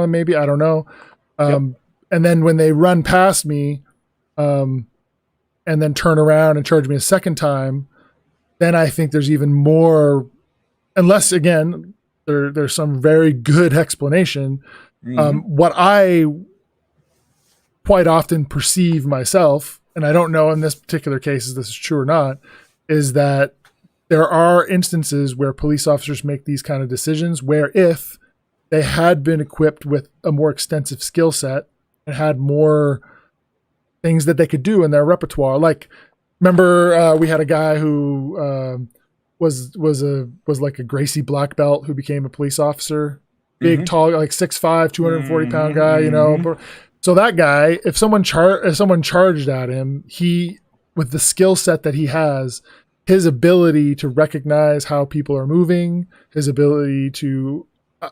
them, maybe, I don't know. And then when they run past me, and then turn around and charge me a second time, then I think there's even more, unless again, there's some very good explanation. What I quite often perceive myself, and I don't know in this particular case if this is true or not, is that there are instances where police officers make these kind of decisions where if they had been equipped with a more extensive skill set and had more things that they could do in their repertoire. Like, remember we had a guy who was like a Gracie black belt who became a police officer. Big, tall, like 6'5", 240 pound guy, you know. So that guy, if someone charged at him, he, with the skill set that he has, his ability to recognize how people are moving, his ability to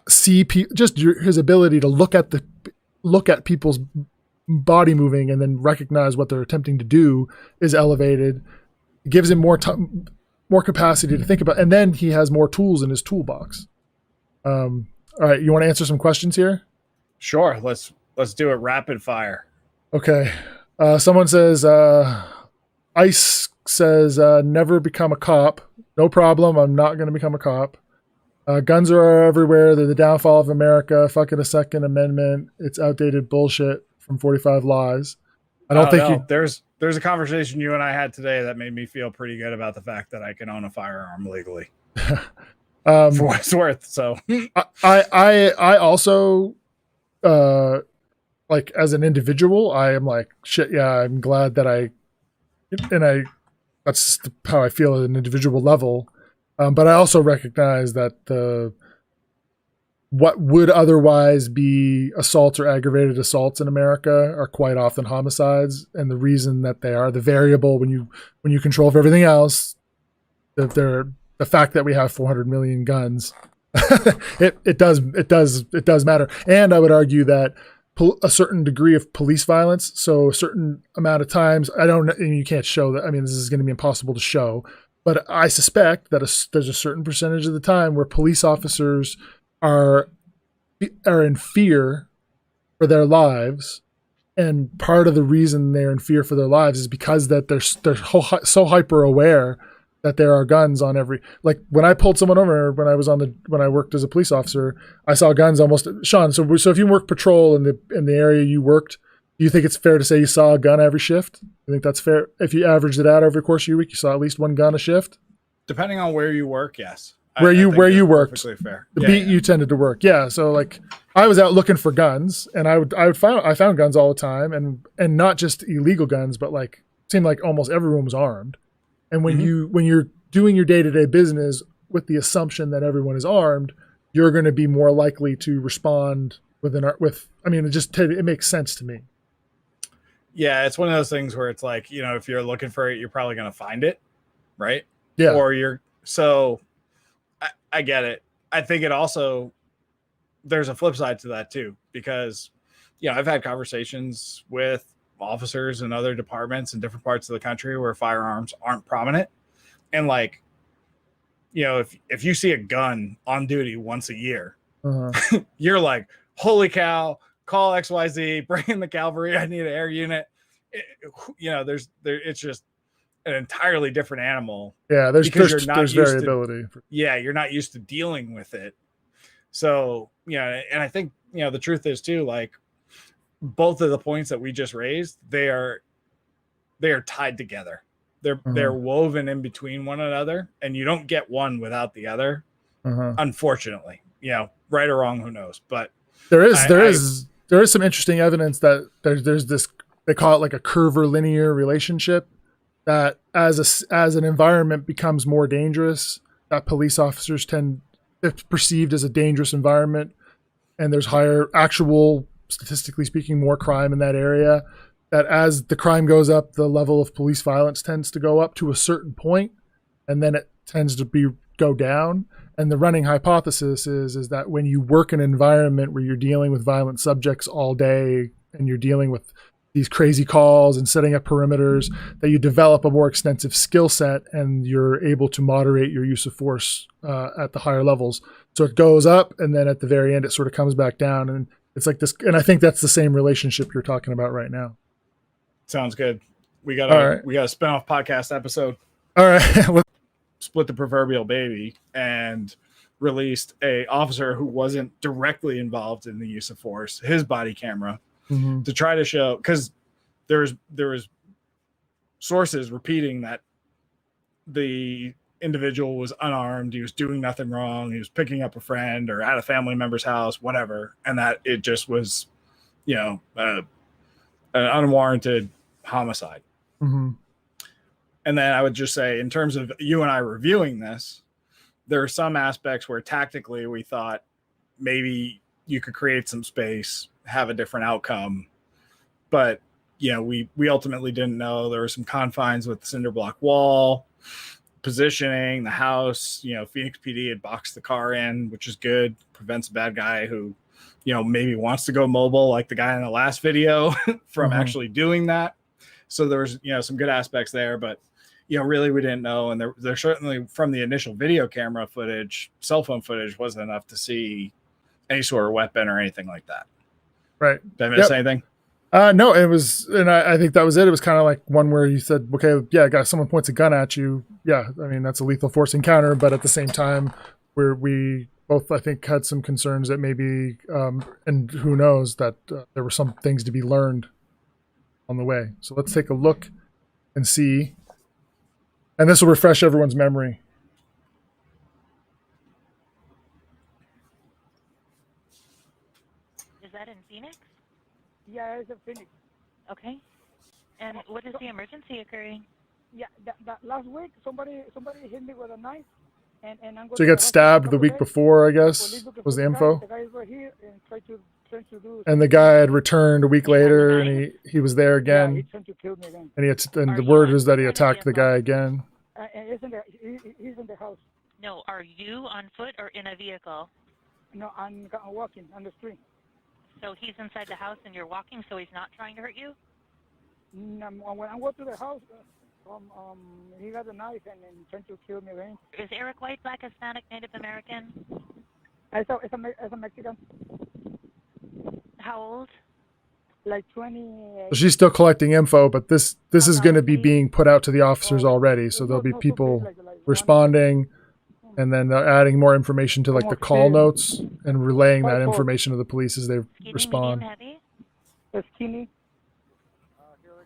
see just his ability to look at people's body moving and then recognize what they're attempting to do is elevated. It gives him more capacity to think about, and then he has more tools in his toolbox. All right, you want to answer some questions here? Sure. Let's do it rapid fire. Okay. Someone says, Ice says, never become a cop. No problem. I'm not going to become a cop. Guns are everywhere. They're the downfall of America. Fuck it, a Second Amendment. It's outdated bullshit from 45 Lies. I don't think there's a conversation you and I had today that made me feel pretty good about the fact that I can own a firearm legally. For what it's worth. So I also like, as an individual, I am like, shit, yeah, I'm glad that that's how I feel at an individual level. But I also recognize that what would otherwise be assaults or aggravated assaults in America are quite often homicides. And the reason that they are the variable when you control for everything else, the fact that we have 400 million guns, it does matter. And I would argue that a certain degree of police violence, so a certain amount of times, and you can't show that. I mean, this is going to be impossible to show, but I suspect that there's a certain percentage of the time where police officers are in fear for their lives, and part of the reason they're in fear for their lives is because that they're so hyper aware that there are guns on every, like when I pulled someone over when I worked as a police officer, I saw guns almost. Sean, so if you work patrol in the area you worked, do you think it's fair to say you saw a gun every shift? You think that's fair? If you averaged it out over the course of your week, you saw at least one gun a shift? Depending on where you work, yes. Where you worked, fair. The beat you tended to work, yeah. So like, I was out looking for guns, and I found guns all the time, and not just illegal guns, but like it seemed like almost everyone was armed. And when you're doing your day-to-day business with the assumption that everyone is armed, you're going to be more likely to respond it makes sense to me. Yeah, it's one of those things where it's like, you know, if you're looking for it, you're probably going to find it, right? Yeah. I get it. I think it also, there's a flip side to that too, because, you know, I've had conversations with officers in other departments in different parts of the country where firearms aren't prominent. And like, you know, if you see a gun on duty once a year, you're like, holy cow, call XYZ, bring in the cavalry. I need an air unit. It's just an entirely different animal. Yeah. There's variability. You're not used to dealing with it. So, yeah. And I think, you know, the truth is too, like, both of the points that we just raised, they are tied together. They're woven in between one another, and you don't get one without the other. Unfortunately, you know, right or wrong, who knows? But there is some interesting evidence that there's this, they call it like a curvilinear relationship, that as an environment becomes more dangerous, that police officers it's perceived as a dangerous environment, and there's higher actual, statistically speaking, more crime in that area, that as the crime goes up, the level of police violence tends to go up to a certain point, and then it tends to go down. And the running hypothesis is that when you work in an environment where you're dealing with violent subjects all day, and you're dealing with these crazy calls and setting up perimeters, that you develop a more extensive skill set, and you're able to moderate your use of force at the higher levels. So it goes up, and then at the very end, it sort of comes back down. And It's like this, and I think that's the same relationship you're talking about right now. Sounds good. We got a spin-off podcast episode. All right. Split the proverbial baby and released a officer who wasn't directly involved in the use of force, his body camera, to try to show, because there was sources repeating that the individual was unarmed, he was doing nothing wrong, he was picking up a friend or at a family member's house, whatever, and that it just was, an unwarranted homicide. And then I would just say, in terms of you and I reviewing this, there are some aspects where tactically we thought maybe you could create some space, have a different outcome. But, we ultimately didn't know. There were some confines with the cinder block wall, positioning, the house. Phoenix PD had boxed the car in, which is good. Prevents a bad guy who, maybe wants to go mobile, like the guy in the last video, from actually doing that. So there was, some good aspects there, but really we didn't know. And there certainly, from the initial video camera footage, cell phone footage wasn't enough to see any sort of weapon or anything like that. Right. Did I miss anything? No, it was, and I think that was it. It was kind of like one where you said, okay, yeah, someone points a gun at you. Yeah. I mean, that's a lethal force encounter, but at the same time we both, I think, had some concerns that maybe, and who knows, that there were some things to be learned on the way. So let's take a look and see. And this will refresh everyone's memory. Is that in Phoenix? Yeah, it's in Phoenix. Okay. And what is the emergency occurring? Yeah, that last week somebody hit me with a knife, and I'm going. So you got stabbed the week before, I guess, was the info. The guy is right here and tried to do. And the guy had returned a week later, and he was there again. Yeah, he tried to kill me again. And the word is that he attacked the guy again. And he's in the house. No, are you on foot or in a vehicle? No, I'm walking on the street. So he's inside the house and you're walking, so he's not trying to hurt you? When I go to the house, he got a knife and trying to kill me again. Is Eric White Black, Hispanic, Native American? It's a Mexican. How old? Like 20. So she's still collecting info, but this is going to be being put out to the officers already. So there'll be people responding, and then they're adding more information to like the call notes and relaying that information to the police as they respond. Medium, heavy? Skinny.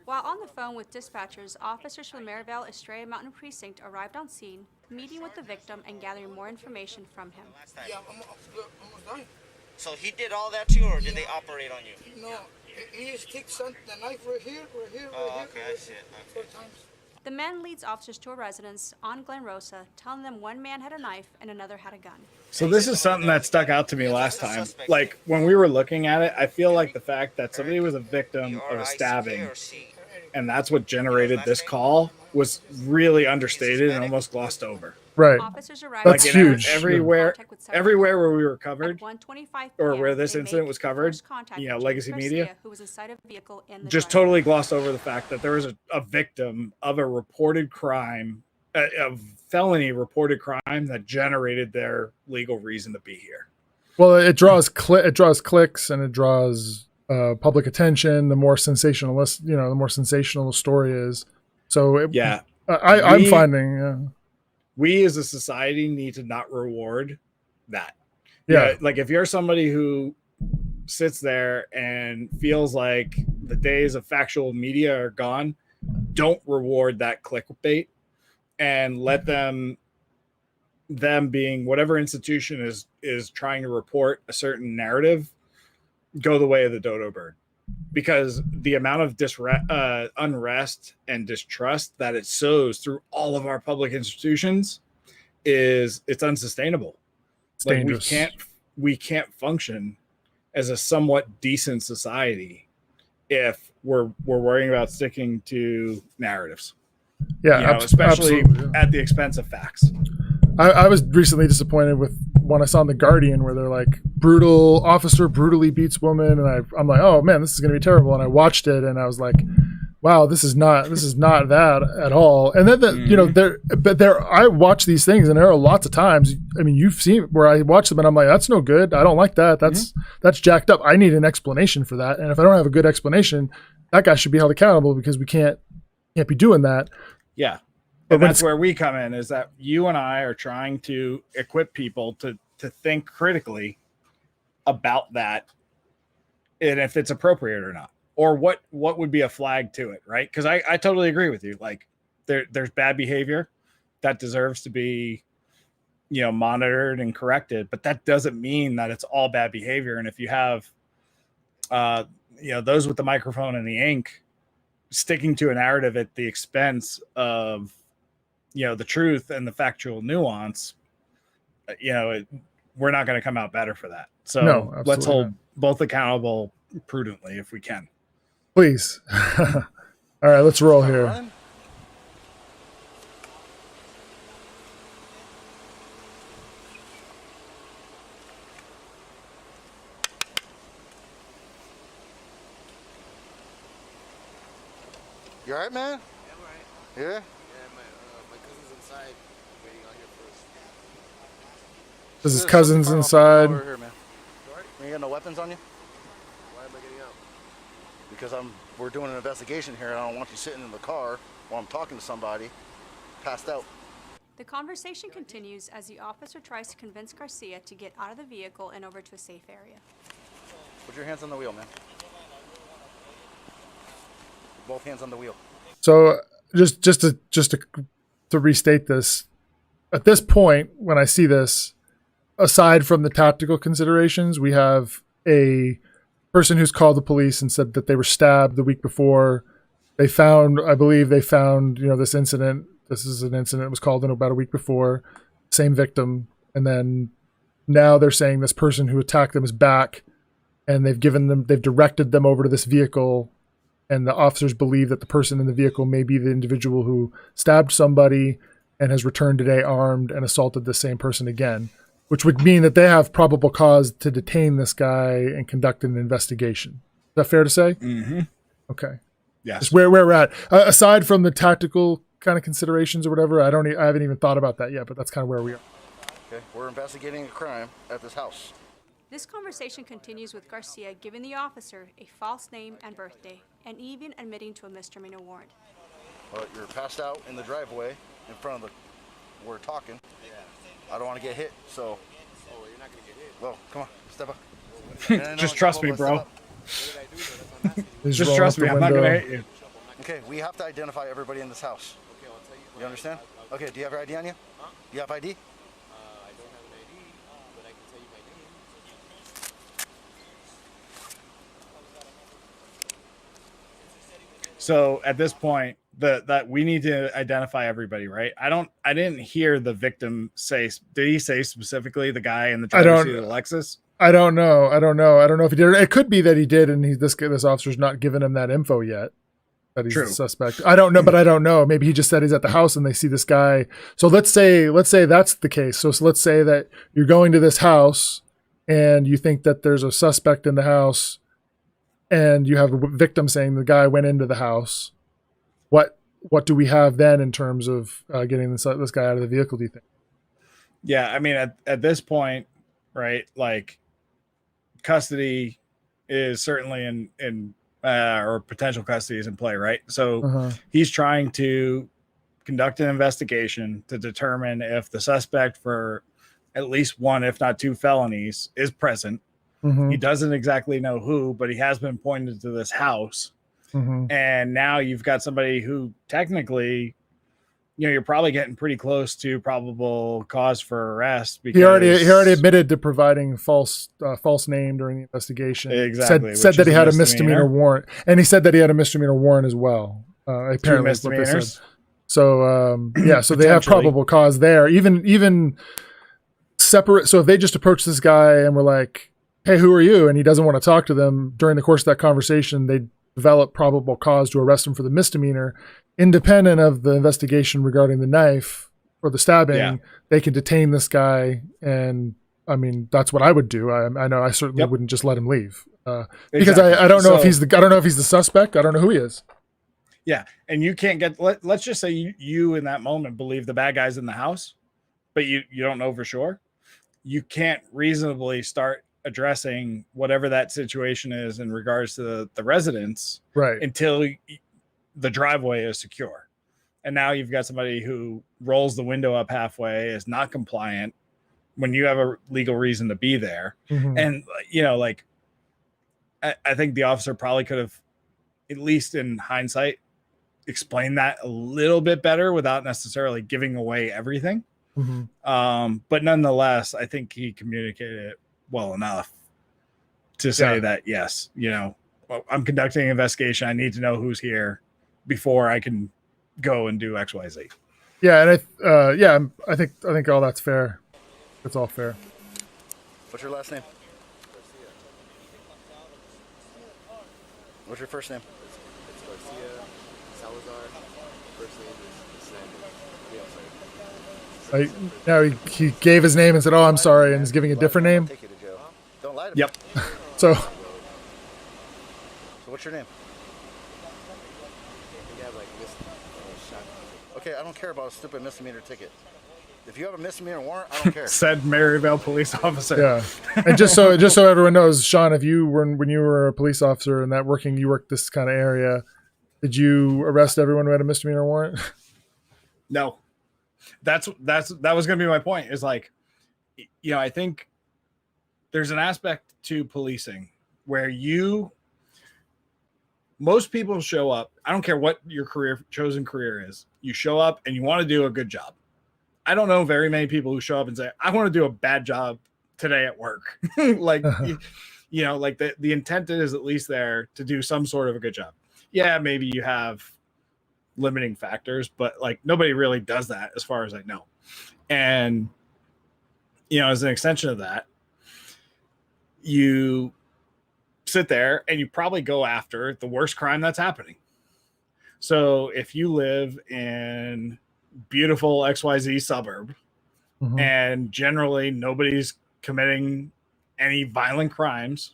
While on the phone with dispatchers, officers from the Maryvale Estrella Mountain Precinct arrived on scene, meeting with the victim and gathering more information from him. Yeah, I'm almost done. So he did all that to you, or did they operate on you? No, he just kicked the knife right here. Oh, okay, I see it. Okay. 4 times. The man leads officers to a residence on Glen Rosa, telling them one man had a knife and another had a gun. So this is something that stuck out to me last time. Like, when we were looking at it, I feel like the fact that somebody was a victim of a stabbing, and that's what generated this call, was really understated and almost glossed over. Right. Officers arrived That's at huge. Everywhere where we were covered, at 1:25 or PM, where this they incident made was covered, first contact you know, with Legacy Garcia, Media, who was inside a vehicle in the just driveway. totally glossed over the fact that there was a victim of a reported crime, a felony reported crime that generated their legal reason to be here. Well, it draws clicks and it draws public attention. The more sensationalist, the more sensational the story is. So I'm finding. We as a society need to not reward that. Yeah. Like if you're somebody who sits there and feels like the days of factual media are gone, don't reward that clickbait and let them being whatever institution is trying to report a certain narrative go the way of the dodo bird. Because the amount of unrest and distrust that it sows through all of our public institutions it's unsustainable. It's like dangerous. we can't function as a somewhat decent society if we're worrying about sticking to narratives. Yeah, especially absolutely. at the expense of facts. I was recently disappointed with one I saw in The Guardian where they're like, brutal officer brutally beats woman. And I'm like, oh man, this is going to be terrible. And I watched it and I was like, wow, this is not that at all. And then I watch these things, and there are lots of times. I mean, you've seen where I watch them, and I'm like, that's no good. I don't like that. That's jacked up. I need an explanation for that. And if I don't have a good explanation, that guy should be held accountable because we can't be doing that. Yeah. And that's where we come in, is that you and I are trying to equip people to think critically about that, and if it's appropriate or not, or what would be a flag to it, right? Because I totally agree with you. Like there's bad behavior that deserves to be, monitored and corrected, but that doesn't mean that it's all bad behavior. And if you have, those with the microphone and the ink sticking to a narrative at the expense of, the truth and the factual nuance, we're not going to come out better for that. So let's hold both accountable prudently if we can. Please. All right, let's roll here. You all right, man? Yeah, I'm all right. Yeah? Yeah, my cousin's inside waiting out here for us. This is cousins inside. Over here, man. You got no weapons on you? Why am I getting out? Because we're doing an investigation here, and I don't want you sitting in the car while I'm talking to somebody, passed out. The conversation continues as the officer tries to convince Garcia to get out of the vehicle and over to a safe area. Put your hands on the wheel, man. Both hands on the wheel. So just to restate this, at this point, when I see this, aside from the tactical considerations, we have a person who's called the police and said that they were stabbed the week before. I believe they found, this incident. This is an incident that was called in about a week before, same victim. And then now they're saying this person who attacked them is back, and they've directed them over to this vehicle. And the officers believe that the person in the vehicle may be the individual who stabbed somebody and has returned today armed and assaulted the same person again, which would mean that they have probable cause to detain this guy and conduct an investigation. Is that fair to say? Mm-hmm. Okay. Yes. Just where we're at. Aside from the tactical kind of considerations or whatever, I haven't even thought about that yet, but that's kind of where we are. Okay, we're investigating a crime at this house. This conversation continues with Garcia giving the officer a false name and birthday, and even admitting to a misdemeanor warrant. Well, you're passed out in the driveway in front of we're talking. Yeah. I don't want to get hit, so. Oh, you're not going to get hit. Well, come on, step up. Just trust me, bro. What did I do? That's what I'm asking you. Just trust me. I'm not going to hit you. Okay, we have to identify everybody in this house. Okay, I'll tell you. You understand? Okay, do you have your ID on you? Huh? Do you have ID? I don't have an ID, but I can tell you my name. So at this point, that we need to identify everybody, right? I didn't hear the victim say. Did he say specifically the guy in the driver's seat of the Lexus? I don't know. I don't know if he did. It could be that he did, and this officer's not giving him that info yet. That he's a suspect. I don't know, but I don't know. Maybe he just said he's at the house and they see this guy. So let's say that's the case. So let's say that you're going to this house and you think that there's a suspect in the house, and you have a victim saying the guy went into the house. What do we have then in terms of getting this guy out of the vehicle, do you think? Yeah, I mean, at this point, right, like custody is certainly in or potential custody is in play, right? So he's trying to conduct an investigation to determine if the suspect for at least one, if not two felonies is present. He doesn't exactly know who, but he has been pointed to this house. And now you've got somebody who technically, you're probably getting pretty close to probable cause for arrest. Because he already admitted to providing false name during the investigation. Exactly. Said that he had a misdemeanor warrant, and he said that he had a misdemeanor warrant as well. Apparently, that's what they said. So so they have probable cause there. Even separate. So if they just approach this guy and were like, "Hey, who are you?" and he doesn't want to talk to them during the course of that conversation, they develop probable cause to arrest him for the misdemeanor, independent of the investigation regarding the knife or the stabbing. They can detain this guy, and I mean that's what I would do. I know I certainly wouldn't just let him leave because I don't know if he's the suspect. I don't know who he is. Yeah, and you can't get. Let's just say you in that moment believe the bad guy's in the house, but you don't know for sure. You can't reasonably start addressing whatever that situation is in regards to the residents, Right. until the driveway is secure. And now you've got somebody who rolls the window up halfway, is not compliant when you have a legal reason to be there. Mhm. And, you know, like, I think the officer probably could have, at least in hindsight, explained that a little bit better without necessarily giving away everything. Mhm. But nonetheless, I think he communicated it well enough to say that, yes, you know, I'm conducting an investigation. I need to know who's here before I can go and do XYZ. Yeah, and I think all that's fair. That's all fair. What's your last name? What's your first name? It's Garcia Salazar. First name is the same. No, he gave his name and said, "Oh, I'm sorry," and he's giving a different name. Take you to jail. Don't lie to me. Yep. So, So what's your name? You have like this shot. Okay, I don't care about a stupid misdemeanor ticket. If you have a misdemeanor warrant, I don't care. Said Maryvale police officer. yeah, and just so everyone knows, Sean, if you were when you were a police officer and you worked this kind of area, did you arrest everyone who had a misdemeanor warrant? No, that was going to be my point. Is like, you know, I think there's an aspect to policing where most people show up. I don't care what your chosen career is. You show up and you want to do a good job. I don't know very many people who show up and say, I want to do a bad job today at work. Like, you know, like the intent is at least there to do some sort of a good job. Yeah, maybe you have limiting factors, but like nobody really does that as far as I know. And, you know, as an extension of that, you sit there and you probably go after the worst crime that's happening. So if you live in beautiful XYZ suburb and generally nobody's committing any violent crimes,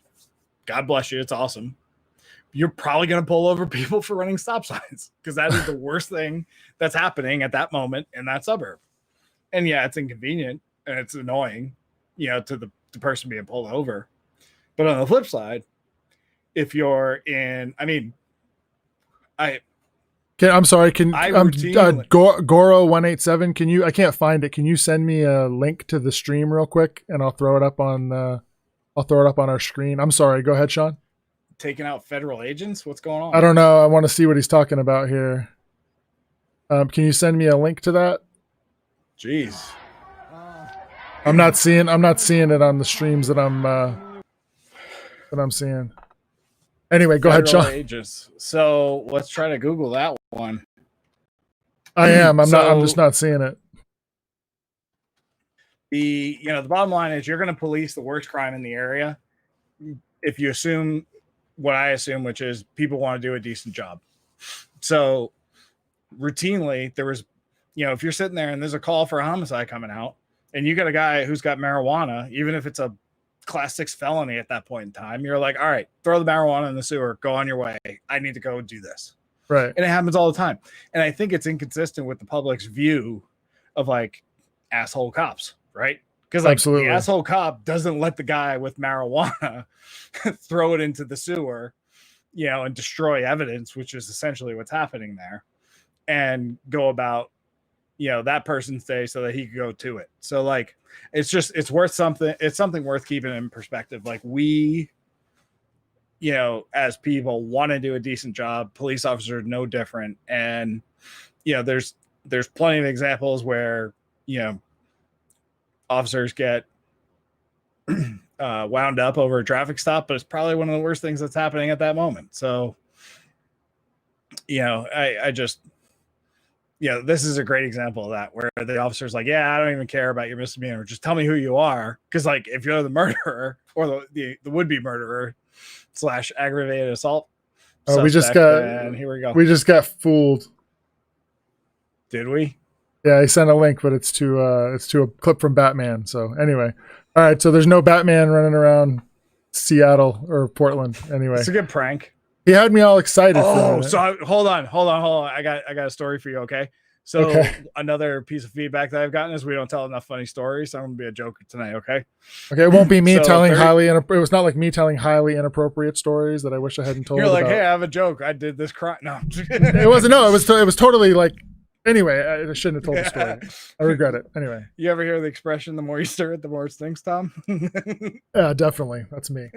God bless you, it's awesome. You're probably going to pull over people for running stop signs because that is the worst thing that's happening at that moment in that suburb. And yeah, it's inconvenient and it's annoying, you know, to the person being pulled over. But on the flip side, if you're in, I mean, I'm sorry. routinely- Goro187? Can you? I can't find it. Can you send me a link to the stream real quick, and I'll throw it up on our screen. I'm sorry. Go ahead, Sean. Taking out federal agents? What's going on? I don't know. I want to see what he's talking about here. Can you send me a link to that? Jeez. I'm not seeing it on the streams that I'm seeing. Anyway, go ahead, Sean. Agents. So let's try to Google that one. I am. I'm just not seeing it. The bottom line is you're going to police the worst crime in the area if you assume what I assume, which is people want to do a decent job. So routinely there was, if you're sitting there and there's a call for a homicide coming out and you got a guy who's got marijuana, even if it's a class 6 felony at that point in time, you're like, all right, throw the marijuana in the sewer, go on your way. I need to go do this. Right. And it happens all the time. And I think it's inconsistent with the public's view of like asshole cops, right? Because like the asshole cop doesn't let the guy with marijuana throw it into the sewer, and destroy evidence, which is essentially what's happening there, and go about, that person's day so that he could go to it. So like, it's worth something. It's something worth keeping in perspective. Like we, as people want to do a decent job, police officers are no different. And, there's plenty of examples where, officers get wound up over a traffic stop, but it's probably one of the worst things that's happening at that moment. So, I just, this is a great example of that, where the officer's like, yeah, I don't even care about your misdemeanor. Just tell me who you are. Because like, if you're the murderer or the would-be murderer / aggravated assault, we just got, here we go. We just got fooled. Did we? Yeah, he sent a link, but it's to a clip from Batman. So anyway, all right. So there's no Batman running around Seattle or Portland. Anyway, it's a good prank. He had me all excited. for a Oh, minute. so hold on. I got a story for you. Okay. So another piece of feedback that I've gotten is we don't tell enough funny stories. So I'm gonna be a joker tonight. Okay. Okay, it won't be me So telling 30 it was not like me telling highly inappropriate stories that I wish I hadn't told. You're like, about. hey, I have a joke. I did this crime. No, It wasn't. No, it was totally like. Anyway, I shouldn't have told the story. I regret it. Anyway. You ever hear the expression, the more you stir it, the more it stinks, Tom? Yeah, definitely. That's me.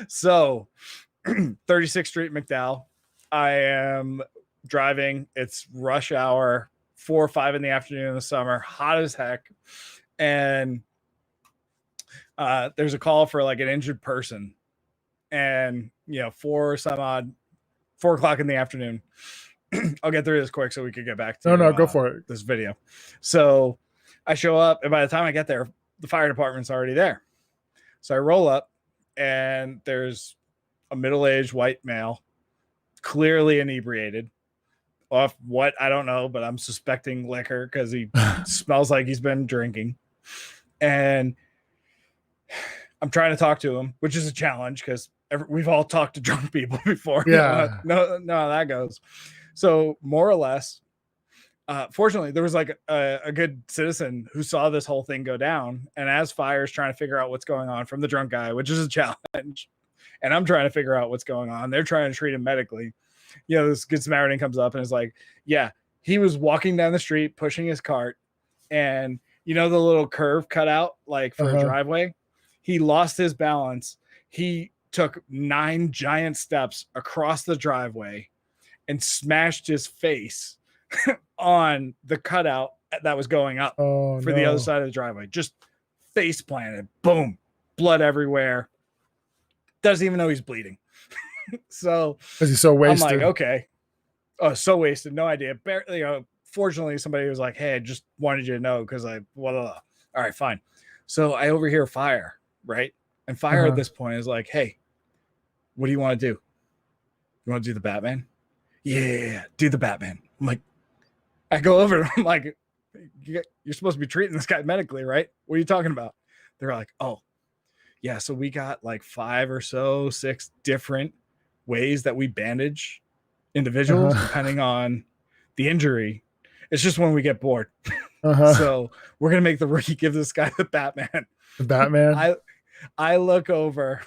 So 36th Street, McDowell. I am driving. It's rush hour, 4 or 5 in the afternoon in the summer, hot as heck. And there's a call for like an injured person. And, 4 o'clock in the afternoon. I'll get through this quick so we could get back to go for it. This video. So I show up, and by the time I get there, the fire department's already there. So I roll up, and there's a middle-aged white male, clearly inebriated. Off what? I don't know, but I'm suspecting liquor because he smells like he's been drinking. And I'm trying to talk to him, which is a challenge because we've all talked to drunk people before. Yeah. No, that goes. So more or less, fortunately, there was like a good citizen who saw this whole thing go down. And as fire's trying to figure out what's going on from the drunk guy, which is a challenge, and I'm trying to figure out what's going on. They're trying to treat him medically. This good Samaritan comes up and is like, yeah, he was walking down the street, pushing his cart. And the little curve cut out like for a driveway, he lost his balance. He took 9 giant steps across the driveway and smashed his face on the cutout that was going up the other side of the driveway. Just face planted. Boom. Blood everywhere. Doesn't even know he's bleeding. So because he's so wasted. I'm like, okay. Oh, so wasted. No idea. Barely, fortunately, somebody was like, hey, I just wanted you to know because all right, fine. So I overhear fire, right? And fire at this point is like, hey, what do you want to do? You want to do the Batman? Yeah, do the Batman. I'm like, I go over. I'm like, you're supposed to be treating this guy medically, right? What are you talking about? They're like, oh, yeah. So we got like 5 or so, 6 different ways that we bandage individuals depending on the injury. It's just when we get bored. So we're gonna make the rookie give this guy the Batman. The Batman. I look over.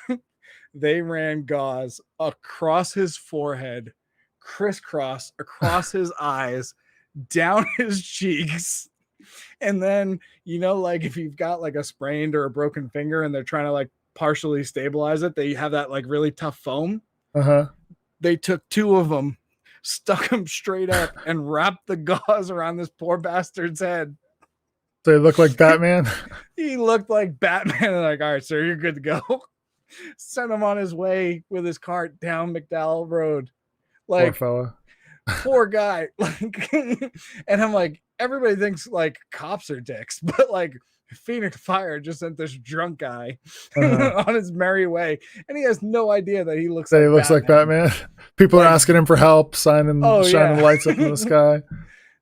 They ran gauze across his forehead, crisscross across his eyes, down his cheeks. And then, like if you've got like a sprained or a broken finger and they're trying to like partially stabilize it, they have that like really tough foam. They took 2 of them, stuck them straight up, and wrapped the gauze around this poor bastard's head. So he looked like Batman? He looked like Batman. And like, all right, sir, you're good to go. Sent him on his way with his cart down McDowell Road. Like, poor fella. Poor guy. Like, and I'm like, everybody thinks like cops are dicks, but like Phoenix Fire just sent this drunk guy on his merry way, and he has no idea that he looks like Batman. People are asking him for help, shining lights up in the sky.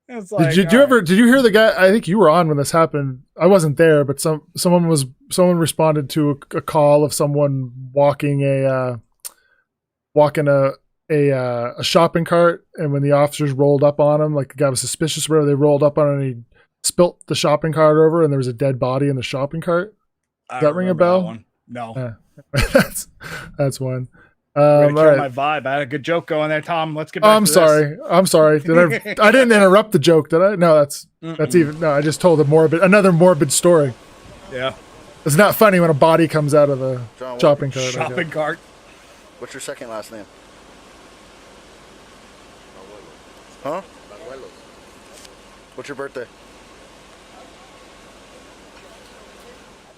It's like, did you hear the guy? I think you were on when this happened. I wasn't there, but someone responded to a call of someone walking a shopping cart, and when the officers rolled up on him, like the guy was suspicious, whatever, they rolled up on him and he spilt the shopping cart over, and there was a dead body in the shopping cart. Does that ring a bell? No. That's one. Kill my vibe. I had a good joke going there, Tom. Let's get back I'm sorry. I didn't interrupt the joke, did I? No, that's even. No, I just told another morbid story. Yeah. It's not funny when a body comes out of the shopping cart. Shopping cart. What's your second last name? Huh? What's your birthday?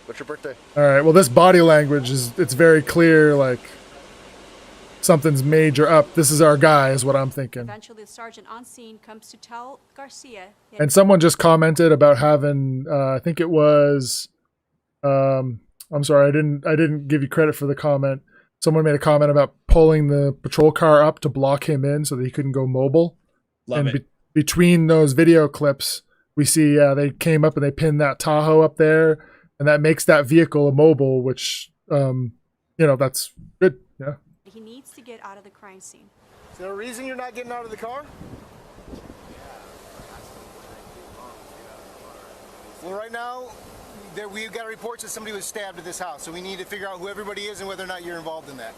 What's your birthday? All right. Well, this body language it's very clear, like something's major up. This is our guy, is what I'm thinking. Eventually, the sergeant on scene comes to tell Garcia. And someone just commented about having, I think it was, I'm sorry, I didn't give you credit for the comment. Someone made a comment about pulling the patrol car up to block him in so that he couldn't go mobile. Love it. Between those video clips, we see they came up and they pinned that Tahoe up there, and that makes that vehicle immobile, which, that's good. Yeah. he needs to get out of the crime scene. Is there a reason you're not getting out of the car? Well, right now, we've got reports that somebody was stabbed at this house, so we need to figure out who everybody is and whether or not you're involved in that.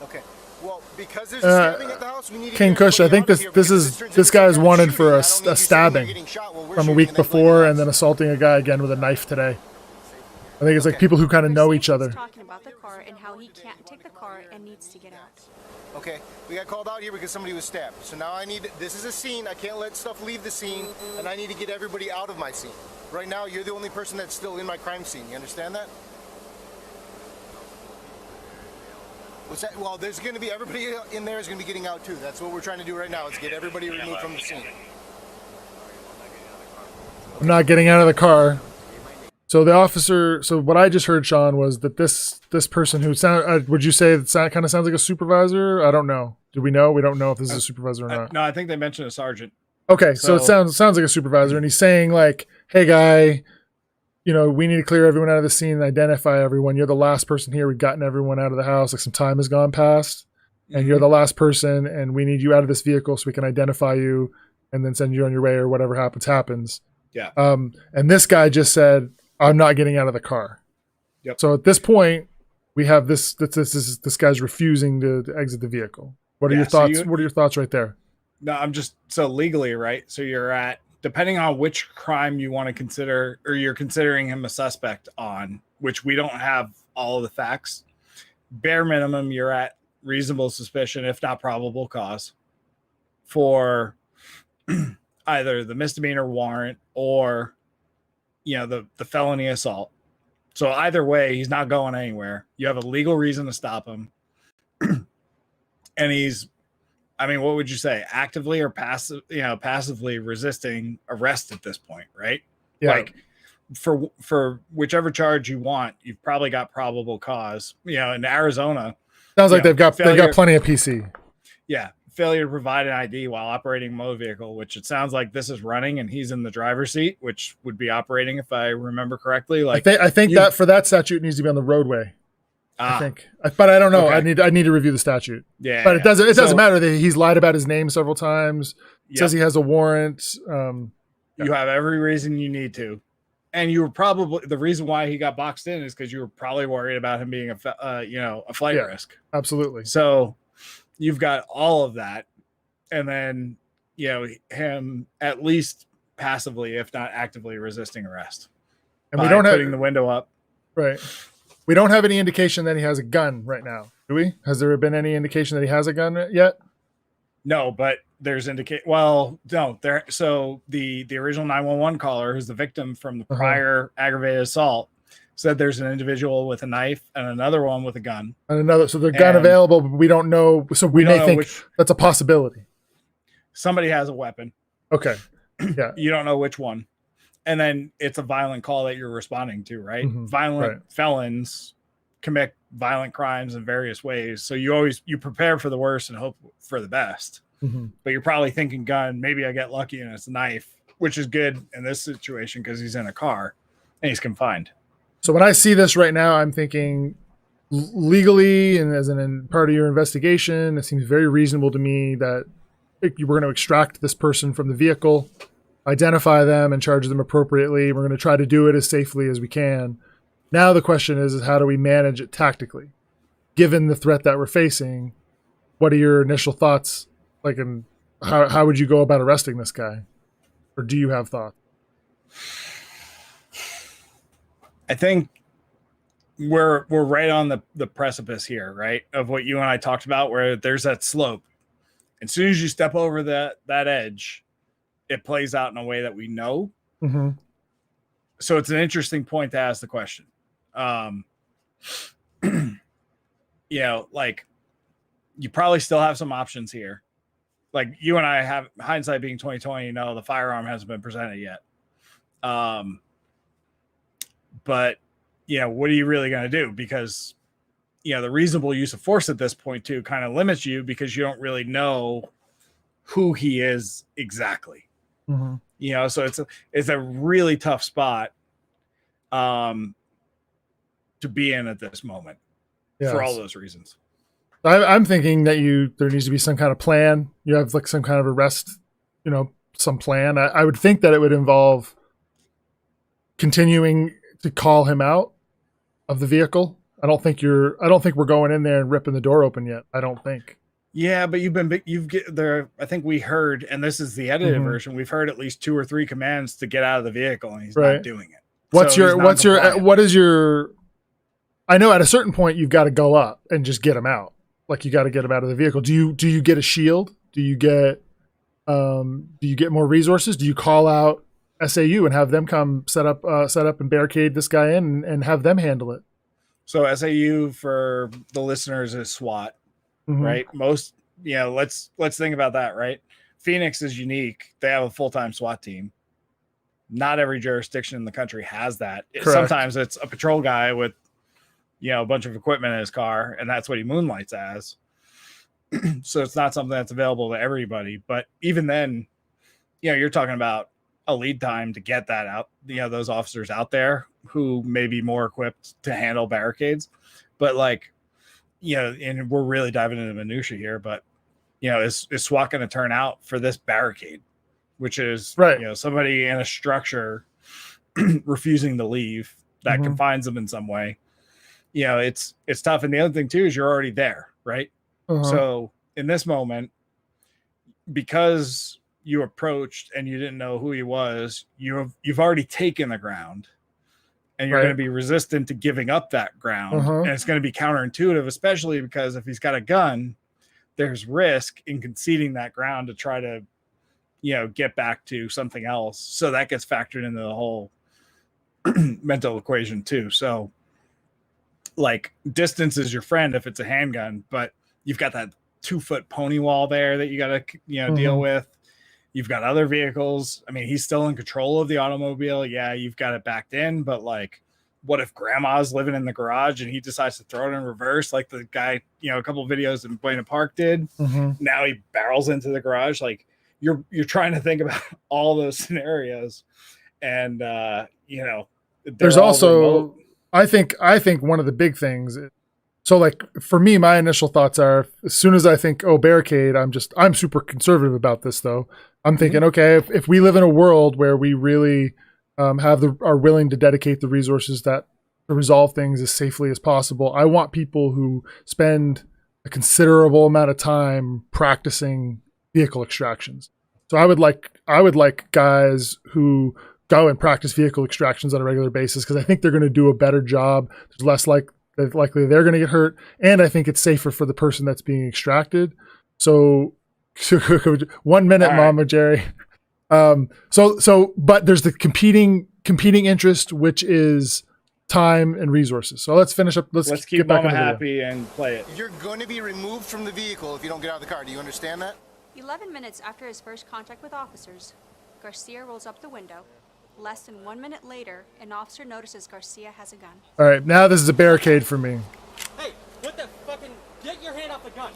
Okay. Well, because there's a stabbing at the house, we need to King get Kush, I think everybody out of here because this guy's turns wanted into for a shooting. I don't need you sitting there stabbing getting shot while we're from a shooting week and then before, blaming and then us. assaulting a guy again with a knife today. I think it's like people who kind of know each Mercedes other. is talking about the car and how he can't take the car and needs to get out. Okay, we got called out here because somebody was stabbed. So now this is a scene. I can't let stuff leave the scene, and I need to get everybody out of my scene. Right now, you're the only person that's still in my crime scene. You understand that? What's that? Well, there's going to be everybody in there is going to be getting out too. That's what we're trying to do right now. Is get everybody removed from the scene. I'm not getting out of the car. So the officer. So what I just heard, Sean, was that this person who sound. Would you say that kind of sounds like a supervisor? I don't know. Do we know? We don't know if this is a supervisor or not. No, I think they mentioned a sergeant. Okay, so it sounds like a supervisor, and he's saying like, "Hey, guy, you know, we need to clear everyone out of the scene and identify everyone. You're the last person here. We've gotten everyone out of the house. Like some time has gone past, and you're the last person, and we need you out of this vehicle so we can identify you and then send you on your way or whatever happens." Yeah. And this guy just said, "I'm not getting out of the car." Yep. So at this point, we have this guy's refusing to exit the vehicle. What are your thoughts? What are your thoughts right there? No, I'm just so legally, right? So you're at, depending on which crime you want to consider, or you're considering him a suspect on, which we don't have all of the facts. Bare minimum, you're at reasonable suspicion, if not probable cause, for either the misdemeanor warrant or, you know, the felony assault. So either way, he's not going anywhere. You have a legal reason to stop him. And he's, I mean, what would you say? Actively or passively resisting arrest at this point, right? Yeah. Like for whichever charge you want, you've probably got probable cause. You know, in Arizona, Sounds like they've got plenty of PC. Yeah, failure to provide an ID while operating a motor vehicle, which it sounds like this is running and he's in the driver's seat, which would be operating if I remember correctly. Like I think that for that statute it needs to be on the roadway. I think, but I don't know. Okay. I need to review the statute. Yeah, but it doesn't matter that he's lied about his name several times. Says he has a warrant. You have every reason you need to, and you were probably the reason why he got boxed in is because you were probably worried about him being a flight risk. Absolutely. So you've got all of that, and then him at least passively, if not actively, resisting arrest. And we don't have putting the window up. Right. We don't have any indication that he has a gun right now, do we? Has there been any indication that he has a gun yet? No, but there's no, there. So the original 911 caller, who's the victim from the prior aggravated assault, said there's an individual with a knife and another one with a gun. So the gun available, but we don't know. So we may think that's a possibility. Somebody has a weapon. Okay. Yeah. You don't know which one. And then it's a violent call that you're responding to, right? Mm-hmm. Violent felons commit violent crimes in various ways. So you prepare for the worst and hope for the best. Mm-hmm. But you're probably thinking gun, maybe I get lucky and it's a knife, which is good in this situation because he's in a car and he's confined. So when I see this right now, I'm thinking legally and as part of your investigation, it seems very reasonable to me that we're going to extract this person from the vehicle, identify them and charge them appropriately. We're going to try to do it as safely as we can. Now the question is how do we manage it tactically? Given the threat that we're facing, what are your initial thoughts? Like, how would you go about arresting this guy? Or do you have thoughts? I think we're right on the precipice here, right? Of what you and I talked about, where there's that slope. As soon as you step over that edge, it plays out in a way that we know. Mm-hmm. So it's an interesting point to ask the question. Like you probably still have some options here. Like you and I have hindsight being 2020, the firearm hasn't been presented yet. But what are you really going to do? Because, the reasonable use of force at this point too kind of limits you because you don't really know who he is exactly. Mm-hmm. So it's a really tough spot. to be in at this moment Yes. for all those reasons. I'm thinking that there needs to be some kind of plan. You have like some kind of arrest, some plan. I would think that it would involve continuing to call him out of the vehicle. I don't think we're going in there and ripping the door open yet. I don't think. Yeah, but you've get there. I think we heard, and this is the edited version. We've heard at least 2 or 3 commands to get out of the vehicle, and he's not doing it. What is your? I know at a certain point you've got to go up and just get him out. Like you got to get him out of the vehicle. Do you get a shield? Do you get more resources? Do you call out SAU and have them come set up and barricade this guy in and have them handle it? So SAU for the listeners is SWAT. Right. Let's think about that. Right. Phoenix is unique. They have a full-time SWAT team. Not every jurisdiction in the country has that. Sometimes it's a patrol guy with, a bunch of equipment in his car, and that's what he moonlights as. So it's not something that's available to everybody. But even then, you're talking about a lead time to get that out, those officers out there who may be more equipped to handle barricades. But and we're really diving into minutia here, but is SWAT going to turn out for this barricade, which is somebody in a structure refusing to leave that confines them in some way? It's tough. And the other thing too is you're already there, right? So in this moment, because you approached and you didn't know who he was, you've already taken the ground. And you're going to be resistant to giving up that ground. And it's going to be counterintuitive, especially because if he's got a gun, there's risk in conceding that ground to try to, get back to something else. So that gets factored into the whole mental equation too. So distance is your friend if it's a handgun, but you've got that 2-foot pony wall there that you got to, deal with. You've got other vehicles. I mean, he's still in control of the automobile. Yeah, you've got it backed in, but what if grandma's living in the garage and he decides to throw it in reverse like the guy, a couple of videos in Buena Park did? Now he barrels into the garage. You're trying to think about all those scenarios. And, there's also, remote. I think one of the big things. So for me, my initial thoughts are as soon as I think, barricade, I'm super conservative about this though. I'm thinking, okay, if we live in a world where we really are willing to dedicate the resources to resolve things as safely as possible, I want people who spend a considerable amount of time practicing vehicle extractions. So I would like guys who go and practice vehicle extractions on a regular basis because I think they're going to do a better job. There's less likely they're going to get hurt, and I think it's safer for the person that's being extracted. So 1 minute, right. Mama Jerry. But there's the competing interest, which is time and resources. So let's finish up. Let's keep Mama happy and play it. You're going to be removed from the vehicle if you don't get out of the car. Do you understand that? 11 minutes after his first contact with officers, Garcia rolls up the window. Less than 1 minute later, an officer notices Garcia has a gun. All right, now this is a barricade for me. Hey, what the fucking... Get your hand off the gun.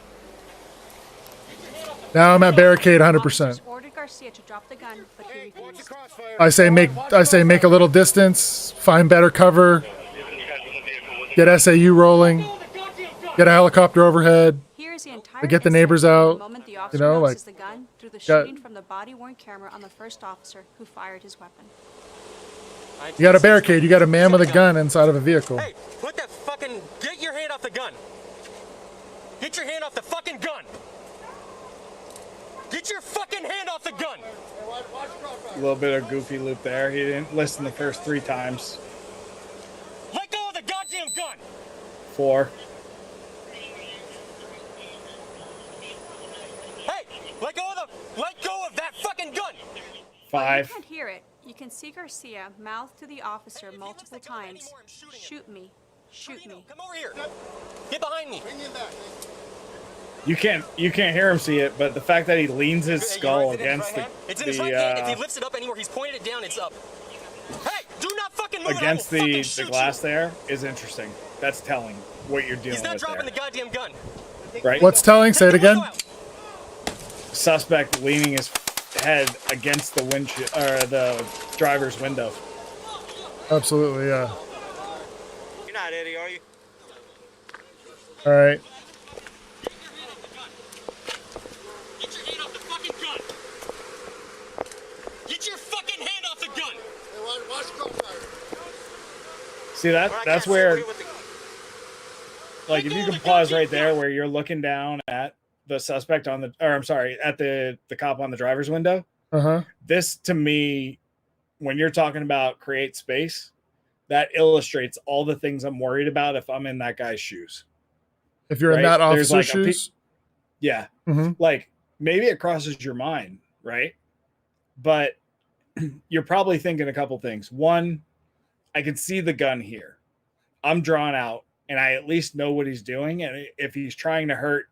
Now I'm at barricade 100%. Officers ordered Garcia to drop the gun, but he refused. I say make a little distance, find better cover, get SAU rolling, get a helicopter overhead, Here's the entire get the neighbors out. The moment the officer notices the gun through the shooting from the body-worn camera on the first officer who fired his weapon. You got a barricade. You got a man with a gun inside of a vehicle. Hey, what the fucking... Get your hand off the gun. Get your hand off the fucking gun. Get your fucking hand off the gun. A little bit of goofy loop there. He didn't listen the first 3 times. Let go of the goddamn gun. 4. Hey, let go of that fucking gun. 5. You can't hear it. You can see Garcia mouth to the officer multiple times. Shoot me. Shoot me. Come over here. Get behind me. You can't hear him see it, but the fact that he leans his skull against the it's in his right hand. If he lifts it up anywhere, he's pointed it down, it's up. Hey, do not fucking move against the glass there is interesting. That's telling what you're dealing with. He's not dropping there. the goddamn gun. Right? What's telling? Say it again. Suspect leaning his head against the windshield or the driver's window. Absolutely, yeah. not, Eddie, are you? All right. Get your hand off the fucking gun! Get your fucking hand off the gun! See that's where, like, if you can pause right there where you're looking down at the suspect on the, or I'm sorry, at the cop on the driver's window. This, to me, when you're talking about create space, that illustrates all the things I'm worried about if I'm in that guy's shoes. If you're in that officer's like shoes, yeah, like maybe it crosses your mind, right? But you're probably thinking a couple things. One, I can see the gun here. I'm drawn out, and I at least know what he's doing. And if he's trying to hurt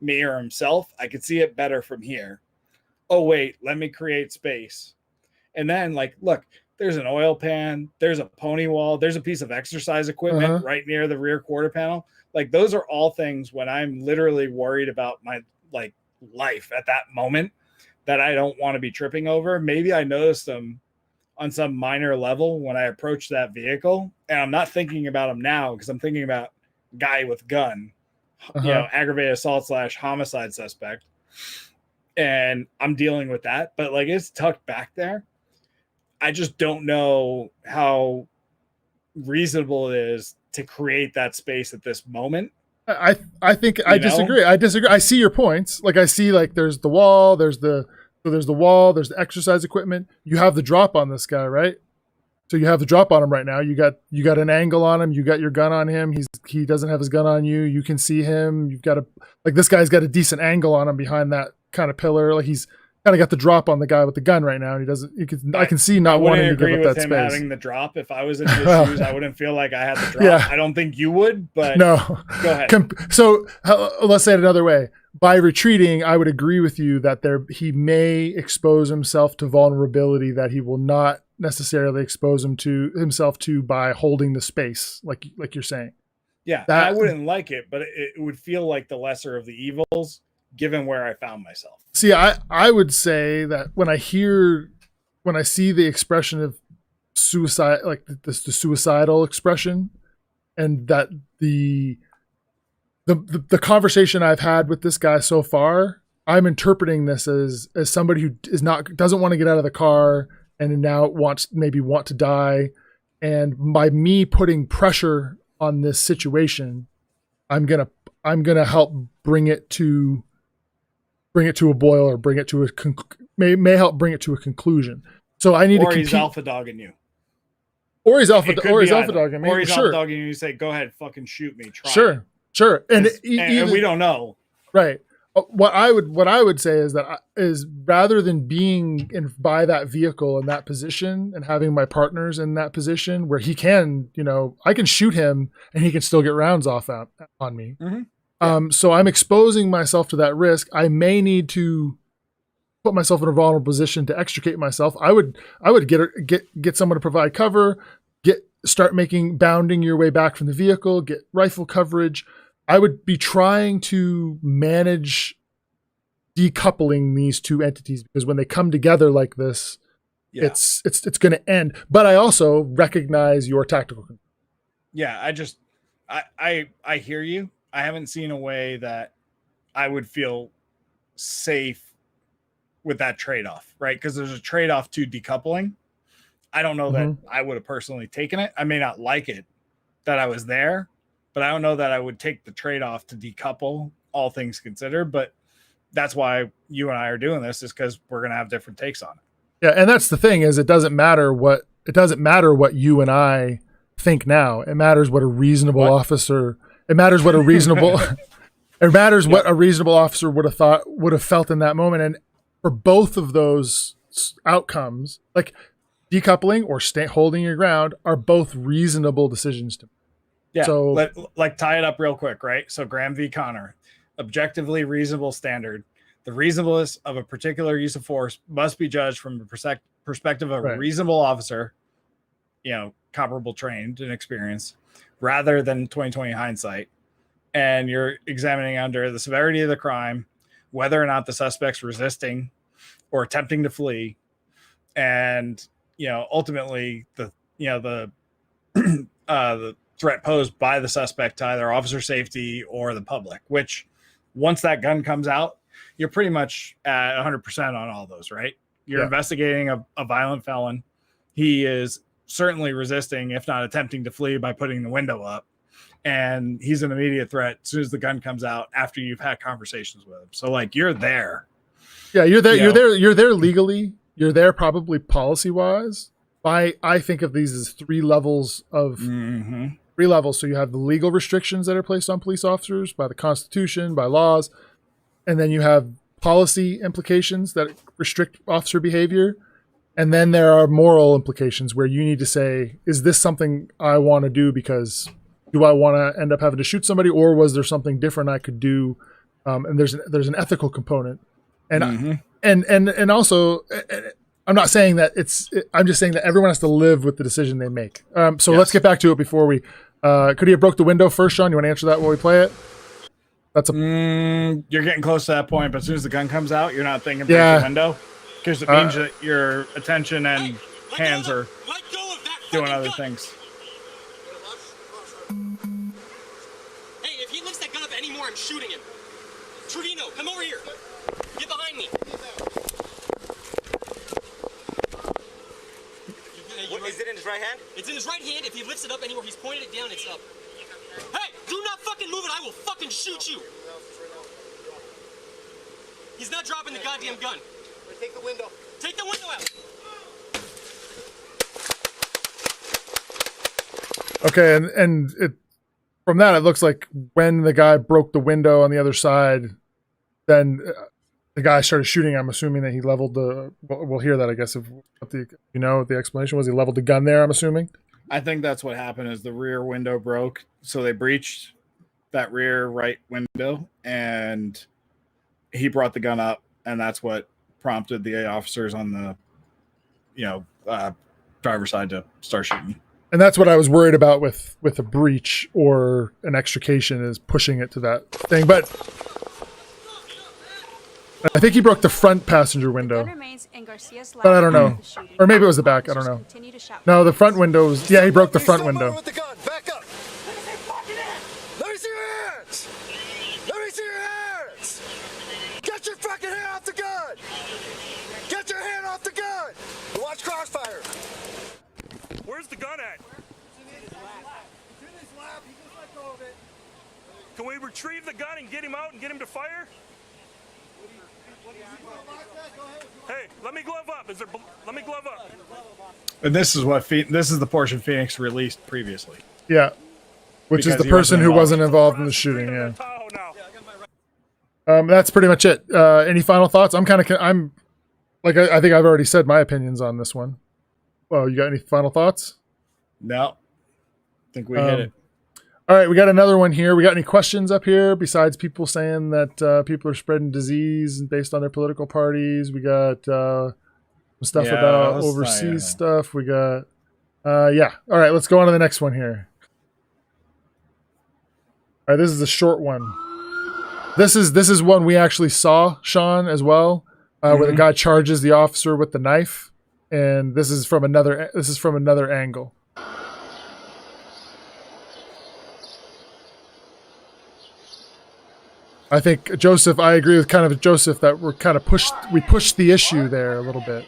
me or himself, I can see it better from here. Oh, wait, let me create space. And then, like, look, there's an oil pan, there's a pony wall, there's a piece of exercise equipment right near the rear quarter panel. Like, those are all things when I'm literally worried about my, like, life at that moment that I don't want to be tripping over. Maybe I noticed them on some minor level when I approach that vehicle, and I'm not thinking about him now because I'm thinking about guy with gun, you know, aggravated assault / homicide suspect. And I'm dealing with that, but like it's tucked back there. I just don't know how reasonable it is to create that space at this moment. I think I disagree. I disagree. I see your points. Like I see, like there's the wall, there's the wall, there's the exercise equipment. You have the drop on this guy, right? So you have the drop on him right now. You got an angle on him. You got your gun on him. He doesn't have his gun on you. You can see him. You've got this guy's got a decent angle on him behind that kind of pillar. Like he's kind of got the drop on the guy with the gun right now. And he doesn't. I can see not wanting to give up that space. Having the drop. If I was in his shoes, I wouldn't feel like I had the drop. Yeah. I don't think you would, but no. Go ahead. So let's say it another way. By retreating, I would agree with you that he may expose himself to vulnerability that he will not necessarily expose himself to by holding the space, like you're saying. Yeah, I wouldn't like it, but it would feel like the lesser of the evils, given where I found myself. See, I would say that when I see the expression of suicide, like the suicidal expression, and that the conversation I've had with this guy so far, I'm interpreting this as somebody who doesn't want to get out of the car and now want to die. And by me putting pressure on this situation, I'm gonna help bring it to a boil, or bring it to may help bring it to a conclusion. So I need to compete. Or he's alpha dogging you. Or he's alpha dogging me. Or he's alpha dogging you. You say, "Go ahead, fucking shoot me." Try. Sure. And we don't know. Right. What I would say is that rather than being by that vehicle in that position and having my partners in that position where he can, I can shoot him and he can still get rounds off on me. So I'm exposing myself to that risk. I may need to put myself in a vulnerable position to extricate myself. I would get someone to provide cover, start bounding your way back from the vehicle, get rifle coverage. I would be trying to manage decoupling these two entities, because when they come together like this, it's going to end. But I also recognize your tactical. Yeah, I hear you. I haven't seen a way that I would feel safe with that trade-off, right? Because there's a trade-off to decoupling. I don't know that I would have personally taken it. I may not like it that I was there, but I don't know that I would take the trade-off to decouple, all things considered. But that's why you and I are doing this, is because we're going to have different takes on it. Yeah, and that's the thing, is it doesn't matter what you and I think now. It matters what a reasonable officer. It matters what a reasonable. It matters what a reasonable officer would have felt in that moment. And for both of those outcomes, like decoupling or holding your ground, are both reasonable decisions to make. Yeah. So tie it up real quick, right? So Graham v. Connor, objectively reasonable standard. The reasonableness of a particular use of force must be judged from the perspective of a reasonable officer, comparable trained and experience, rather than 20/20 hindsight. And you're examining under the severity of the crime, whether or not the suspect's resisting or attempting to flee, and ultimately the threat posed by the suspect to either officer safety or the public, which once that gun comes out, you're pretty much at 100% on all those, right? You're investigating a violent felon. He is certainly resisting, if not attempting to flee by putting the window up. And he's an immediate threat as soon as the gun comes out after you've had conversations with him. So like you're there. Yeah, you're there. You're there legally. You're there probably policy wise. I think of these as 3 levels of 3 levels. So you have the legal restrictions that are placed on police officers by the Constitution, by laws, and then you have policy implications that restrict officer behavior. And then there are moral implications where you need to say, is this something I want to do because do I want to end up having to shoot somebody, or was there something different I could do? And there's an ethical component, and and also, I'm not saying that I'm just saying that everyone has to live with the decision they make. So let's get back to it before we. Could he have broke the window first, Sean? You want to answer that while we play it? That's you're getting close to that point, but as soon as the gun comes out, you're not thinking break the window because it means that your attention and hands are doing other things. Hey, if he lifts that gun up anymore, I'm shooting him. Trudino, come over here. Get behind me. Is it in his right hand? It's in his right hand. If he lifts it up anymore, he's pointed it down, it's up. Hey, do not fucking move it. I will fucking shoot you. He's not dropping the goddamn gun. Take the window. Take the window out. Okay, and it from that it looks like when the guy broke the window on the other side, then the guy started shooting. I'm assuming that he leveled the. We'll hear that, I guess. If what the explanation was, he leveled the gun there. I'm assuming. I think that's what happened. Is the rear window broke, so they breached that rear right window, and he brought the gun up, and that's what prompted the officers on the, driver's side to start shooting. And that's what I was worried about with a breach or an extrication, is pushing it to that thing. But I think he broke the front passenger window. But I don't know. Or maybe it was the back. I don't know. No, the front window was... Yeah, he broke the front window. With the gun. Back up. Let me see your hands. Let me see your hands. Get your fucking hand off the gun. Get your hand off the gun. Watch crossfire. Where's the gun at? It's in his lap. He just let go of it. Can we retrieve the gun and get him out and get him to fire? Hey, let me glove up. Let me glove up. And this is the portion Phoenix released previously. Yeah, which is the person who wasn't involved in the shooting. Yeah. That's pretty much it. Any final thoughts? I think I've already said my opinions on this one. Well, you got any final thoughts? No, I think we hit it. All right, we got another one here. We got any questions up here besides people saying that people are spreading disease based on their political parties? We got some stuff about overseas stuff. We got, All right, let's go on to the next one here. All right, this is a short one. This is one we actually saw, Sean, as well, where the guy charges the officer with the knife, and this is from another angle. I think Joseph, I agree with Joseph that we pushed the issue there a little bit.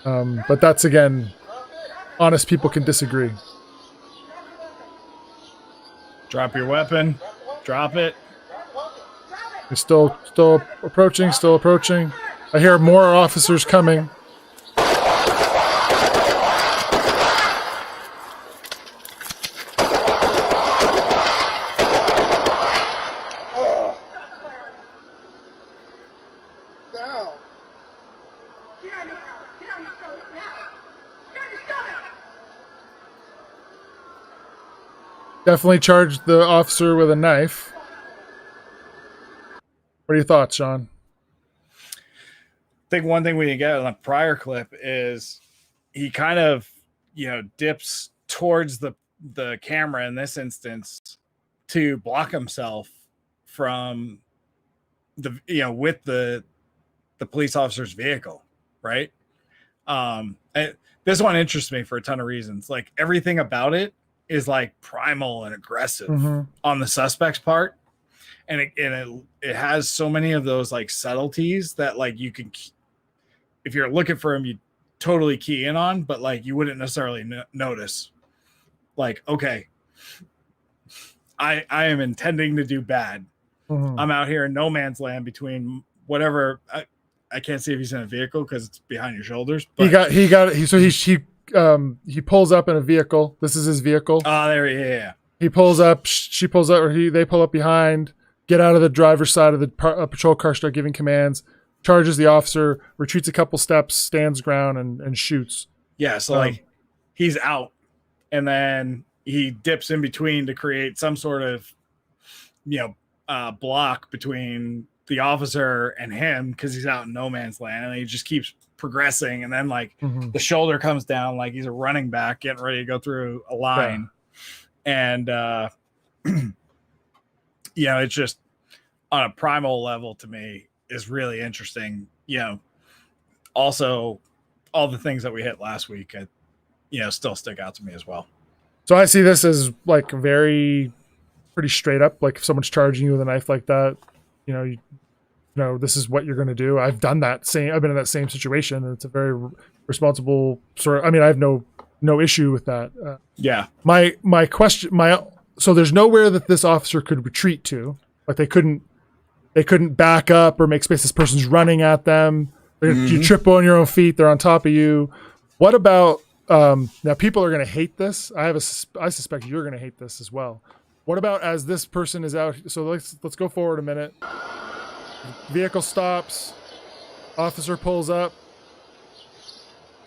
But that's, again, honest people can disagree. Drop your weapon. Drop it. He's still approaching. I hear more officers coming. Definitely charged the officer with a knife. What are your thoughts, Sean? I think one thing we didn't get on the prior clip is he kind of, dips towards the camera in this instance to block himself from with the police officer's vehicle, right? This one interests me for a ton of reasons. Like everything about it is like primal and aggressive Mhm. on the suspect's part. And it has so many of those like subtleties that like you can, if you're looking for him, you totally key in on, but like you wouldn't necessarily notice. Like, okay, I am intending to do bad. Mhm. I'm out here in no man's land between whatever. I can't see if he's in a vehicle because it's behind your shoulders. But he pulls up in a vehicle. This is his vehicle. Oh, yeah. He pulls up. She pulls up, or they pull up behind. Get out of the driver's side of the patrol car. Start giving commands. Charges the officer. Retreats a couple steps. Stands ground and shoots. Yeah. So like he's out, and then he dips in between to create some sort of, block between the officer and him because he's out in no man's land, and he just keeps progressing, and then like the shoulder comes down like he's a running back getting ready to go through a line. And it's just on a primal level to me is really interesting. Also all the things that we hit last week still stick out to me as well. So I see this as like pretty straight up. Like if someone's charging you with a knife like that, this is what you're going to do. I've done that I've been in that same situation, and it's a very responsible sort of, I mean, I have no issue with that. My question, so there's nowhere that this officer could retreat to. Like they couldn't back up or make space. This person's running at them. You trip on your own feet. They're on top of you. What about, now people are going to hate this. I suspect you're going to hate this as well. What about as this person is out? So let's go forward a minute. Vehicle stops. Officer pulls up.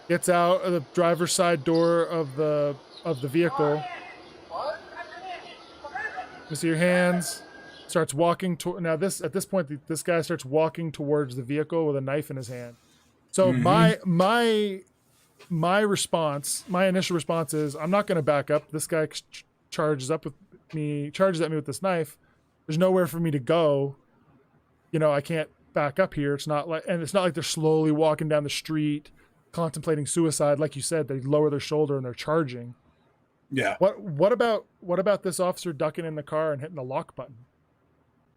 Gets out of the driver's side door of the vehicle. You see your hands. Starts walking to now. At this point, this guy starts walking towards the vehicle with a knife in his hand. So my response, my initial response is, I'm not going to back up. This guy charges at me with this knife. There's nowhere for me to go. I can't back up here. It's not like they're slowly walking down the street, contemplating suicide. Like you said, they lower their shoulder and they're charging. Yeah. What about this officer ducking in the car and hitting the lock button?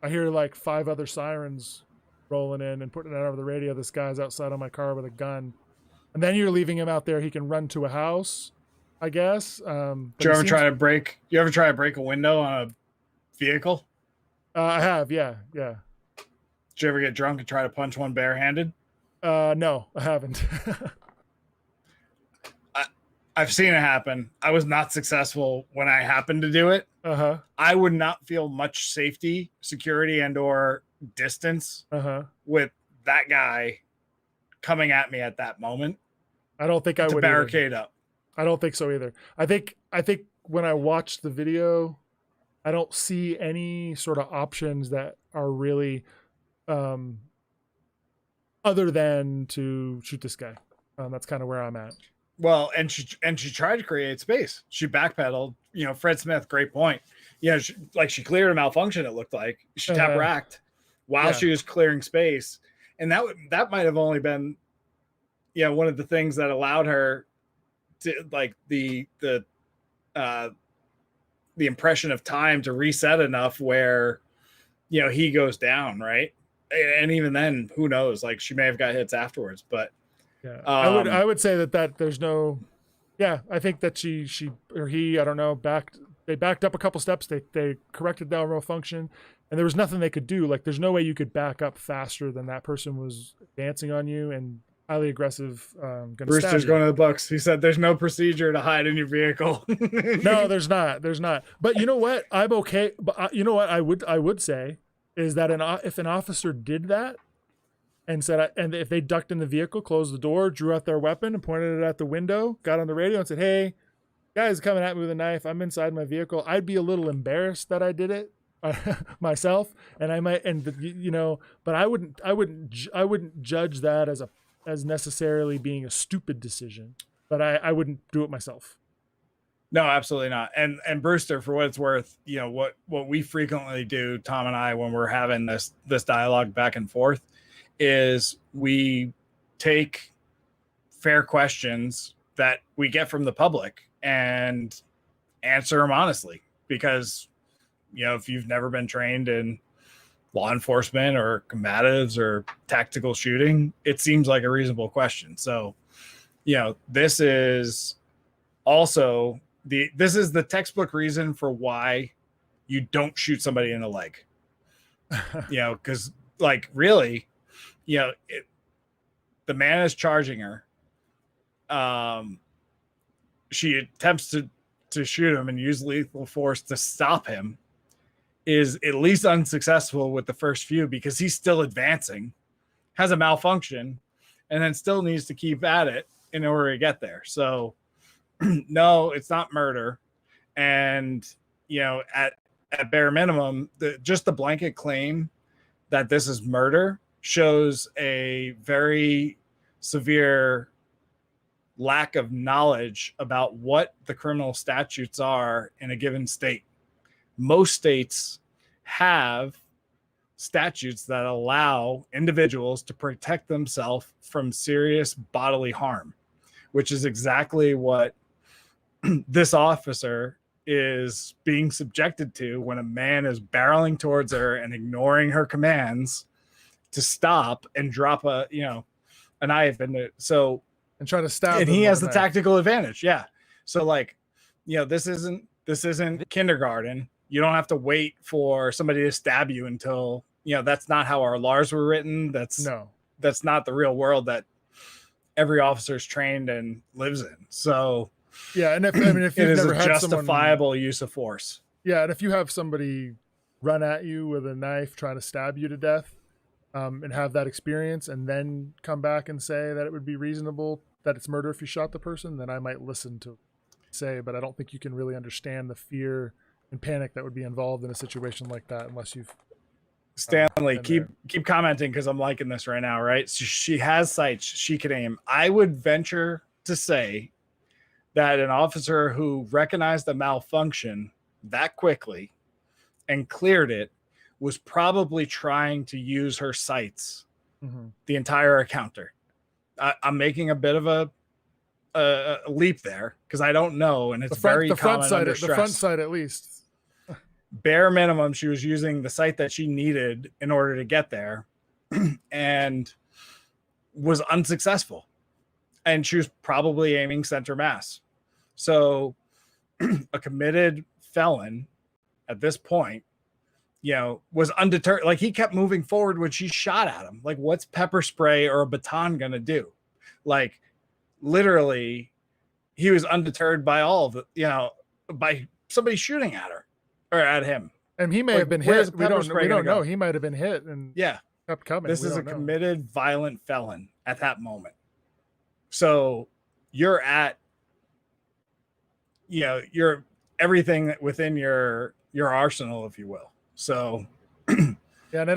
I hear like 5 other sirens rolling in and putting it out over the radio. This guy's outside on my car with a gun, and then you're leaving him out there. He can run to a house, I guess. Do you ever try to break a window on a vehicle? I have, yeah. Did you ever get drunk and try to punch one barehanded? No, I haven't. I've seen it happen. I was not successful when I happened to do it. I would not feel much safety, security, and or distance with that guy coming at me at that moment. I don't think I would barricade up. I don't think so either. I think when I watched the video, I don't see any sort of options that are really other than to shoot this guy. That's kind of where I'm at. Well, and she tried to create space. She backpedaled. Fred Smith, great point. She cleared a malfunction. It looked like she tap racked while she was clearing space, and that might have only been, one of the things that allowed her to like the impression of time to reset enough where, he goes down, right? And even then, who knows? Like she may have got hits afterwards, but. Yeah, I would say that there's no, I think that she or he, I don't know, they backed up a couple steps. They corrected that malfunction, and there was nothing they could do. Like there's no way you could back up faster than that person was advancing on you and highly aggressive. Brewster's going to the books. He said there's no procedure to hide in your vehicle. No, there's not. But you know what? I'm okay. But you know what I would say is that if an officer did that, and said, and if they ducked in the vehicle, closed the door, drew out their weapon and pointed it at the window, got on the radio and said, "Hey, guys coming at me with a knife. I'm inside my vehicle." I'd be a little embarrassed that I did it myself, and I might, but I wouldn't judge that as necessarily being a stupid decision. But I wouldn't do it myself. No, absolutely not. And Brewster, for what it's worth, what we frequently do, Tom and I, when we're having this dialogue back and forth, is we take fair questions that we get from the public and answer them honestly, because, you know, if you've never been trained in law enforcement or combatives or tactical shooting, it seems like a reasonable question. So, you know, this is also this is the textbook reason for why you don't shoot somebody in the leg. You know, because like really, you know, the man is charging her. She attempts to shoot him and use lethal force to stop him, is at least unsuccessful with the first few because he's still advancing, has a malfunction, and then still needs to keep at it in order to get there. So no, it's not murder. And, you know, at bare minimum, just the blanket claim that this is murder shows a very severe lack of knowledge about what the criminal statutes are in a given state. Most states have statutes that allow individuals to protect themselves from serious bodily harm, which is exactly what this officer is being subjected to when a man is barreling towards her and ignoring her commands to stop and drop a knife and try to stab and he has the tactical advantage. Yeah. So like, you know, this isn't kindergarten. You don't have to wait for somebody to stab you until, you know, that's not how our laws were written. That's not the real world that every officer is trained and lives in. So yeah, and if you've it is never a had justifiable use of force. Yeah, and if you have somebody run at you with a knife trying to stab you to death, and have that experience, and then come back and say that it would be reasonable that it's murder if you shot the person, then I might listen to say, but I don't think you can really understand the fear and panic that would be involved in a situation like that unless you've Stanley, keep commenting because I'm liking this right now, right? So she has sights, she can aim. I would venture to say that an officer who recognized the malfunction that quickly and cleared it was probably trying to use her sights the entire encounter. I'm making a bit of a leap there because I don't know, and it's very common under stress. The front side, at least. Bare minimum, she was using the sight that she needed in order to get there, and was unsuccessful. And she was probably aiming center mass. So a committed felon at this point, you know, was undeterred. Like he kept moving forward when she shot at him. Like what's pepper spray or a baton going to do? Like literally he was undeterred by all of it, you know, by somebody shooting at her or at him. And he may have been hit. We don't know. He might have been hit and kept coming. This is a committed violent felon at that moment. So you're at, you know, you're everything within your arsenal, if you will. So yeah, and I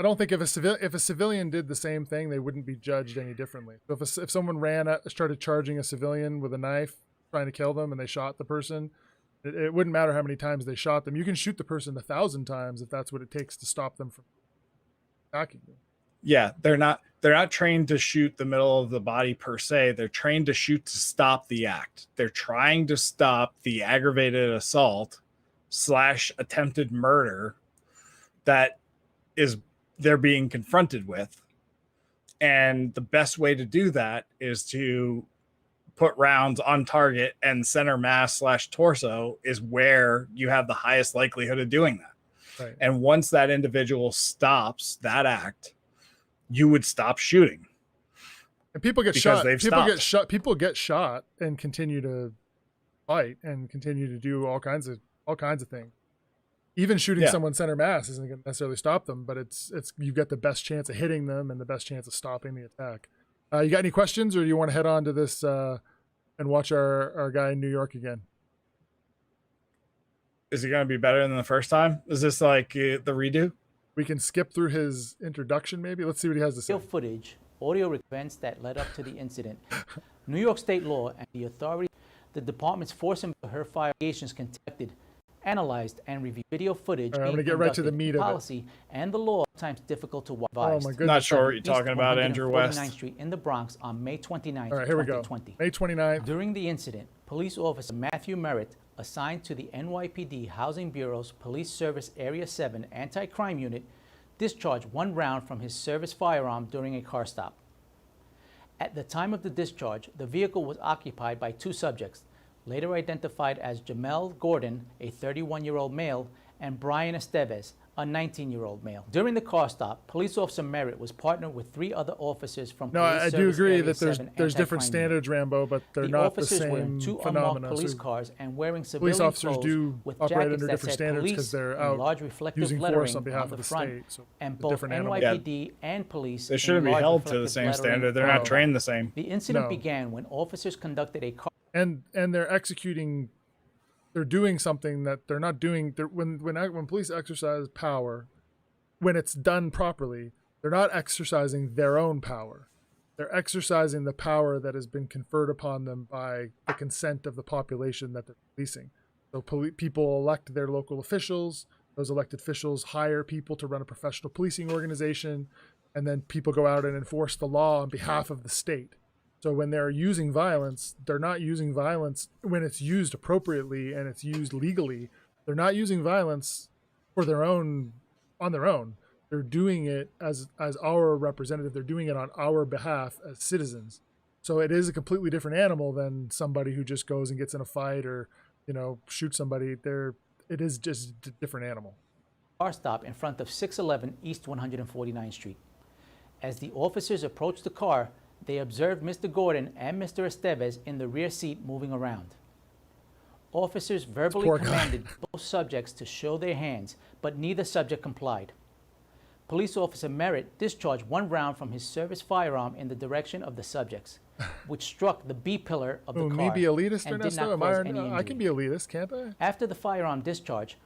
don't think if a civilian did the same thing, they wouldn't be judged any differently. So if someone started charging a civilian with a knife, trying to kill them, and they shot the person, it wouldn't matter how many times they shot them. You can shoot the person 1,000 times if that's what it takes to stop them from attacking you. Yeah, they're not trained to shoot the middle of the body per se. They're trained to shoot to stop the act. They're trying to stop the aggravated assault / attempted murder that is they're being confronted with. And the best way to do that is to put rounds on target, and center mass / torso is where you have the highest likelihood of doing that. Right. And once that individual stops that act, you would stop shooting. And people get shot. People get shot and continue to fight and continue to do all kinds of things. Even shooting someone center mass isn't going to necessarily stop them, but it's you get the best chance of hitting them and the best chance of stopping the attack. You got any questions, or do you want to head on to this and watch our guy in New York again? Is he going to be better than the first time? Is this like the redo? We can skip through his introduction, maybe. Let's see what he has to say. Footage, audio events that led up to the incident. New York state law and the authority, the department's force and her fire allegations conducted, analyzed, and reviewed video footage. All right, I'm going to get right to the meat of it. Policy and the law sometimes difficult to watch. Oh my goodness. Not sure what you're talking about, Andrew West. 49th Street in the Bronx on May 29th, All right, here we go. May 29th. During the incident, Police Officer Matthew Merritt, assigned to the NYPD Housing Bureau's Police Service Area 7 Anti-Crime Unit, discharged 1 round from his service firearm during a car stop. At the time of the discharge, the vehicle was occupied by 2 subjects, later identified as Jamel Gordon, a 31-year-old male, and Brian Estevez, a 19-year-old male. During the car stop, Police Officer Merritt was partnered with 3 other officers from No, Police I do Service agree Area that 7 there's different Anti-Crime standards, Rambo, but they're not the officers were in same 2 phenomena. unmarked police So cars and wearing police civilian officers clothes do with operate jackets under that different said standards because police they're in out large reflective using lettering force on behalf on the of the front, state. So and a both different animal. NYPD and police They in shouldn't be large held to the reflective same lettering standard. They're on not the trained front. the same. The incident No. began when officers conducted a car And they're executing. They're doing something that they're not doing. When police exercise power, when it's done properly, they're not exercising their own power. They're exercising the power that has been conferred upon them by the consent of the population that they're policing. So people elect their local officials. Those elected officials hire people to run a professional policing organization, and then people go out and enforce the law on behalf of the state. So when they're using violence, they're not using violence when it's used appropriately and it's used legally. They're not using violence for their own, on their own. They're doing it as our representative. They're doing it on our behalf as citizens. So it is a completely different animal than somebody who just goes and gets in a fight or, shoots somebody. It is just a different animal. car stop in front of 611 East 149th Street. As the officers approached the car, they observed Mr. Gordon and Mr. Estevez in the rear seat moving around. Officers verbally commanded both subjects to show their hands, but neither subject complied. Police Officer Merritt discharged 1 round from his service firearm in the direction of the subjects, which struck the B pillar of the car Me be elitist, and did Ernesto? not cause any injury. I can be elitist, can't I? After the firearm discharge,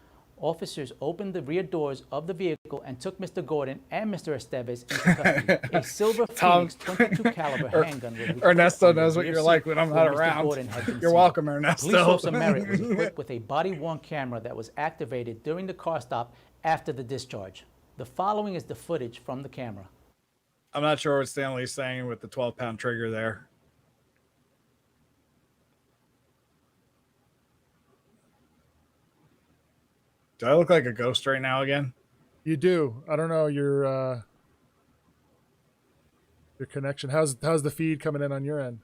officers opened the rear doors of the vehicle and took Mr. Gordon and Mr. Estevez into custody. A silver Phoenix 22 caliber handgun was recovered Ernesto from the knows what rear you're seat like when I'm not where Mr. around. Gordon had been You're seen. welcome, Ernesto. Police Officer Merritt was equipped with a body-worn camera that was activated during the car stop after the discharge. The following is the footage from the camera. I'm not sure what Stanley's saying with the 12-pound trigger there. Do I look like a ghost right now again? You do. I don't know your connection. How's the feed coming in on your end?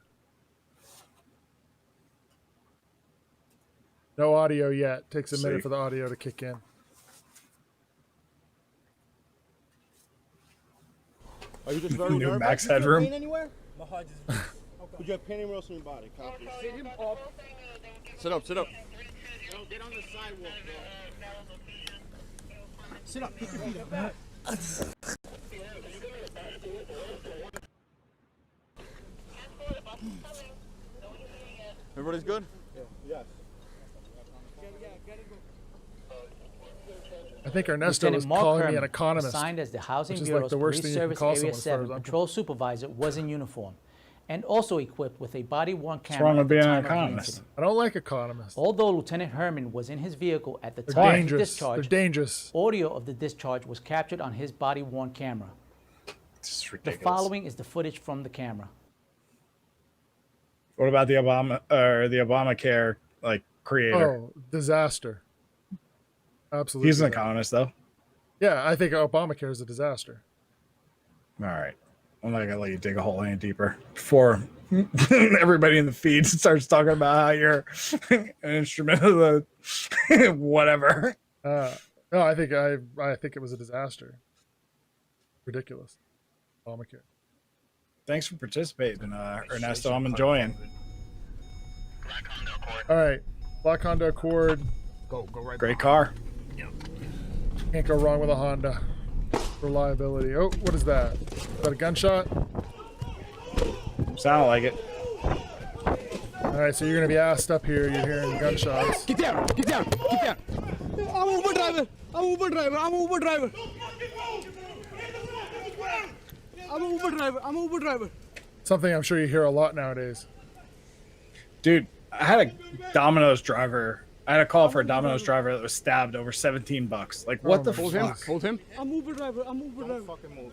No audio yet. Takes a minute for the audio to kick in. Are you just very New nervous? max You feel headroom. pain anywhere? My heart just beats. Would you have pain anywhere else in your body? Copy. Sit him up. Sit up. Sit up. Get on the sidewalk, bro. Sit up. Put your feet up. Everybody's good? Yes. I think Ernesto Lieutenant was Mark calling me Herman, an economist, assigned as the Housing which is Bureau's like the worst Police thing you can Service call Area someone as far 7 as I'm patrol supervisor was in uniform and also equipped with a body-worn What's camera wrong at with the being an time of the economist? incident. I don't like economists. Although Lieutenant Herman was in his vehicle at the They're time of the dangerous. discharge, They're dangerous. audio of the discharge was captured on his body-worn camera. This is The ridiculous. following is the footage from the camera. What about the Obamacare creator? Oh, disaster. Absolutely. He's an economist, though. Yeah, I think Obamacare is a disaster. All right. I'm not gonna let you dig a hole any deeper before everybody in the feed starts talking about how you're an instrument of the whatever. No, I think it was a disaster. Ridiculous. Obamacare. Thanks for participating, Ernesto. I'm enjoying. All right, Black Honda Accord. Go right. Great car. Can't go wrong with a Honda. Reliability. Oh, what is that? Is that a gunshot? Sounded like it. All right, so you're gonna be assed up here. You're hearing gunshots. Get down. Get down. Get down. I'm Uber driver. I'm Uber driver. I'm Uber driver. I'm Uber driver. I'm Uber driver. Something I'm sure you hear a lot nowadays. Dude, I had a Domino's driver. I had a call for a Domino's driver that was stabbed over $17. Like, what the Hold fuck? him. Hold him. I'm Uber driver. I'm Uber driver. Fucking move.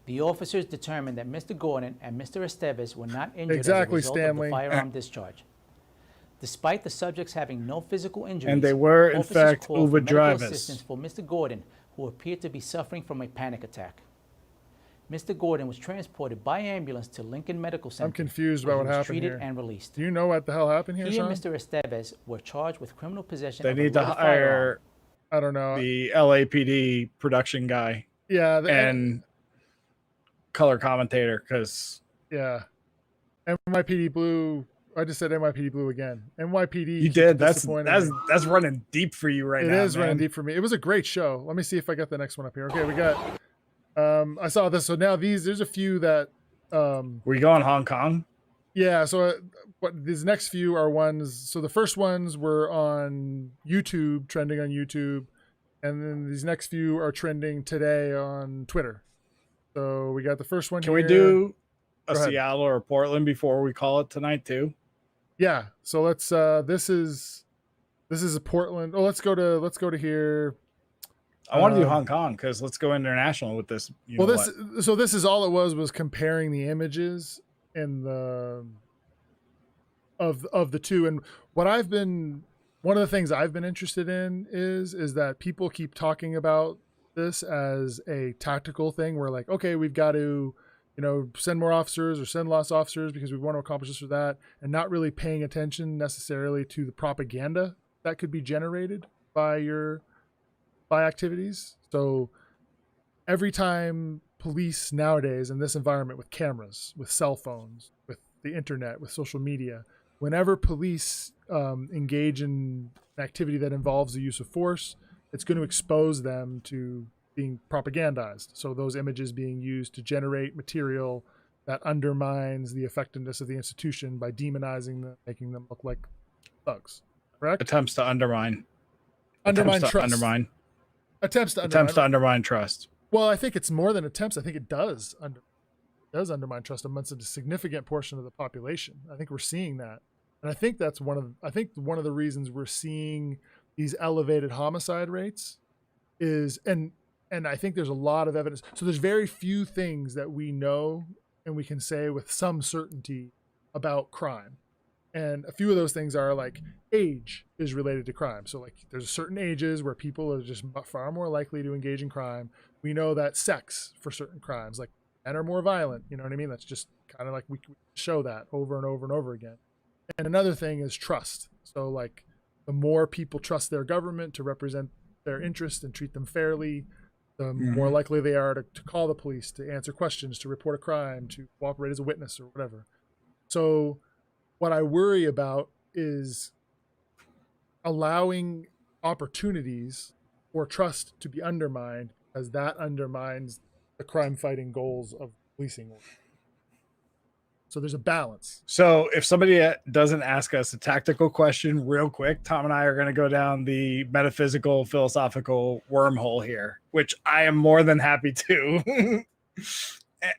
The officers determined that Mr. Gordon and Mr. Estevez were not injured Exactly, as a result Stanley. of the firearm discharge. Despite the subjects having no physical injuries, And they were, in officers fact, called for Uber medical drivers. assistance for Mr. Gordon, who appeared to be suffering from a panic attack. Mr. Gordon was transported by ambulance to Lincoln Medical Center. I'm confused about what where he was happened treated here. and released. Do you know what the hell happened here, He Sean? and Mr. Estevez were charged with criminal possession They of a need to loaded hire firearm. I don't know. the LAPD production guy Yeah, and color commentator, because yeah, NYPD Blue. I just said NYPD Blue again. NYPD. you did. That's disappointing me. that's running deep for you right It now. is running man. deep for me. It was a great show. Let me see if I got the next one up here. Okay, we got. I saw this. So now there's a few that. Were you going Hong Kong? Yeah. So, what these next few are ones. So the first ones were on YouTube, trending on YouTube, and then these next few are trending today on Twitter. So we got the first one. Can we here. do a Go ahead. Seattle or Portland before we call it tonight too? Yeah. So let's. This is a Portland. Oh, let's go to here. I want to do Hong Kong because let's go international with this. You Well, know this what? so this is all it was comparing the images and the of the two. And what I've been one of the things I've been interested in is that people keep talking about this as a tactical thing. Where like, okay, we've got to, send more officers or send less officers because we want to accomplish this or that, and not really paying attention necessarily to the propaganda that could be generated by activities. So every time police nowadays in this environment with cameras, with cell phones, with the internet, with social media, whenever police engage in an activity that involves the use of force, it's going to expose them to being propagandized. So those images being used to generate material that undermines the effectiveness of the institution by demonizing them, making them look like thugs. Correct? Attempts to undermine. Undermine Attempts to trust. undermine. Attempts to undermine trust. Well, I think it's more than attempts. I think it does undermine trust amongst a significant portion of the population. I think we're seeing that, and I think that's one of the reasons we're seeing these elevated homicide rates is and I think there's a lot of evidence. So there's very few things that we know and we can say with some certainty about crime. And a few of those things are like age is related to crime. So like there's certain ages where people are just far more likely to engage in crime. We know that sex for certain crimes, like men are more violent. You know what I mean? That's just kind of like we show that over and over and over again. And another thing is trust. So like the more people trust their government to represent their interests and treat them fairly, the more likely they are to call the police, to answer questions, to report a crime, to cooperate as a witness or whatever. So what I worry about is allowing opportunities for trust to be undermined, as that undermines the crime-fighting goals of policing. So there's a balance. So if somebody doesn't ask us a tactical question real quick, Tom and I are going to go down the metaphysical, philosophical wormhole here, which I am more than happy to.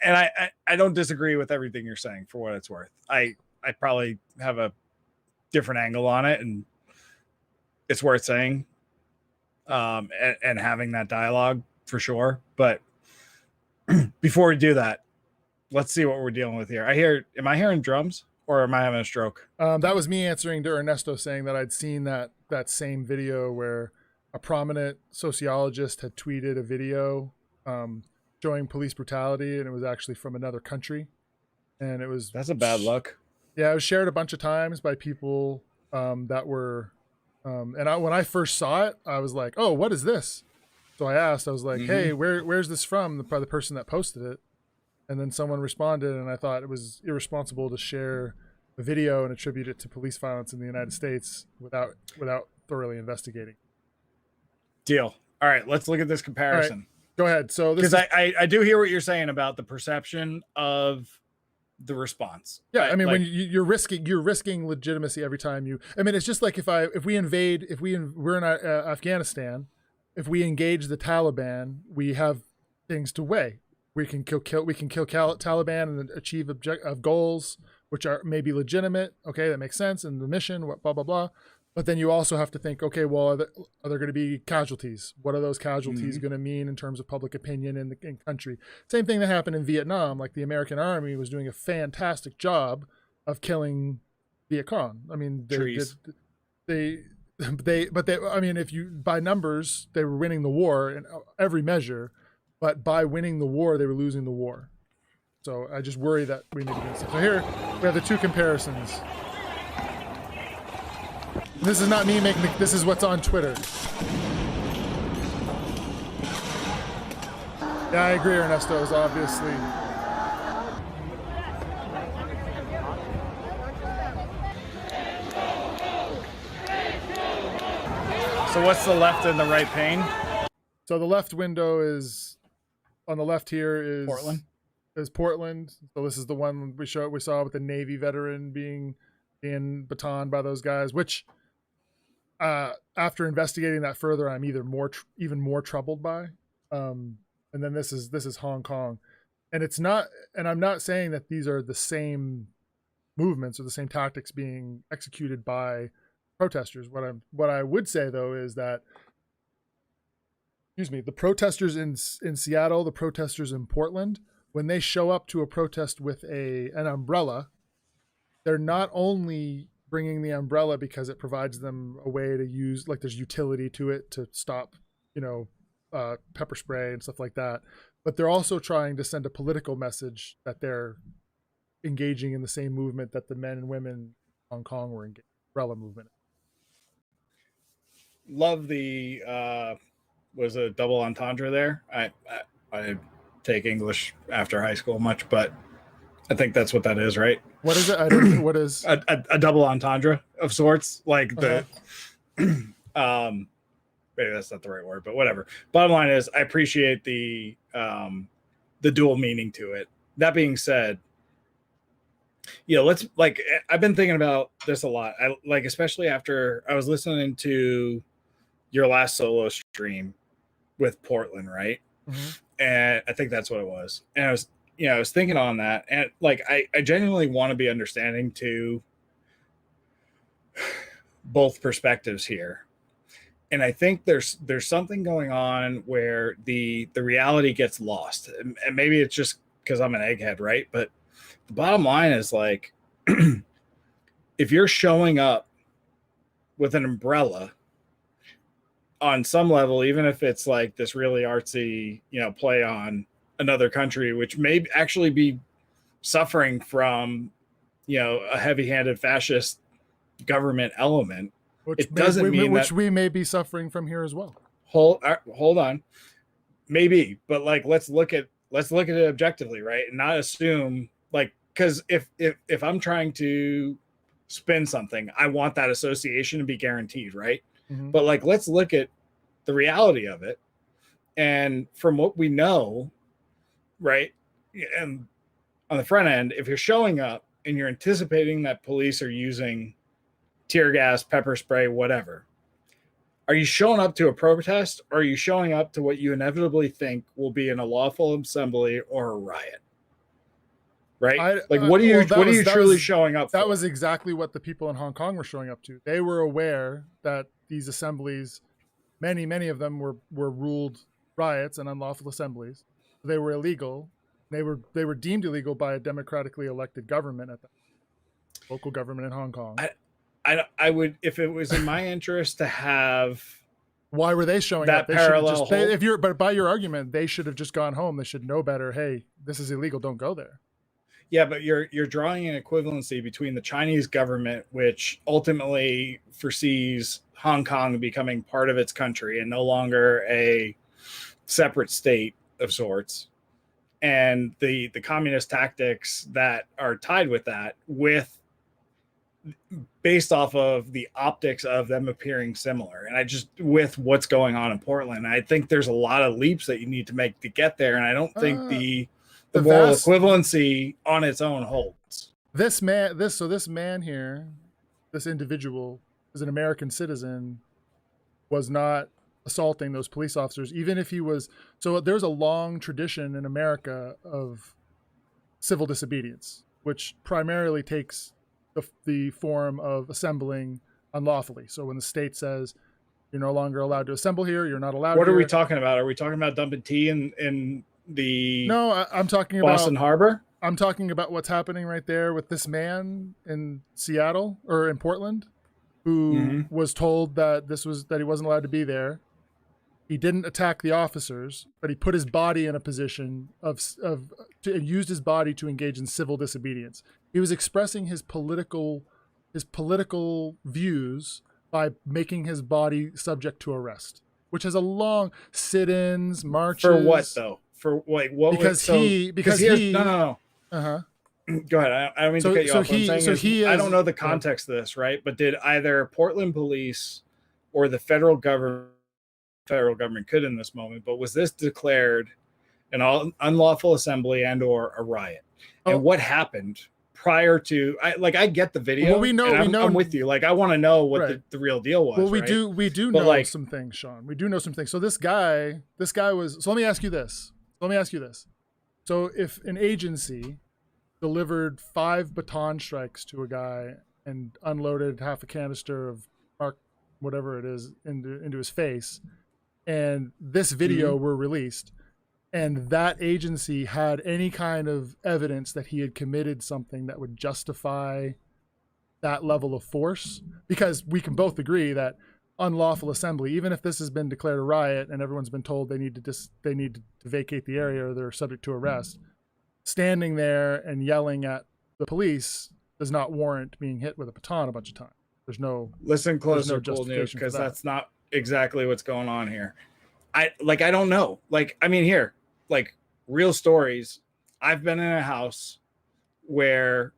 And I don't disagree with everything you're saying for what it's worth. I probably have a different angle on it, and it's worth saying and having that dialogue for sure. But before we do that, let's see what we're dealing with here. Am I hearing drums or am I having a stroke? That was me answering to Ernesto saying that I'd seen that same video where a prominent sociologist had tweeted a video showing police brutality, and it was actually from another country. And that's a bad look. Yeah, it was shared a bunch of times by people that were, when I first saw it, I was like, "Oh, what is this?" So I asked, I was like, "Hey, where's this from?" By the person that posted it, and then someone responded, and I thought it was irresponsible to share a video and attribute it to police violence in the United States without thoroughly investigating. Deal. All right, let's look at this comparison. Go ahead. So because I do hear what you're saying about the perception of the response. Yeah, right? I mean, like, when you're risking legitimacy every time you. I mean, it's just like if we're in Afghanistan, if we engage the Taliban, we have things to weigh. We can kill Taliban and achieve goals which are maybe legitimate. Okay, that makes sense in the mission. Blah blah blah. But then you also have to think, okay, well, are there going to be casualties? What are those casualties going to mean in terms of public opinion in the country? Same thing that happened in Vietnam. Like the American Army was doing a fantastic job of killing Viet Cong. I mean, I mean, if you by numbers, they were winning the war in every measure, but by winning the war, they were losing the war. So I just worry that we need to get stuff. So here we have the two comparisons. This is not me making this is what's on Twitter. Yeah, I agree, Ernesto, is obviously. So what's the left and the right pane? So the left window is, on the left here is Portland. So this is the one we saw with the Navy veteran being batoned by those guys, which after investigating that further, I'm even more troubled by. And then this is Hong Kong, and it's not. And I'm not saying that these are the same movements or the same tactics being executed by protesters. What I would say though is that, the protesters in Seattle, the protesters in Portland, when they show up to a protest with an umbrella, they're not only bringing the umbrella because it provides them a way to use, like there's utility to it to stop, pepper spray and stuff like that. But they're also trying to send a political message that they're engaging in the same movement that the men and women in Hong Kong were engaged in, umbrella movement. Love the was a double entendre there. I take English after high school much, but I think that's what that is, right? What is it? I don't know. What is a double entendre of sorts? Like the maybe that's not the right word, but whatever. Bottom line is, I appreciate the dual meaning to it. That being said, let's I've been thinking about this a lot. Especially after I was listening to your last solo stream with Portland, right? Mm-hmm. And I think that's what it was. And I was thinking on that, and I genuinely want to be understanding to both perspectives here. And I think there's something going on where the reality gets lost. And maybe it's just because I'm an egghead, right? But the bottom line is if you're showing up with an umbrella on some level, even if it's like this really artsy, play on another country, which may actually be suffering from, a heavy-handed fascist government element, which we may be suffering from here as well. Hold on, maybe, but let's look at it objectively, right, and not assume because if I'm trying to spin something, I want that association to be guaranteed, right? Mm-hmm. But let's look at the reality of it, and from what we know, right, and on the front end, if you're showing up and you're anticipating that police are using tear gas, pepper spray, whatever, are you showing up to a protest, or are you showing up to what you inevitably think will be an unlawful assembly or a riot? Right? What are you truly showing up for? That was exactly what the people in Hong Kong were showing up to. They were aware that these assemblies, many of them were ruled riots and unlawful assemblies. They were illegal. They were deemed illegal by a democratically elected government at the local government in Hong Kong. I would, if it was in my interest to have. Why were they showing that up? They parallel? But by your argument, they should have just gone home. They should know better. Hey, this is illegal. Don't go there. Yeah, but you're drawing an equivalency between the Chinese government, which ultimately foresees Hong Kong becoming part of its country and no longer a separate state of sorts, and the communist tactics that are tied with that, based off of the optics of them appearing similar. And I just, with what's going on in Portland, I think there's a lot of leaps that you need to make to get there, and I don't think the moral equivalency on its own holds. This man here, this individual, is an American citizen, was not assaulting those police officers, even if he was. So there's a long tradition in America of civil disobedience, which primarily takes the form of assembling unlawfully. So when the state says you're no longer allowed to assemble here, you're not allowed. What here. are we talking about? Are we talking about dumping tea in the No, I'm talking Boston about Harbor? I'm talking about what's happening right there with this man in Seattle or in Portland who was told that he wasn't allowed to be there. He didn't attack the officers, but he put his body in a position and used his body to engage in civil disobedience. He was expressing his political views by making his body subject to arrest, which has a long sit-ins, marches. For what though? For like what? Because no. Uh-huh. Go ahead. I don't mean to cut you off. What I'm saying is, I don't know the context of this, right? But did either Portland police or the federal government could in this moment, but was this declared an unlawful assembly and or a riot? And what happened prior to? I get the video. Well, we know. I'm with you. Like I want to know what the real deal was. Well, we right? do but know some things, Sean. We do know some things. So this guy was. So let me ask you this. So if an agency delivered 5 baton strikes to a guy and unloaded half a canister of Mark, whatever it is, into his face, and this video were released, and that agency had any kind of evidence that he had committed something that would justify that level of force, because we can both agree that unlawful assembly, even if this has been declared a riot and everyone's been told they need to vacate the area or they're subject to arrest, standing there and yelling at the police does not warrant being hit with a baton a bunch of times. There's no listen closer, Cool News, because that's not exactly what's going on here. I don't know. Here, real stories. I've been in a house where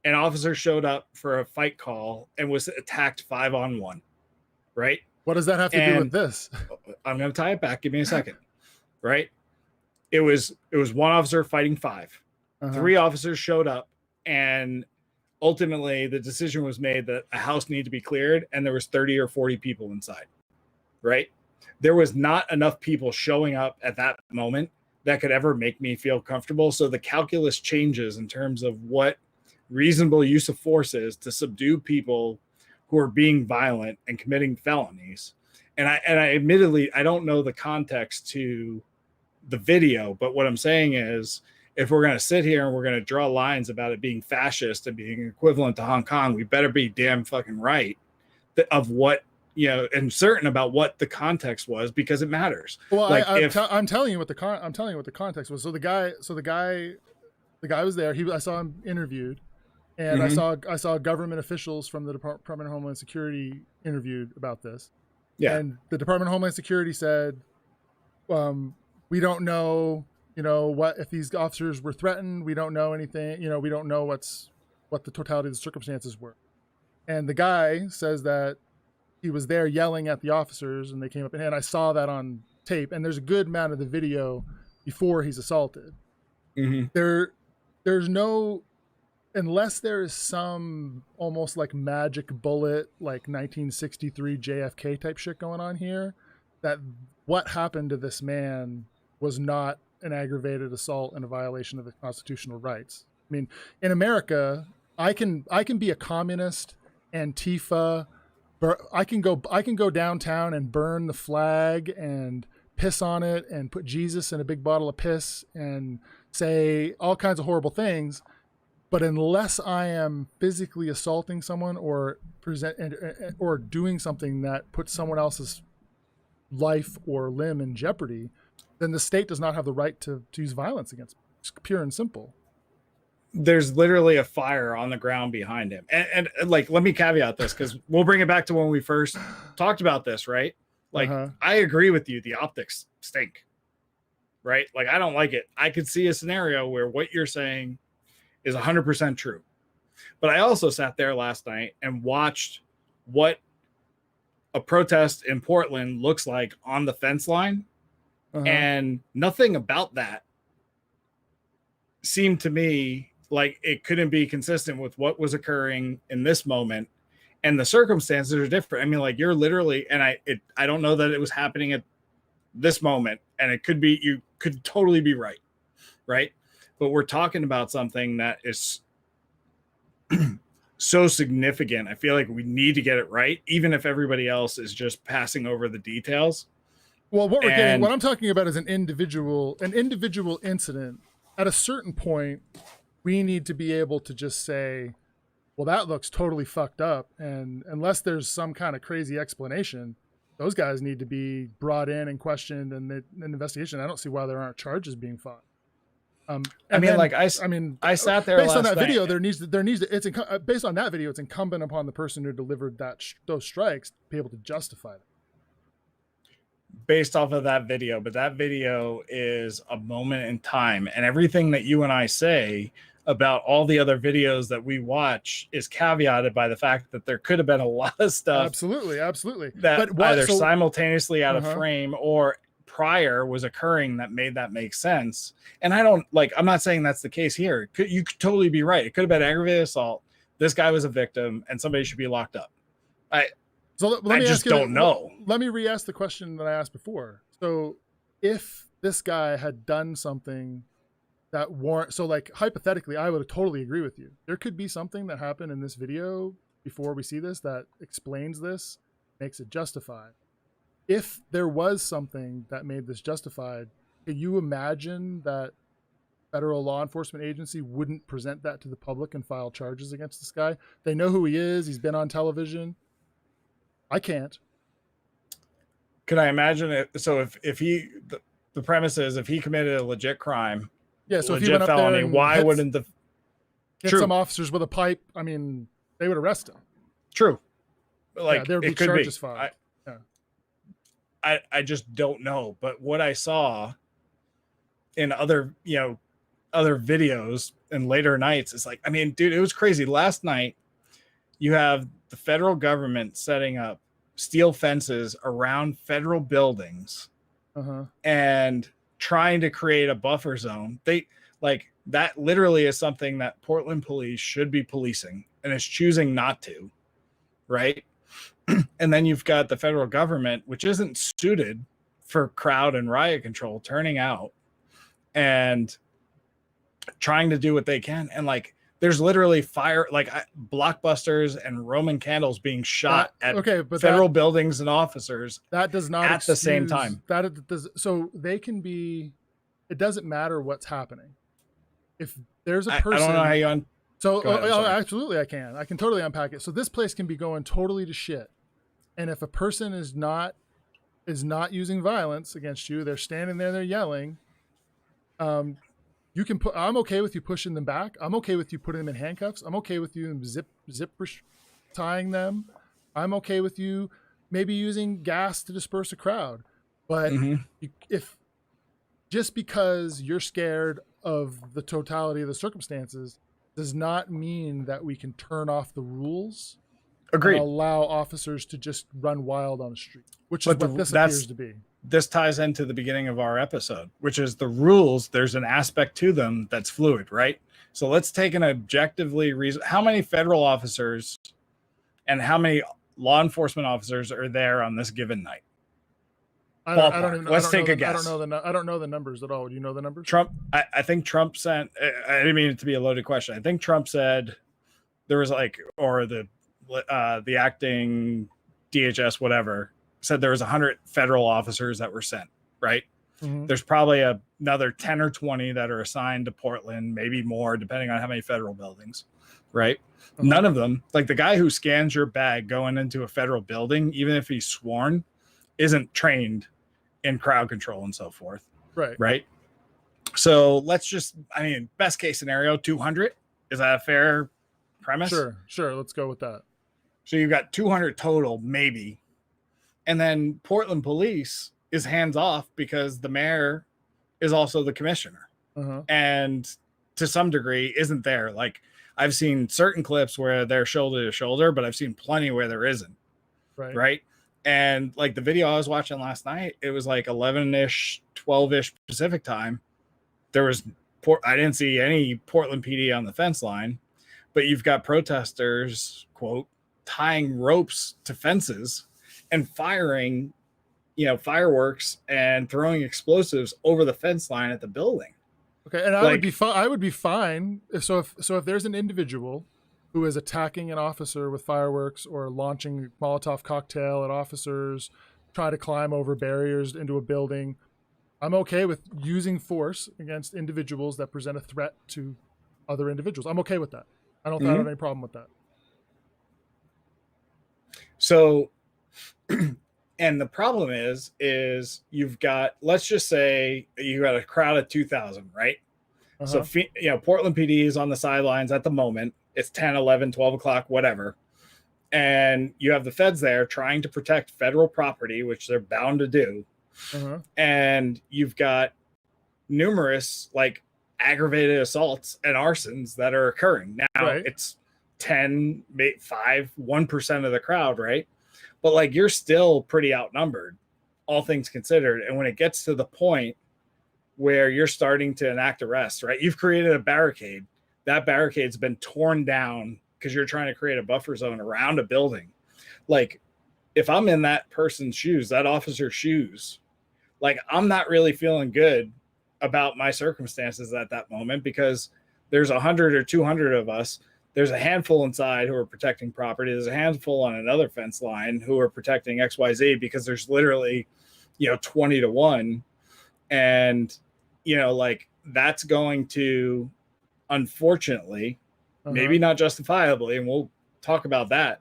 an officer showed up for a fight call and was attacked 5-on-1. Right? What does that have to do with this? I'm going to tie it back. Give me a second. Right? It was one officer fighting 5. 3 officers showed up, and ultimately the decision was made that a house needed to be cleared, and there was 30 or 40 people inside. Right? There was not enough people showing up at that moment that could ever make me feel comfortable. So the calculus changes in terms of what reasonable use of force is to subdue people who are being violent and committing felonies. And I admittedly, I don't know the context to the video, but what I'm saying is, if we're going to sit here and we're going to draw lines about it being fascist and being equivalent to Hong Kong, we better be damn fucking right of what, and certain about what the context was, because it matters. Well, I'm telling you what the context was. So the guy was there. I saw him interviewed. And I saw government officials from the Department of Homeland Security interviewed about this. Yeah. And the Department of Homeland Security said, we don't know, what if these officers were threatened. We don't know anything. We don't know what the totality of the circumstances were. And the guy says that he was there yelling at the officers, and they came up, and I saw that on tape. And there's a good amount of the video before he's assaulted. There's no. Unless there is some almost like magic bullet, like 1963 JFK type shit going on here, that what happened to this man was not an aggravated assault and a violation of the constitutional rights. I mean, in America, I can be a communist, Antifa, I can go downtown and burn the flag and piss on it and put Jesus in a big bottle of piss and say all kinds of horrible things. But unless I am physically assaulting someone or doing something that puts someone else's life or limb in jeopardy, then the state does not have the right to use violence against me. It's pure and simple. There's literally a fire on the ground behind him. And let me caveat this, because we'll bring it back to when we first talked about this, right? I agree with you. The optics stink, right? I don't like it. I could see a scenario where what you're saying is 100% true. But I also sat there last night and watched what a protest in Portland looks like on the fence line. And nothing about that seemed to me like it couldn't be consistent with what was occurring in this moment. And the circumstances are different. I mean, you're literally, and I don't know that it was happening at this moment, and it could be, you could totally be right. Right. But we're talking about something that is so significant. I feel like we need to get it right, even if everybody else is just passing over the details. Well, what I'm talking about is an individual incident. At a certain point, we need to be able to just say, well, that looks totally fucked up. And unless there's some kind of crazy explanation, those guys need to be brought in and questioned and an investigation. I don't see why there aren't charges being filed. I sat there based on that video. Based on that video, it's incumbent upon the person who delivered those strikes to be able to justify it. Based off of that video, but that video is a moment in time, and everything that you and I say about all the other videos that we watch is caveated by the fact that there could have been a lot of stuff. Absolutely. That either simultaneously out of frame or prior was occurring that made that make sense. And I'm not saying that's the case here. You could totally be right. It could have been aggravated assault. This guy was a victim and somebody should be locked up. I just don't know. Let me re-ask the question that I asked before. So if this guy had done something that hypothetically, I would totally agree with you. There could be something that happened in this video before we see this that explains this, makes it justified. If there was something that made this justified, can you imagine that federal law enforcement agency wouldn't present that to the public and file charges against this guy? They know who he is. He's been on television. I can't. Can I imagine it? So if he, the premise is if he committed a legit crime, so if legit he went up felony, there and why wouldn't the hit some officers with a pipe? I mean, they would arrest him. True. Like there would be charges filed. I just don't know. But what I saw in other videos and later nights, it's like, I mean, dude, it was crazy. Last night, you have the federal government setting up steel fences around federal buildings and trying to create a buffer zone. That literally is something that Portland police should be policing and is choosing not to, right? And then you've got the federal government, which isn't suited for crowd and riot control, turning out and trying to do what they can. And there's literally fire, blockbusters and Roman candles being shot at federal buildings and officers. That does not at the same time. So they can be. It doesn't matter what's happening. If there's a person, I don't know how you absolutely, I can. I can totally unpack it. So this place can be going totally to shit, and if a person is not using violence against you, they're standing there, they're yelling. You can put. I'm okay with you pushing them back. I'm okay with you putting them in handcuffs. I'm okay with you zip tying them. I'm okay with you maybe using gas to disperse a crowd. But if just because you're scared of the totality of the circumstances does not mean that we can turn off the rules. Agreed. And allow officers to just run wild on the street, which is what this appears to be. This ties into the beginning of our episode, which is the rules. There's an aspect to them that's fluid, right? So let's take an objectively reason. How many federal officers and how many law enforcement officers are there on this given night? Let's take a guess. I don't know the numbers at all. Do you know the numbers? I think Trump sent. I didn't mean it to be a loaded question. I think Trump said there was the acting DHS, whatever, said there was 100 federal officers that were sent, right? There's probably another 10 or 20 that are assigned to Portland, maybe more, depending on how many federal buildings, right? None of them, like the guy who scans your bag going into a federal building, even if he's sworn, isn't trained in crowd control and so forth. Right. So let's best case scenario, 200. Is that a fair premise? Sure. Let's go with that. So you've got 200 total, maybe. And then Portland police is hands off because the mayor is also the commissioner. And to some degree isn't there. Like I've seen certain clips where they're shoulder to shoulder, but I've seen plenty where there isn't. Right. And like the video I was watching last night, it was like 11-ish, 12-ish Pacific time. I didn't see any Portland PD on the fence line, but you've got protesters, quote, tying ropes to fences and firing, fireworks and throwing explosives over the fence line at the building. Okay, and I would be fine if there's an individual who is attacking an officer with fireworks or launching a Molotov cocktail at officers, try to climb over barriers into a building. I'm okay with using force against individuals that present a threat to other individuals. I'm okay with that. I don't have any problem with that. So, and the problem is you've got, let's just say you got a crowd of 2,000, right? So, Portland PD is on the sidelines at the moment. It's 10, 11, 12 o'clock, whatever. And you have the feds there trying to protect federal property, which they're bound to do. And you've got numerous like aggravated assaults and arsons that are occurring. Now it's 10, 5, 1% of the crowd, right? But like you're still pretty outnumbered, all things considered. And when it gets to the point where you're starting to enact arrests, right? You've created a barricade. That barricade's been torn down because you're trying to create a buffer zone around a building. Like, if I'm in that person's shoes, that officer's shoes, like, I'm not really feeling good about my circumstances at that moment because there's 100 or 200 of us. There's a handful inside who are protecting property. There's a handful on another fence line who are protecting XYZ because there's literally, 20 to 1. And, like, that's going to, unfortunately, maybe not justifiably, and we'll talk about that,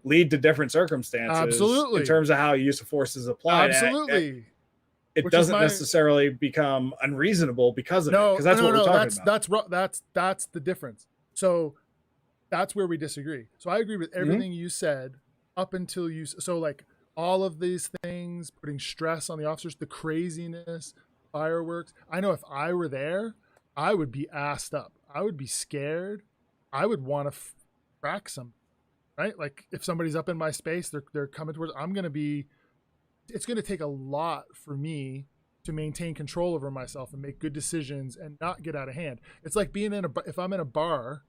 lead to different circumstances in terms of how use of force is applied. It doesn't necessarily become unreasonable because of it, because that's what we're talking about. That's the difference. So that's where we disagree. So I agree with everything you said up until like all of these things, putting stress on the officers, the craziness, fireworks. I know if I were there, I would be assed up. I would be scared. I would want to crack some, right? Like if somebody's up in my space, they're coming towards, it's going to take a lot for me to maintain control over myself and make good decisions and not get out of hand. It's like being if I'm in a bar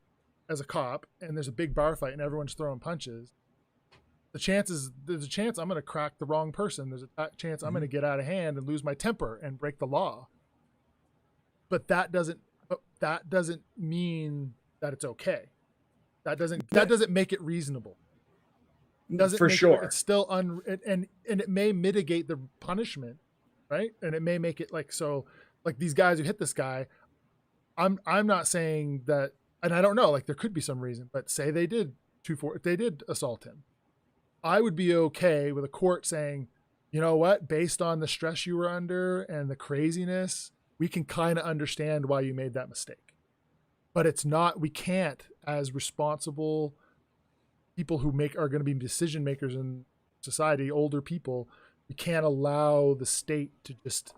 as a cop and there's a big bar fight and everyone's throwing punches, there's a chance I'm going to crack the wrong person. There's a chance I'm going to get out of hand and lose my temper and break the law. But that doesn't mean that it's okay. That doesn't make it reasonable. For sure. It's still and it may mitigate the punishment, right? And it may make it like these guys who hit this guy. I'm not saying that, and I don't know, like there could be some reason, but say they did assault him. I would be okay with a court saying, you know what, based on the stress you were under and the craziness, we can kind of understand why you made that mistake. But we can't, as responsible people who are going to be decision makers in society, older people, we can't allow the state to just,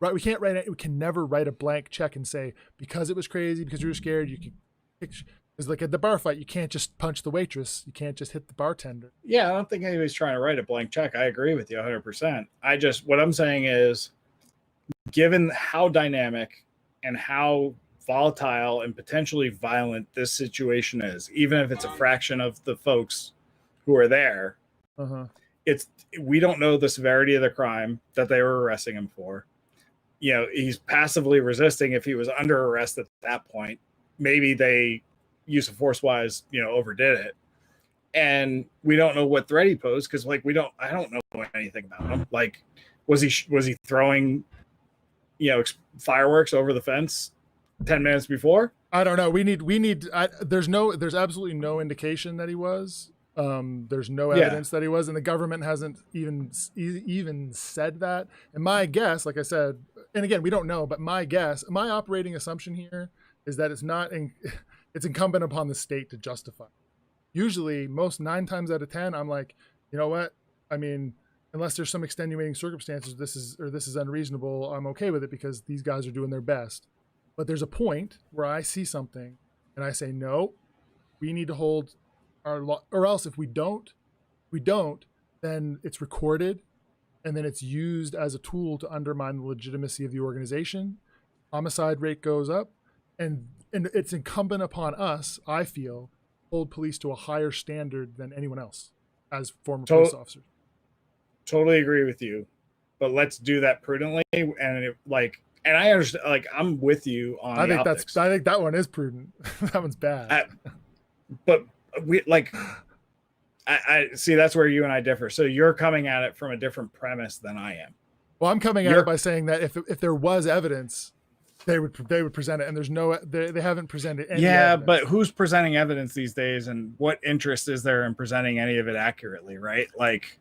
right? We can never write a blank check and say, because it was crazy, because you were scared, you can, it's like at the bar fight, you can't just punch the waitress. You can't just hit the bartender. Yeah, I don't think anybody's trying to write a blank check. I agree with you 100%. What I'm saying is, given how dynamic and how volatile and potentially violent this situation is, even if it's a fraction of the folks who are there, we don't know the severity of the crime that they were arresting him for. He's passively resisting. If he was under arrest at that point, maybe they, use of force wise, overdid it. And we don't know what threat he posed because I don't know anything about him. Like, was he throwing fireworks over the fence 10 minutes before? I don't know. There's absolutely no indication that he was. There's no evidence that he was, and the government hasn't even said that. And my guess, like I said, and again, we don't know, but my operating assumption here is that it's incumbent upon the state to justify. Usually, 9 times out of 10, I'm like, you know what? I mean, unless there's some extenuating circumstances, this is unreasonable, I'm okay with it because these guys are doing their best. But there's a point where I see something and I say, no, we need to hold our law, or else if we don't, then it's recorded and then it's used as a tool to undermine the legitimacy of the organization. Homicide rate goes up, and it's incumbent upon us, I feel, hold police to a higher standard than anyone else as former police officers. Totally agree with you, but let's do that prudently. And I understand, I'm with you on I think that one is prudent. That one's bad. but we like. I see that's where you and I differ. So you're coming at it from a different premise than I am. Well, I'm coming at it by saying that if there was evidence, they would present it, and there's no they haven't presented any evidence. But who's presenting evidence these days, and what interest is there in presenting any of it accurately, right? Like,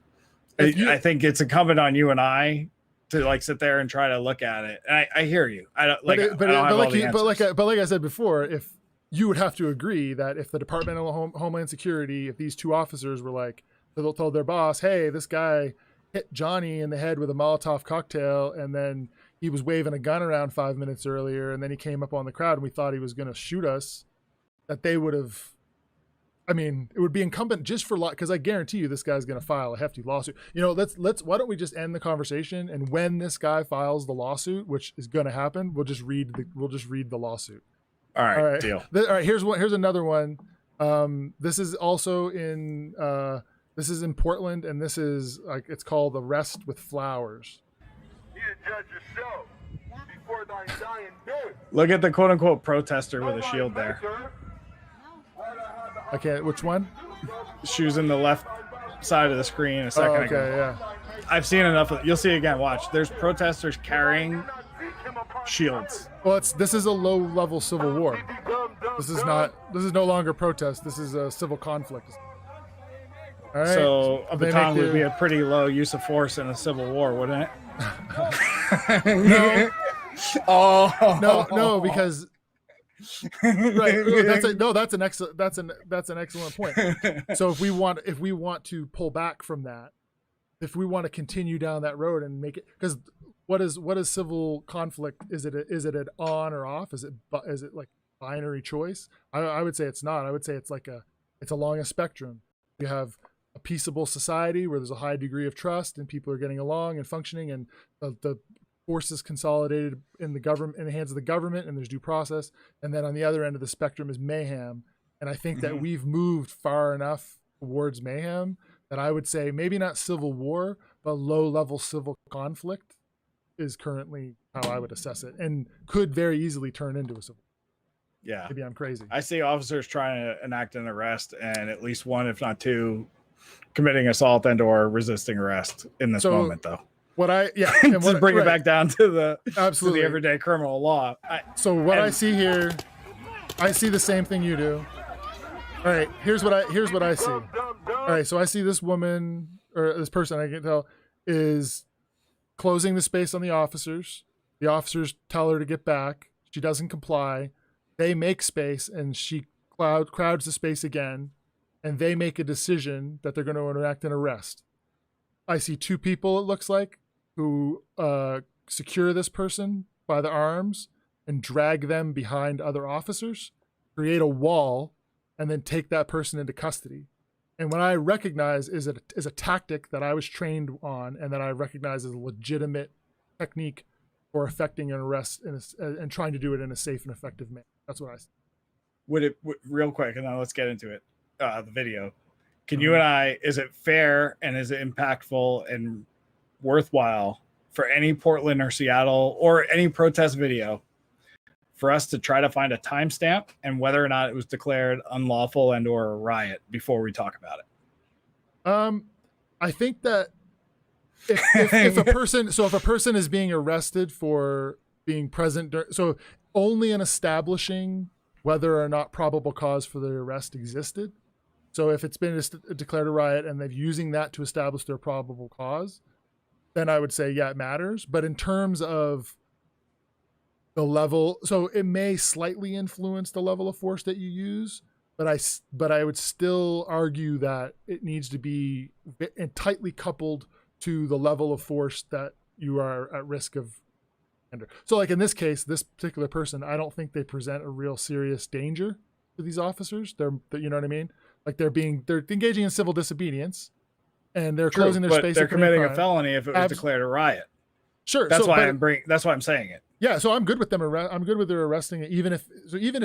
I think it's incumbent on you and I to like sit there and try to look at it. And I hear you. I don't like, but like I said before, if you would have to agree that if the Department of Homeland Security, if these two officers were like, they'll told their boss, hey, this guy hit Johnny in the head with a Molotov cocktail, and then he was waving a gun around 5 minutes earlier, and then he came up on the crowd and we thought he was going to shoot us, that they would have, I mean, it would be incumbent just for because I guarantee you this guy's going to file a hefty lawsuit. You know, let's why don't we just end the conversation, and when this guy files the lawsuit, which is going to happen, we'll just read the lawsuit. All right, deal. All right, here's another one. This is also in this is in Portland, and this is like it's called Arrest with Flowers. Look at the quote unquote protester with a shield there. Okay, which one? She was in the left side of the screen a second ago. Yeah. I've seen enough of it. You'll see again. Watch. There's protesters carrying shields. Well, this is a low-level civil war. This is no longer protest. This is a civil conflict. All right. So a baton would be a pretty low use of force in a civil war, wouldn't it? No. No, because right. That's an excellent point. So if we want to pull back from that, if we want to continue down that road and make it, because what is civil conflict? Is it an on or off? Is it like binary choice? I would say it's not. I would say it's along a spectrum. You have a peaceable society where there's a high degree of trust and people are getting along and functioning, and the forces consolidated in the hands of the government, and there's due process. And then on the other end of the spectrum is mayhem. And I think that we've moved far enough towards mayhem that I would say maybe not civil war, but low-level civil conflict is currently how I would assess it, and could very easily turn into a civil. Yeah. Maybe I'm crazy. I see officers trying to enact an arrest, and at least one, if not two, committing assault and/or resisting arrest in this moment, though. To bring it back down to the absolutely to the everyday criminal law. I see here, I see the same thing you do. All right, here's what I see. All right, so I see this woman or this person, I can tell, is closing the space on the officers. The officers tell her to get back. She doesn't comply. They make space, and she crowds the space again, and they make a decision that they're going to enact an arrest. I see two people, it looks like, who secure this person by the arms and drag them behind other officers, create a wall, and then take that person into custody. And what I recognize is a tactic that I was trained on, and that I recognize as a legitimate technique for effecting an arrest and trying to do it in a safe and effective manner. That's what I see. Real quick, and then let's get into it. The video. Can you and I, is it fair and is it impactful and worthwhile for any Portland or Seattle or any protest video for us to try to find a timestamp and whether or not it was declared unlawful and or a riot before we talk about it? I think that if a person is being arrested for being present, so only in establishing whether or not probable cause for the arrest existed. So if it's been declared a riot and they're using that to establish their probable cause, then I would say, yeah, it matters. But in terms of the level, so it may slightly influence the level of force that you use, but I would still argue that it needs to be tightly coupled to the level of force that you are at risk of. So like in this case, this particular person, I don't think they present a real serious danger to these officers. You know what I mean? Like they're engaging in civil disobedience, and they're closing their space. They're committing a felony if it was declared a riot. Sure, that's why I'm saying it. Yeah, so I'm good with them. I'm good with their arresting it, even if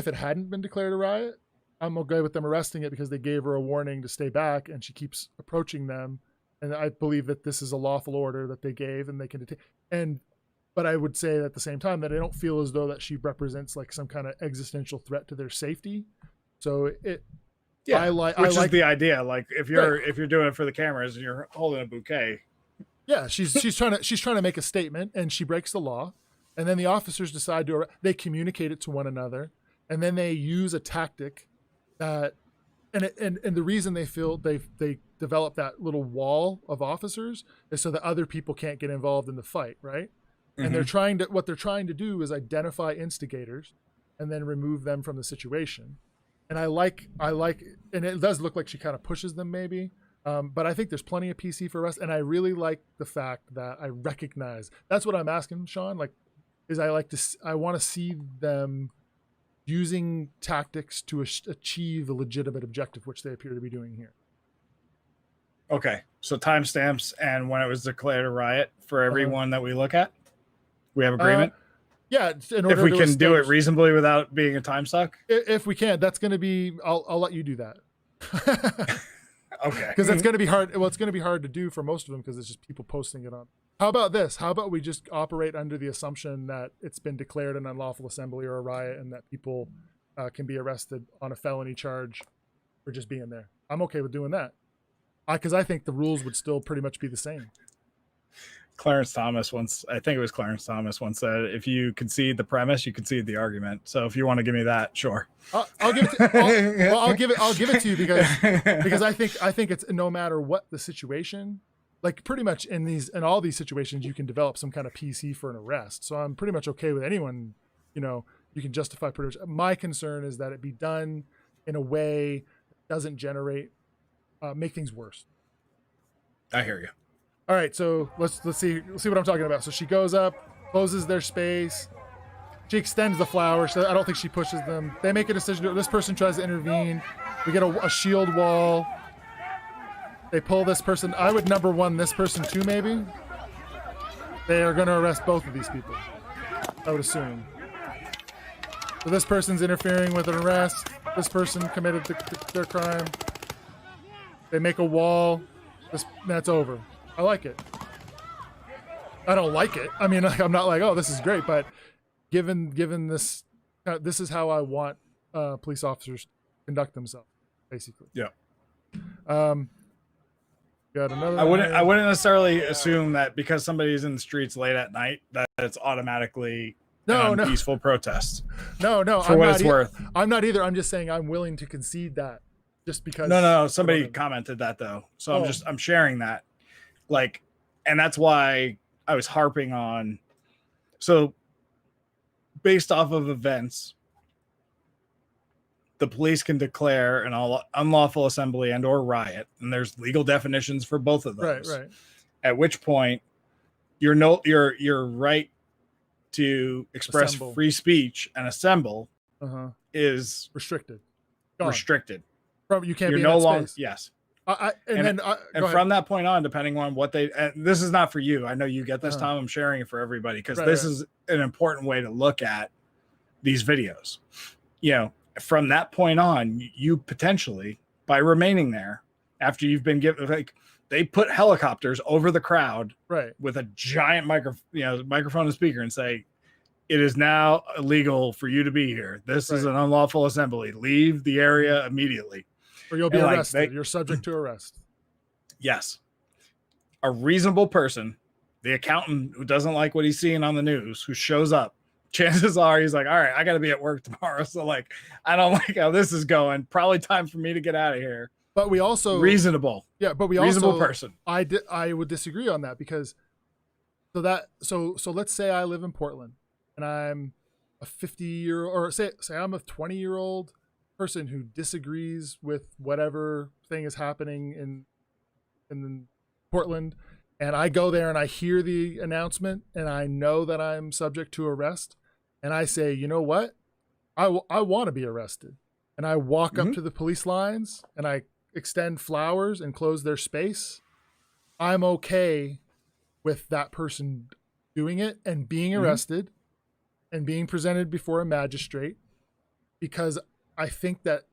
it hadn't been declared a riot. I'm okay with them arresting it because they gave her a warning to stay back, and she keeps approaching them. And I believe that this is a lawful order that they gave, and they can detain. But I would say at the same time that I don't feel as though that she represents like some kind of existential threat to their safety. So Yeah, which is like the idea. Like if you're doing it for the cameras and you're holding a bouquet. Yeah, she's trying to make a statement, and she breaks the law, and then the officers decide they communicate it to one another, and then they use a tactic that, and the reason they feel they develop that little wall of officers is so that other people can't get involved in the fight, right? And what they're trying to do is identify instigators, and then remove them from the situation. And I like, and it does look like she kind of pushes them maybe. But I think there's plenty of PC for arrest, and I really like the fact that I recognize that's what I'm asking, Sean. Like, I want to see them using tactics to achieve a legitimate objective, which they appear to be doing here. Okay, so timestamps and when it was declared a riot for everyone that we look at. We have agreement. Yeah, if we can do it reasonably without being a time suck. If we can, that's going to be. I'll let you do that. Okay. Because it's going to be hard. Well, it's going to be hard to do for most of them because it's just people posting it on. How about this? How about we just operate under the assumption that it's been declared an unlawful assembly or a riot, and that people can be arrested on a felony charge for just being there. I'm okay with doing that. Because I think the rules would still pretty much be the same. Clarence Thomas once said, if you concede the premise, you concede the argument. So if you want to give me that, sure. I'll give it to, I'll give it to you because I think it's no matter what the situation, like pretty much in all these situations, you can develop some kind of PC for an arrest. So I'm pretty much okay with anyone, you can justify pretty much. My concern is that it be done in a way that doesn't make things worse. I hear you. All right, so let's see what I'm talking about. So she goes up, closes their space. She extends the flowers. So I don't think she pushes them. They make a decision. This person tries to intervene. We get a shield wall. They pull this person. I would number one this person too, maybe. They are going to arrest both of these people, I would assume. So this person's interfering with an arrest. This person committed their crime. They make a wall. That's over. I like it. I don't like it. I mean, I'm not like, oh, this is great, but given this, this is how I want police officers to conduct themselves, basically. Yeah. Got another. I wouldn't necessarily assume that because somebody's in the streets late at night that it's automatically peaceful protest. No. For what it's worth. I'm not either. I'm just saying I'm willing to concede that, just because. No. Somebody commented that though, so I'm sharing that. Like, and that's why I was harping on. So based off of events, the police can declare an unlawful assembly and or riot, and there's legal definitions for both of those. Right. At which point your right to express free speech and assemble is restricted. Restricted. You can't You're be no in that longer space. yes. And from that point on, depending on what this is not for you. I know you get this, Tom. I'm sharing it for everybody because this is an important way to look at these videos. From that point on, you potentially, by remaining there after you've been given, they put helicopters over the crowd, with a giant microphone and speaker, and say, "It is now illegal for you to be here. This is an unlawful assembly. Leave the area immediately." Or you'll be arrested. You're subject to arrest. Yes. A reasonable person, the accountant who doesn't like what he's seeing on the news, who shows up, chances are he's like, all right, I got to be at work tomorrow. So I don't like how this is going. Probably time for me to get out of here. But we also reasonable. Yeah. But we reasonable also, person. I would disagree on that because so let's say I live in Portland and I'm a 50-year or say I'm a 20-year-old person who disagrees with whatever thing is happening in Portland, and I go there and I hear the announcement and I know that I'm subject to arrest, and I say, you know what, I want to be arrested, and I walk up to the police lines and I extend flowers and close their space. I'm okay with that person doing it and being arrested and being presented before a magistrate, because I think that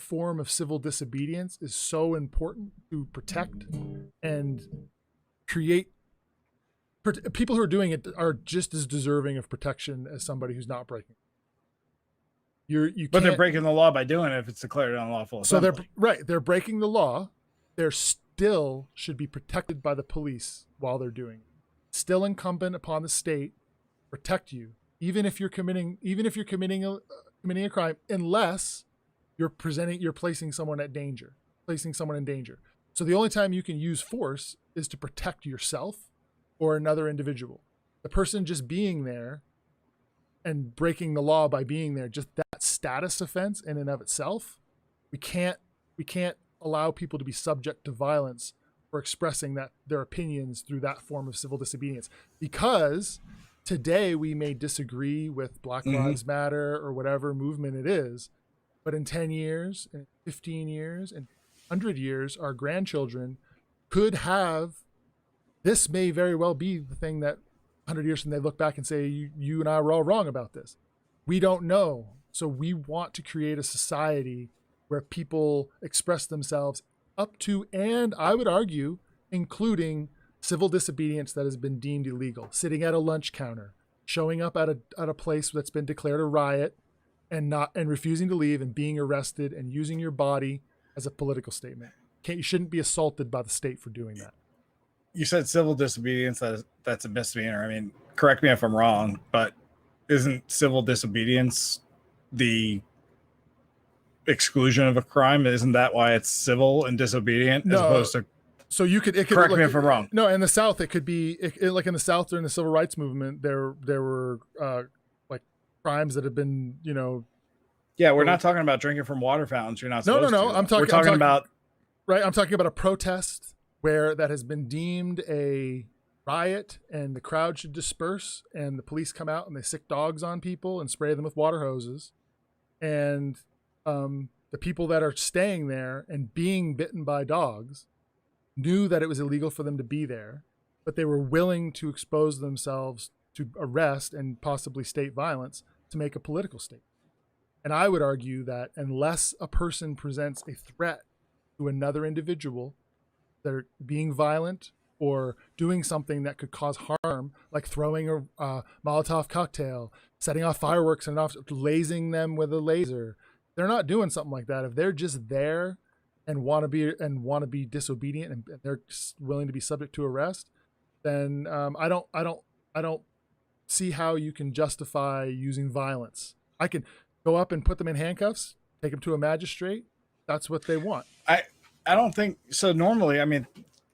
form of civil disobedience is so important to protect and create. People who are doing it are just as deserving of protection as somebody who's not breaking. But they're breaking the law by doing it if it's declared unlawful assembly. So they're breaking the law. They're still should be protected by the police while they're doing it. Still incumbent upon the state to protect you, even if you're committing a crime, unless you're placing someone in danger. So the only time you can use force is to protect yourself or another individual. The person just being there and breaking the law by being there, just that status offense in and of itself, we can't allow people to be subject to violence for expressing their opinions through that form of civil disobedience. Because today we may disagree with Black Lives Matter or whatever movement it is, but in 10 years, in 15 years, and 100 years, our grandchildren could have, this may very well be the thing that 100 years from they look back and say, you and I were all wrong about this. We don't know. So we want to create a society where people express themselves up to, and I would argue, including civil disobedience that has been deemed illegal, sitting at a lunch counter, showing up at a place that's been declared a riot and refusing to leave and being arrested and using your body as a political statement. You shouldn't be assaulted by the state for doing that. You said civil disobedience, that's a misdemeanor. I mean, correct me if I'm wrong, but isn't civil disobedience the exclusion of a crime? Isn't that why it's civil and disobedient as opposed to? So correct me if I'm wrong. No, in the South, it could be like in the South during the civil rights movement, there were like crimes that have been, Yeah, we're not talking about drinking from water fountains. You're not supposed to. I'm talking about a protest where that has been deemed a riot and the crowd should disperse and the police come out and they sick dogs on people and spray them with water hoses. And the people that are staying there and being bitten by dogs knew that it was illegal for them to be there, but they were willing to expose themselves to arrest and possibly state violence to make a political statement. And I would argue that unless a person presents a threat to another individual, they're being violent or doing something that could cause harm, like throwing a Molotov cocktail, setting off fireworks and lasing them with a laser. They're not doing something like that. If they're just there and want to be disobedient and they're willing to be subject to arrest, then I don't see how you can justify using violence. I can go up and put them in handcuffs, take them to a magistrate. That's what they want. I don't think so. Normally, I mean,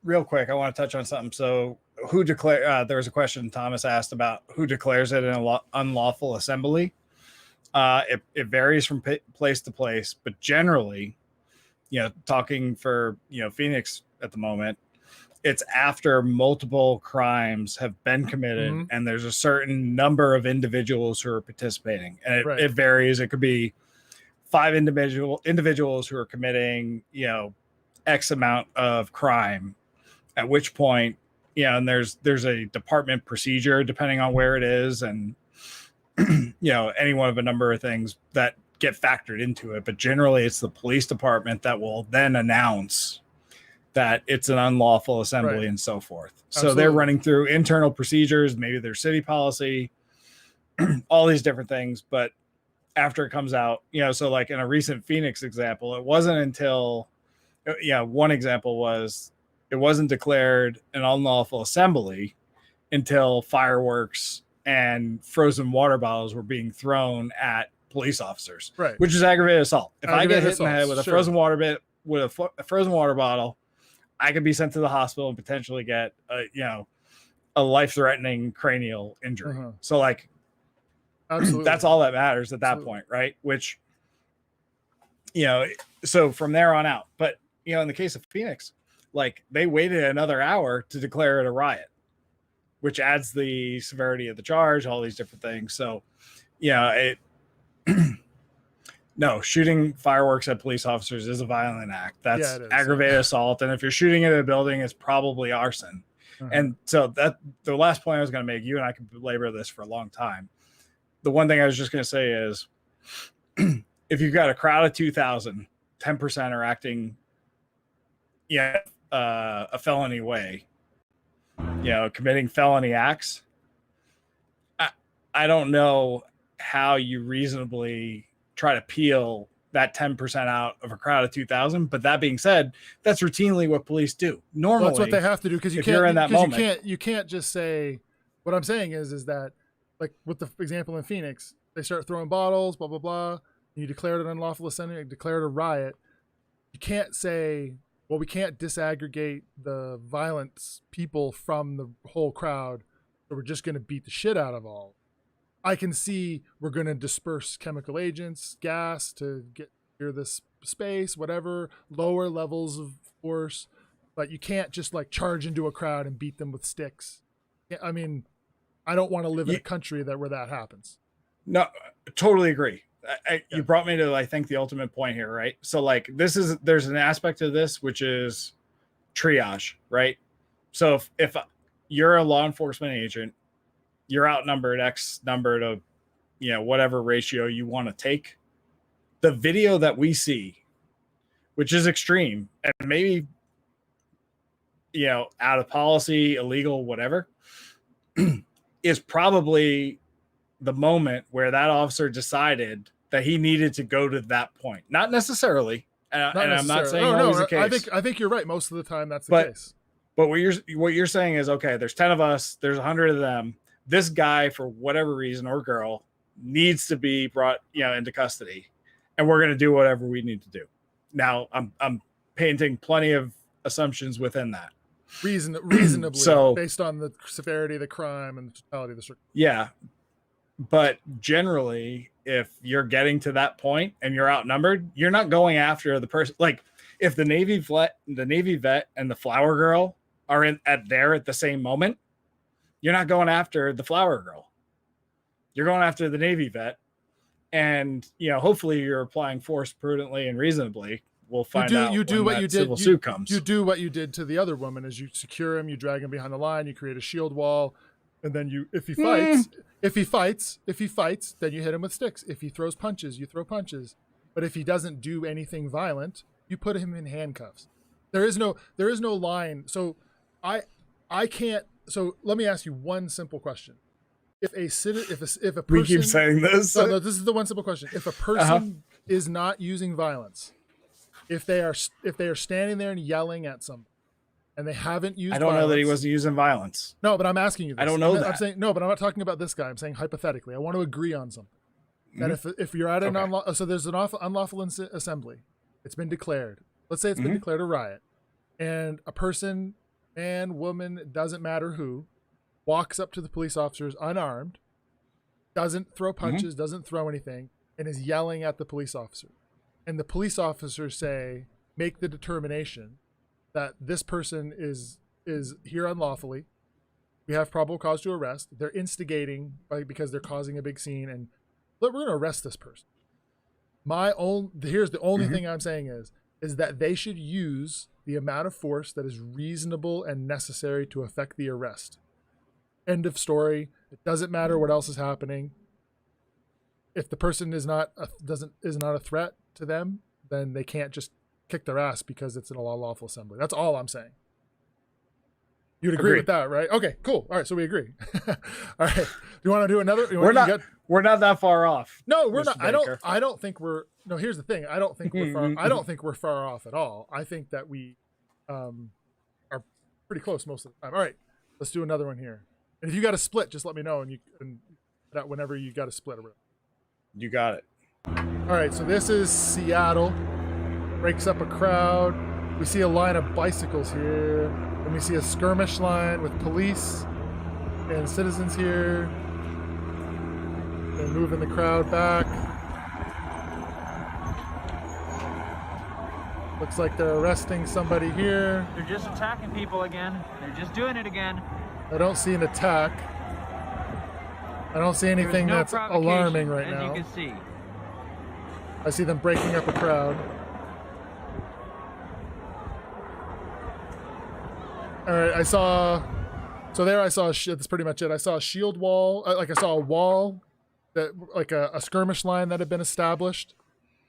real quick, I want to touch on something. So who there was a question Thomas asked about who declares it an unlawful assembly. It varies from place to place, but generally, talking for, Phoenix at the moment, it's after multiple crimes have been committed and there's a certain number of individuals who are participating, and it varies. It could be 5 individuals who are committing, X amount of crime, at which point, and there's a department procedure depending on where it is, and any one of a number of things that get factored into it. But generally it's the police department that will then announce that it's an unlawful assembly and so forth. Absolutely. So they're running through internal procedures, maybe their city policy, all these different things. But after it comes out, so like in a recent Phoenix example, it wasn't until, one example was it wasn't declared an unlawful assembly until fireworks and frozen water bottles were being thrown at police officers, which is aggravated assault. If I get hit in the head with a frozen water frozen water bottle, I could be sent to the hospital and potentially get a life-threatening cranial injury. So like, absolutely, that's all that matters at that point, right? Which, so from there on out. But in the case of Phoenix, like they waited another hour to declare it a riot, which adds the severity of the charge, all these different things. So, no, shooting fireworks at police officers is a violent act. That's aggravated assault. And if you're shooting at a building, it's probably arson. And so that the last point I was going to make, you and I could belabor this for a long time. The one thing I was just going to say is if you've got a crowd of 2,000, 10% are acting a felony way, committing felony acts. I don't know how you reasonably try to peel that 10% out of a crowd of 2,000. But that being said, that's routinely what police do. Normally, Well, that's what they have to do, because if you're in that moment, you can't just say. What I'm saying is that, like with the example in Phoenix, they start throwing bottles, blah blah blah. You declared an unlawful assembly, you declared a riot. You can't say, well, we can't disaggregate the violent people from the whole crowd, so we're just going to beat the shit out of all. I can see we're going to disperse chemical agents, gas to get clear this space, whatever, lower levels of force, but you can't just like charge into a crowd and beat them with sticks. I mean, I don't want to live in a country where that happens. No, totally agree. You brought me to, I think, the ultimate point here, right? So like there's an aspect of this which is triage, right? So if you're a law enforcement agent, you're outnumbered X number to, whatever ratio you want to take. The video that we see, which is extreme and maybe, out of policy, illegal, whatever, is probably the moment where that officer decided that he needed to go to that point. Not necessarily. And I'm not saying always the case. I think you're right. Most of the time that's the case. But what you're saying is, okay, there's 10 of us, there's 100 of them. This guy, for whatever reason, or girl, needs to be brought, into custody, and we're going to do whatever we need to do. Now, I'm painting plenty of assumptions within that. Reasonably, so, based on the severity of the crime and the totality of the circumstance. Yeah, but generally, if you're getting to that point and you're outnumbered, you're not going after the person. Like, if the Navy vet and the flower girl are at the same moment, you're not going after the flower girl. You're going after the Navy vet, and hopefully you're applying force prudently and reasonably. We'll find out. You do what you did. Civil suit comes. You do what you did to the other woman: is you secure him, you drag him behind the line, you create a shield wall, and then if he fights, then you hit him with sticks. If he throws punches, you throw punches. But if he doesn't do anything violent, you put him in handcuffs. There is no line. So I can't. So let me ask you one simple question: if a person, we keep saying this. No, this is the one simple question. If a person is not using violence, if they are standing there and yelling at somebody, and they haven't used, I don't know that he wasn't using violence. No, but I'm asking you this. I don't know that. I'm saying no, but I'm not talking about this guy. I'm saying hypothetically. I want to agree on something. That if you're at an so there's an unlawful assembly, it's been declared. Let's say it's been declared a riot, and a person, man, woman, doesn't matter who, walks up to the police officers unarmed, doesn't throw punches, doesn't throw anything, and is yelling at the police officer. And the police officers make the determination that this person is here unlawfully. We have probable cause to arrest. They're instigating because they're causing a big scene, and we're going to arrest this person. Here's the only thing I'm saying is that they should use the amount of force that is reasonable and necessary to effect the arrest. End of story. It doesn't matter what else is happening. If the person is not a threat to them, then they can't just kick their ass because it's an unlawful assembly. That's all I'm saying. You'd agree with that, right? Okay, cool. All right, so we agree. All right. Do you want to do another? We're not that far off. No, we're not. I don't think we're. No, here's the thing. I don't think we're far. I don't think we're far off at all. I think that we are pretty close most of the time. All right, let's do another one here. And if you got a split, just let me know, and you can whenever you got a split. You got it. All right, so this is Seattle. Breaks up a crowd. We see a line of bicycles here. And we see a skirmish line with police and citizens here. They're moving the crowd back. Looks like they're arresting somebody here. They're just attacking people again. They're just doing it again. I don't see an attack. I don't see anything that's alarming right now. As you can see. I see them breaking up a crowd. All right, that's pretty much it. I saw a shield wall, I saw a wall, that like a skirmish line that had been established.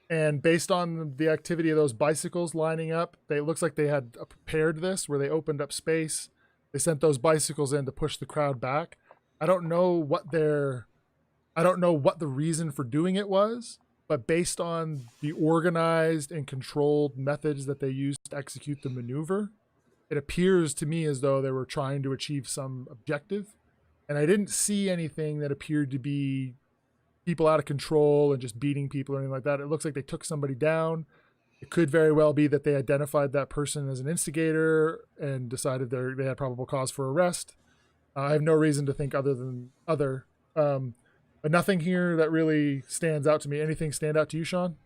And based on the activity of those bicycles lining up, it looks like they had prepared this, where they opened up space. They sent those bicycles in to push the crowd back. I don't know what the reason for doing it was, but based on the organized and controlled methods that they used to execute the maneuver, it appears to me as though they were trying to achieve some objective. And I didn't see anything that appeared to be people out of control and just beating people or anything like that. It looks like they took somebody down. It could very well be that they identified that person as an instigator and decided they had probable cause for arrest. I have no reason to think other than other. But nothing here that really stands out to me. Anything stand out to you, Sean?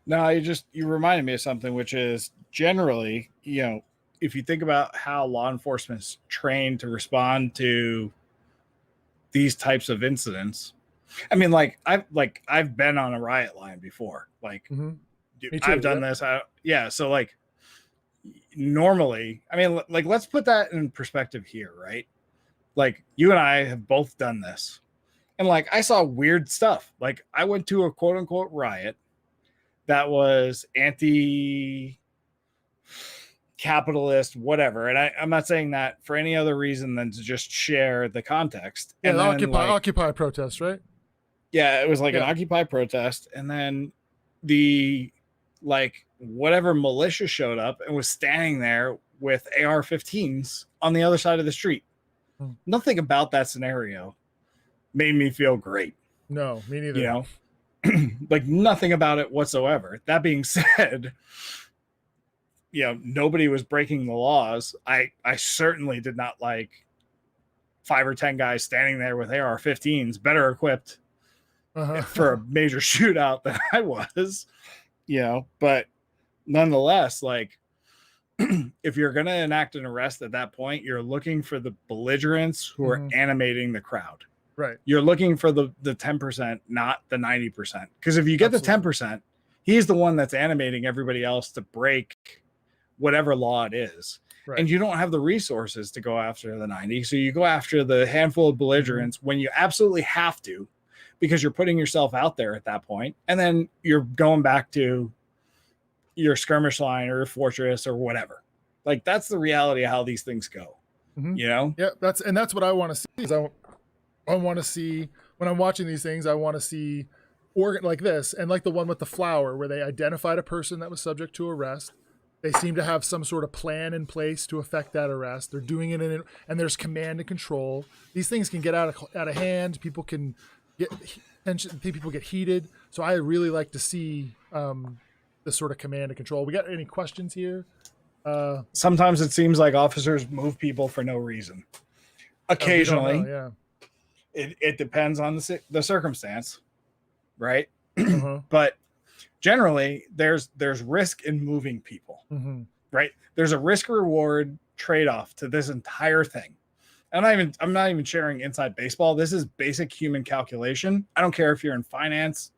No, you reminded me of something, which is generally, if you think about how law enforcement's trained to respond to these types of incidents. I mean, I've been on a riot line before. Dude, I've done this. So normally, I mean, let's put that in perspective here, right? Like, you and I have both done this. And I saw weird stuff. Like, I went to a quote unquote riot that was anti-capitalist, whatever. And I'm not saying that for any other reason than to just share the context. Yeah, and the Occupy protest, right? Yeah, it was an Occupy protest. And then the whatever militia showed up and was standing there with AR-15s on the other side of the street. Nothing about that scenario made me feel great. No, me neither. Nothing about it whatsoever. That being said, nobody was breaking the laws. I certainly did not like 5 or 10 guys standing there with AR-15s, better equipped for a major shootout than I was. But nonetheless, if you're going to enact an arrest at that point, you're looking for the belligerents who are animating the crowd. Right. You're looking for the 10%, not the 90%. Because if you get the 10%, he's the one that's animating everybody else to break whatever law it is. Right. And you don't have the resources to go after the 90. So you go after the handful of belligerents when you absolutely have to, because you're putting yourself out there at that point. And then you're going back to your skirmish line or your fortress or whatever. That's the reality of how these things go. Yeah, that's what I want to see. Is I want to see, when I'm watching these things, I want to see like this, and like the one with the flower where they identified a person that was subject to arrest. They seem to have some sort of plan in place to affect that arrest. They're doing it and there's command and control. These things can get out of hand. People can get tension. People get heated. So I really like to see this sort of command and control. We got any questions here? Sometimes it seems like officers move people for no reason. Occasionally, it depends on the circumstance, right? But generally, there's risk in moving people, right? There's a risk reward trade-off to this entire thing. I'm not even sharing inside baseball. This is basic human calculation. I don't care if you're in finance,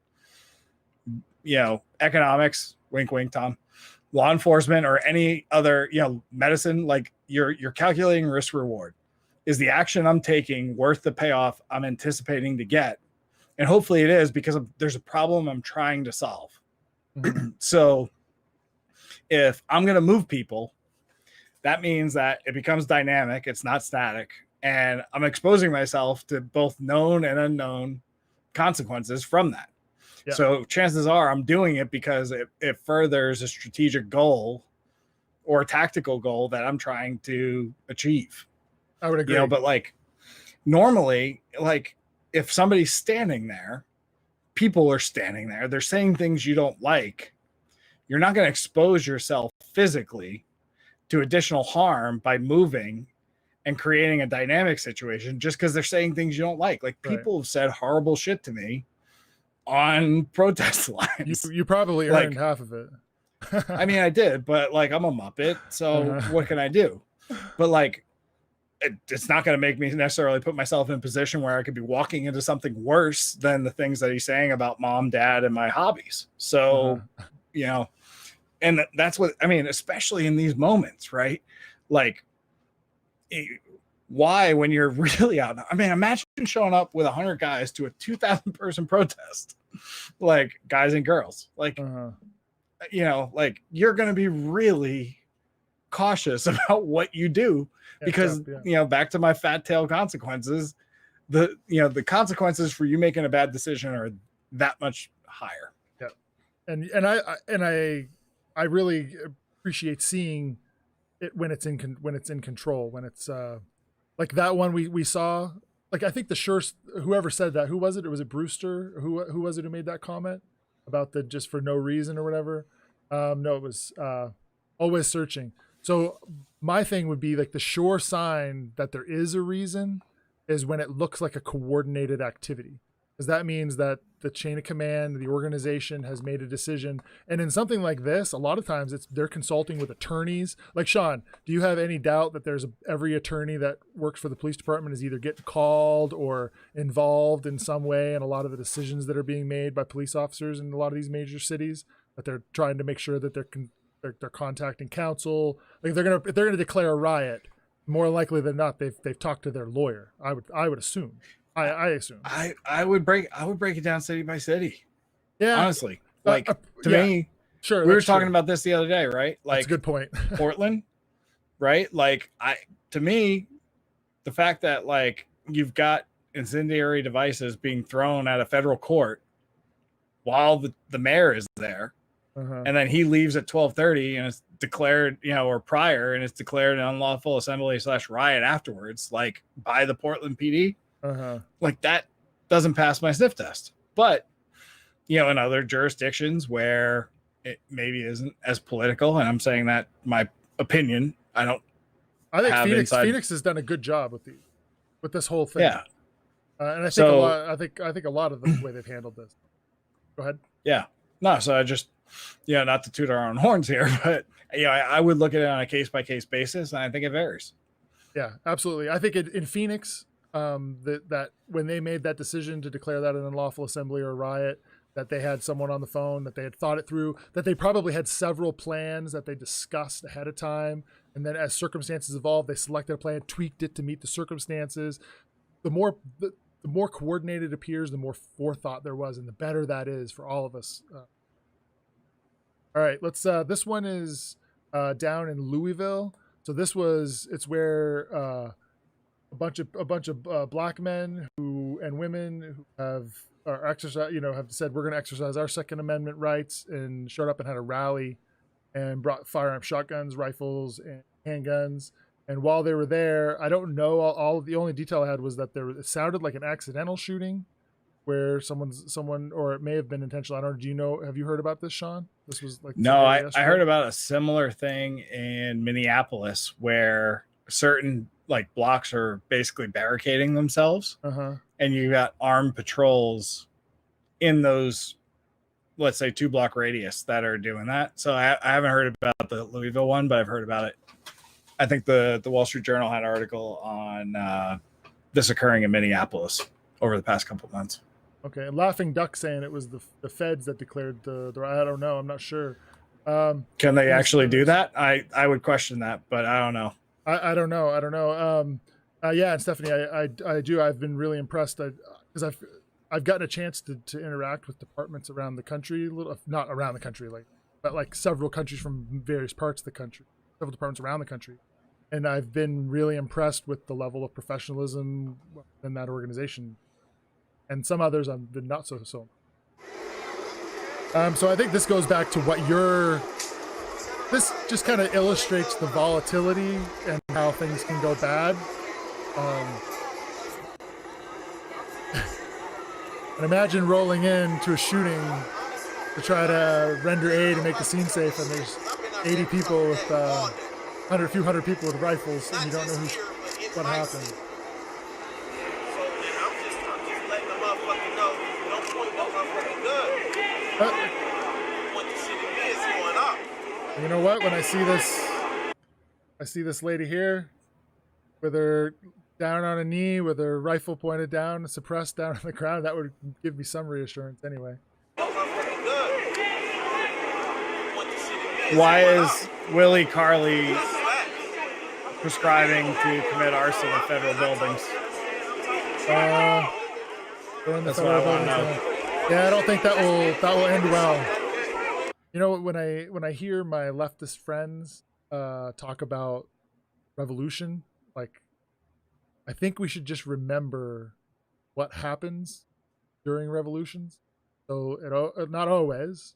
economics, wink, wink, Tom, law enforcement, or any other, medicine. You're calculating risk reward. Is the action I'm taking worth the payoff I'm anticipating to get? And hopefully it is, because there's a problem I'm trying to solve. So if I'm going to move people, that means that it becomes dynamic. It's not static. And I'm exposing myself to both known and unknown consequences from that. Yeah. So chances are I'm doing it because it furthers a strategic goal or a tactical goal that I'm trying to achieve. I would agree. But normally, if somebody's standing there, people are standing there, they're saying things you don't like, you're not going to expose yourself physically to additional harm by moving and creating a dynamic situation just because they're saying things you don't like. People have said horrible shit to me on protest lines. You probably earned half of it. I mean, I did, but I'm a Muppet, so what can I do? But it's not going to make me necessarily put myself in a position where I could be walking into something worse than the things that he's saying about mom, dad, and my hobbies. So, and that's what, I mean, especially in these moments, right? Why, when you're really out, I mean, imagine showing up with 100 guys to a 2,000 person protest, guys and girls, you're going to be really cautious about what you do. Because, back to my fat tail consequences, the consequences for you making a bad decision are that much higher. I really appreciate seeing it when it's in control, when it's like that one we saw. Like I think whoever said that, who was it? Or was it Brewster? Who was it who made that comment about the just for no reason or whatever? No, it was always searching. So my thing would be like the sure sign that there is a reason is when it looks like a coordinated activity, because that means that the chain of command, the organization has made a decision. And in something like this, a lot of times they're consulting with attorneys. Like Sean, do you have any doubt that every attorney that works for the police department is either getting called or involved in some way in a lot of the decisions that are being made by police officers in a lot of these major cities, that they're trying to make sure that they're contacting counsel? Like if they're gonna declare a riot, more likely than not they've talked to their lawyer. I would assume. I assume. I would break it down city by city. Yeah, honestly, like to yeah. me, sure. We were talking about this the other day, right? Like, that's a good point. Portland, right? Like to me, the fact that like you've got incendiary devices being thrown at a federal court while the mayor is there, and then he leaves at 12:30 and it's declared, or prior, and it's declared an unlawful assembly / riot afterwards, like by the Portland PD. Like that doesn't pass my sniff test. But in other jurisdictions where it maybe isn't as political, and I'm saying that my opinion, I think Phoenix has done a good job with this whole thing. Yeah. And I think I think a lot of the way they've handled this. Go ahead. Yeah. No, so I just not to toot our own horns here, but I would look at it on a case by case basis, and I think it varies. Yeah, absolutely. I think in Phoenix, that when they made that decision to declare that an unlawful assembly or riot, that they had someone on the phone, that they had thought it through, that they probably had several plans that they discussed ahead of time, and then as circumstances evolved, they selected a plan, tweaked it to meet the circumstances. The more coordinated it appears, the more forethought there was, and the better that is for all of us. All right, let's. This one is down in Louisville. So it's where a bunch of black men and women who have said we're going to exercise our Second Amendment rights, and showed up and had a rally and brought firearm shotguns, rifles, and handguns. And while they were there, I don't know, the only detail I had was that it sounded like an accidental shooting where someone, or it may have been intentional. I don't know. Have you heard about this, Sean? This was like, no, I heard about a similar thing in Minneapolis where certain like blocks are basically barricading themselves, and you got armed patrols in those, let's say 2-block radius that are doing that. So I haven't heard about the Louisville one, but I've heard about it. I think the Wall Street Journal had an article on this occurring in Minneapolis over the past couple of months. Okay, Laughing Duck saying it was the feds that declared the I don't know. I'm not sure. Can they actually do that? I would question that, but I don't know. I don't know. Yeah, and Stephanie, I do. I've been really impressed because I've gotten a chance to interact with departments around the country, not around the country, but like several countries from various parts of the country, several departments around the country. And I've been really impressed with the level of professionalism in that organization. And some others I've been not so. So I think this goes back to what this just kind of illustrates the volatility and how things can go bad. And imagine rolling into a shooting to try to render aid and make the scene safe, and there's 80 people with a few hundred people with rifles, and you don't know what happened. You know what? When I see this lady here with her down on a knee, with her rifle pointed down, suppressed down on the ground, that would give me some reassurance anyway. Why is Willie Carley prescribing to commit arson in federal buildings? That's what I want to know. Yeah, I don't think that will end well. You know, when I hear my leftist friends talk about revolution, like, I think we should just remember what happens during revolutions. So not always,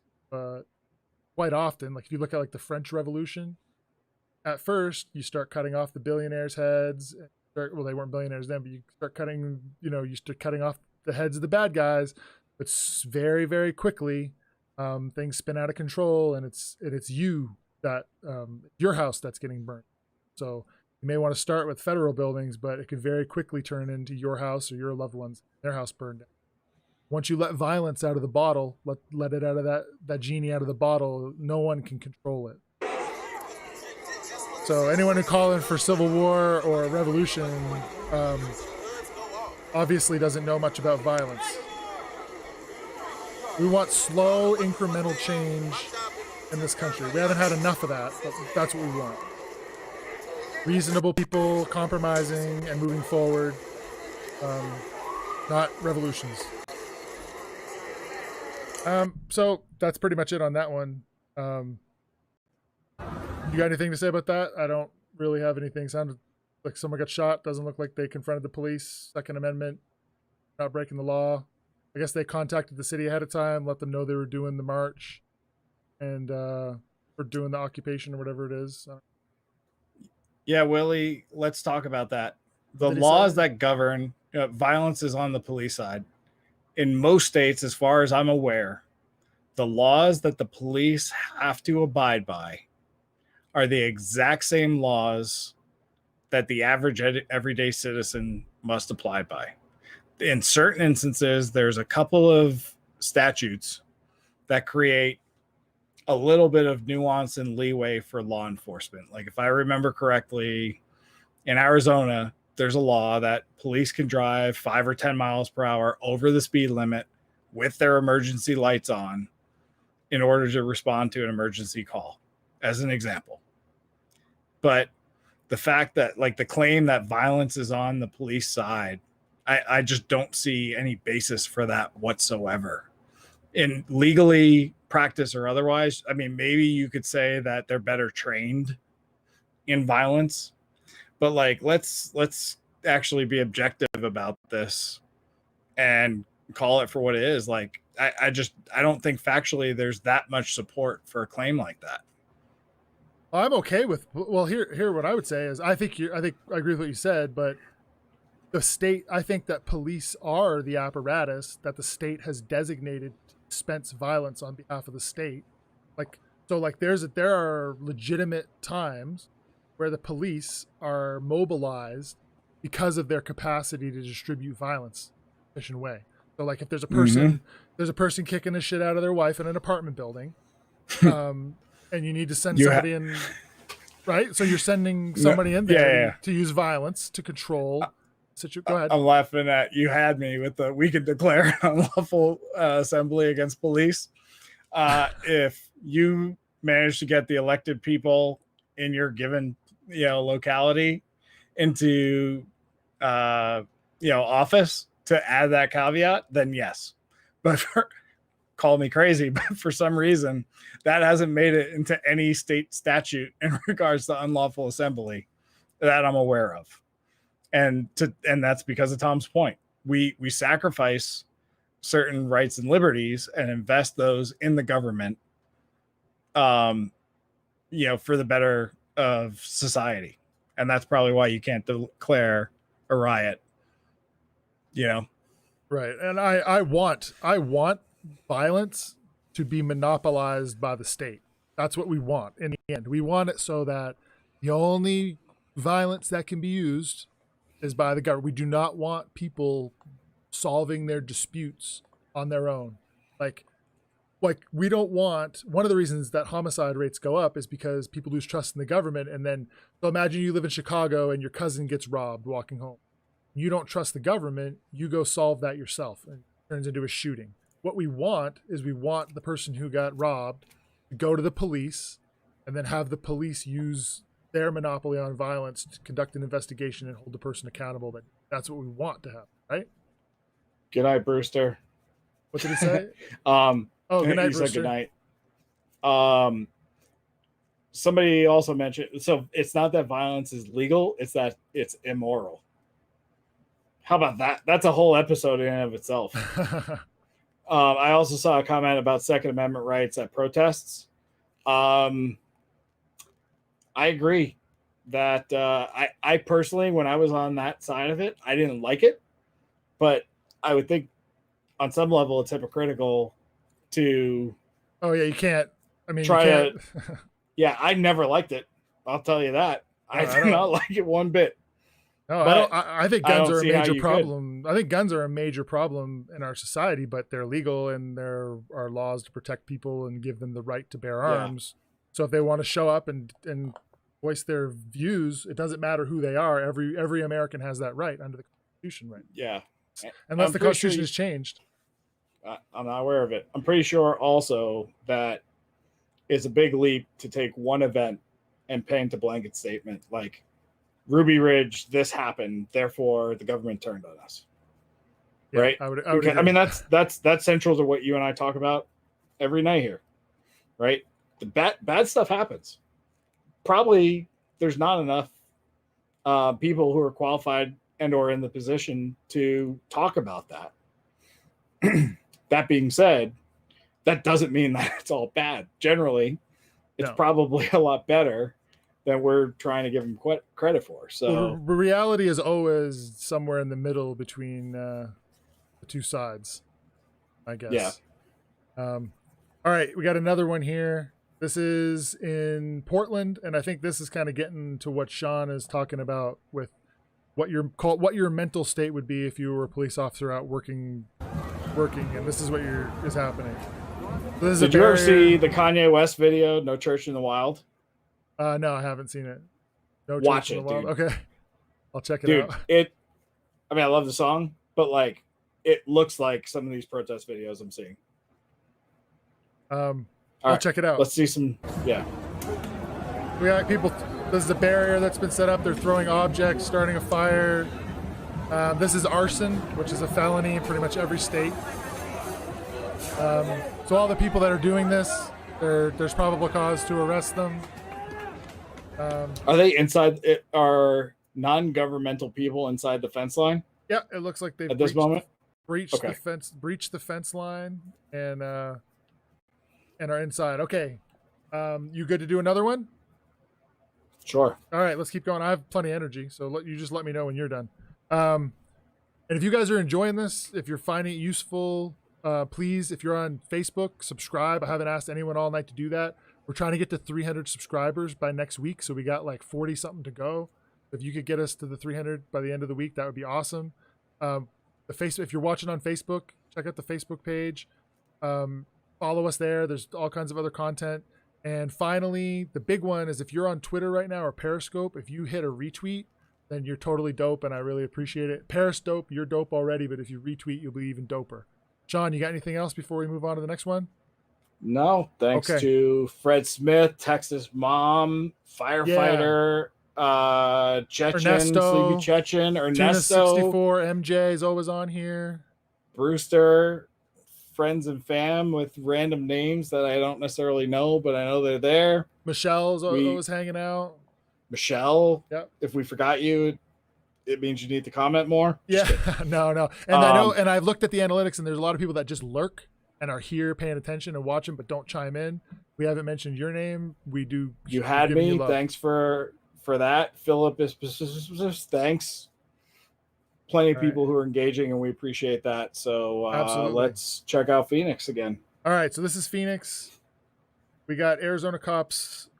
quite often. Like if you look at like the French Revolution, at first you start cutting off the billionaires' heads. Well, they weren't billionaires then, but you start cutting, you start cutting off the heads of the bad guys. But very, very quickly, things spin out of control, and it's you that your house that's getting burnt. So you may want to start with federal buildings, but it could very quickly turn into your house or your loved ones, their house burned down. Once you let violence out of the bottle, let it out of that genie out of the bottle, no one can control it. So anyone who calling for civil war or a revolution obviously doesn't know much about violence. We want slow, incremental change in this country. We haven't had enough of that, but that's what we want. Reasonable people compromising and moving forward, not revolutions. So that's pretty much it on that one. You got anything to say about that? I don't really have anything. Sounded like someone got shot. Doesn't look like they confronted the police. Second Amendment, not breaking the law. I guess they contacted the city ahead of time, let them know they were doing the march and or doing the occupation or whatever it is. Yeah, Willie, let's talk about that. The laws that govern violence is on the police side. In most states, as far as I'm aware, the laws that the police have to abide by are the exact same laws that the average everyday citizen must abide by. In certain instances, there's a couple of statutes that create a little bit of nuance and leeway for law enforcement. Like if I remember correctly, in Arizona, there's a law that police can drive 5 or 10 miles per hour over the speed limit with their emergency lights on in order to respond to an emergency call, as an example. But the fact that, like, the claim that violence is on the police side, I just don't see any basis for that whatsoever. In legally, practice or otherwise, I mean, maybe you could say that they're better trained in violence, but like, let's actually be objective about this and call it for what it is. Like, I don't think factually there's that much support for a claim like that. I'm okay with, well, here what I would say is I agree with what you said, but the state, I think that police are the apparatus that the state has designated to dispense violence on behalf of the state. There are legitimate times where the police are mobilized because of their capacity to distribute violence in an efficient way. So like if there's a person kicking the shit out of their wife in an apartment building, and you need to send somebody in, right? So you're sending somebody in there to use violence to control. Go ahead. I'm laughing at you. Had me with the we can declare unlawful assembly against police. If you manage to get the elected people in your given locality into office to add that caveat, then yes. But call me crazy, but for some reason that hasn't made it into any state statute in regards to unlawful assembly that I'm aware of. And that's because of Tom's point. We sacrifice certain rights and liberties and invest those in the government, for the better of society. And that's probably why you can't declare a riot. Right. And I want violence to be monopolized by the state. That's what we want in the end. We want it so that the only violence that can be used is by the government. We do not want people solving their disputes on their own. Like we don't want, one of the reasons that homicide rates go up is because people lose trust in the government. And then, so imagine you live in Chicago and your cousin gets robbed walking home. You don't trust the government, you go solve that yourself, and it turns into a shooting. What we want is the person who got robbed to go to the police and then have the police use their monopoly on violence to conduct an investigation and hold the person accountable. That's what we want to happen, right? Good night, Brewster. What did he say? Good night, Brewster. Said good night. Somebody also mentioned, so it's not that violence is legal, it's that it's immoral. How about that? That's a whole episode in and of itself. I also saw a comment about Second Amendment rights at protests. I agree that I personally, when I was on that side of it, I didn't like it, but I would think on some level it's hypocritical to. Oh yeah, you can't. I mean, try you can't. to. Yeah, I never liked it. I'll tell you that. I did not like it one bit. No, But I don't. I think guns are a see how major you problem. I think guns are a major problem in our society, but they're legal and there are laws to protect people and give them the right to bear arms. So if they want to show up and voice their views, it doesn't matter who they are. Every American has that right under the Constitution, right? Yeah. Unless I'm the pretty Constitution sure has changed. I'm not aware of it. I'm pretty sure also that it's a big leap to take one event and paint a blanket statement like Ruby Ridge, this happened, therefore the government turned on us. Yeah, right? I would Okay, agree. I mean, that's central to what you and I talk about every night here, right? The bad stuff happens. Probably there's not enough people who are qualified and or in the position to talk about that. That being said, that doesn't mean that it's all bad. Generally, it's probably a lot better than we're trying to give them credit for. So the reality is always somewhere in the middle between the two sides, I guess. Yeah. All right, we got another one here. This is in Portland, and I think this is kind of getting to what Sean is talking about with what your mental state would be if you were a police officer out working, and this is what is happening. So this did you ever see the Kanye West video, "No Church in the Wild"? No, I haven't seen it. No Watch Church in it, the Wild. dude. Okay, I'll check it Dude, out. I mean, I love the song, but like, it looks like some of these protest videos I'm seeing. I'll check it out. Let's see some. Yeah. We got people. This is a barrier that's been set up. They're throwing objects, starting a fire. This is arson, which is a felony in pretty much every state. So all the people that are doing this, there's probable cause to arrest them. Are they inside? Are non-governmental people inside the fence line? Yeah, it looks like they've at this moment breached the fence line, and are inside. Okay, you good to do another one? Sure. All right, let's keep going. I have plenty of energy, so you just let me know when you're done. And if you guys are enjoying this, if you're finding it useful, please, if you're on Facebook, subscribe. I haven't asked anyone all night to do that. We're trying to get to 300 subscribers by next week, so we got like 40 something to go. If you could get us to the 300 by the end of the week, that would be awesome. If you're watching on Facebook, check out the Facebook page. Follow us there. There's all kinds of other content. And finally, the big one is if you're on Twitter right now or Periscope, if you hit a retweet, then you're totally dope, and I really appreciate it. Paris dope, you're dope already, but if you retweet, you'll be even doper. Sean, you got anything else before we move on to the next one? No, thanks to Fred Smith, Texas mom, firefighter, Chechen, Ernesto, Sleepy Chechen, Tuna Ernesto, 64, MJ is always on here. Brewster, friends and fam with random names that I don't necessarily know, but I know they're there. Michelle's always hanging out. Michelle, yep. If we forgot you, it means you need to comment more. Yeah, no. And I know, and I've looked at the analytics, and there's a lot of people that just lurk and are here paying attention and watching, but don't chime in. We haven't mentioned your name. We do. You had me. Thanks for that. Philip is thanks. Plenty of people who are engaging, and we appreciate that. So let's check out Phoenix again. All right, so this is Phoenix. We got Arizona cops.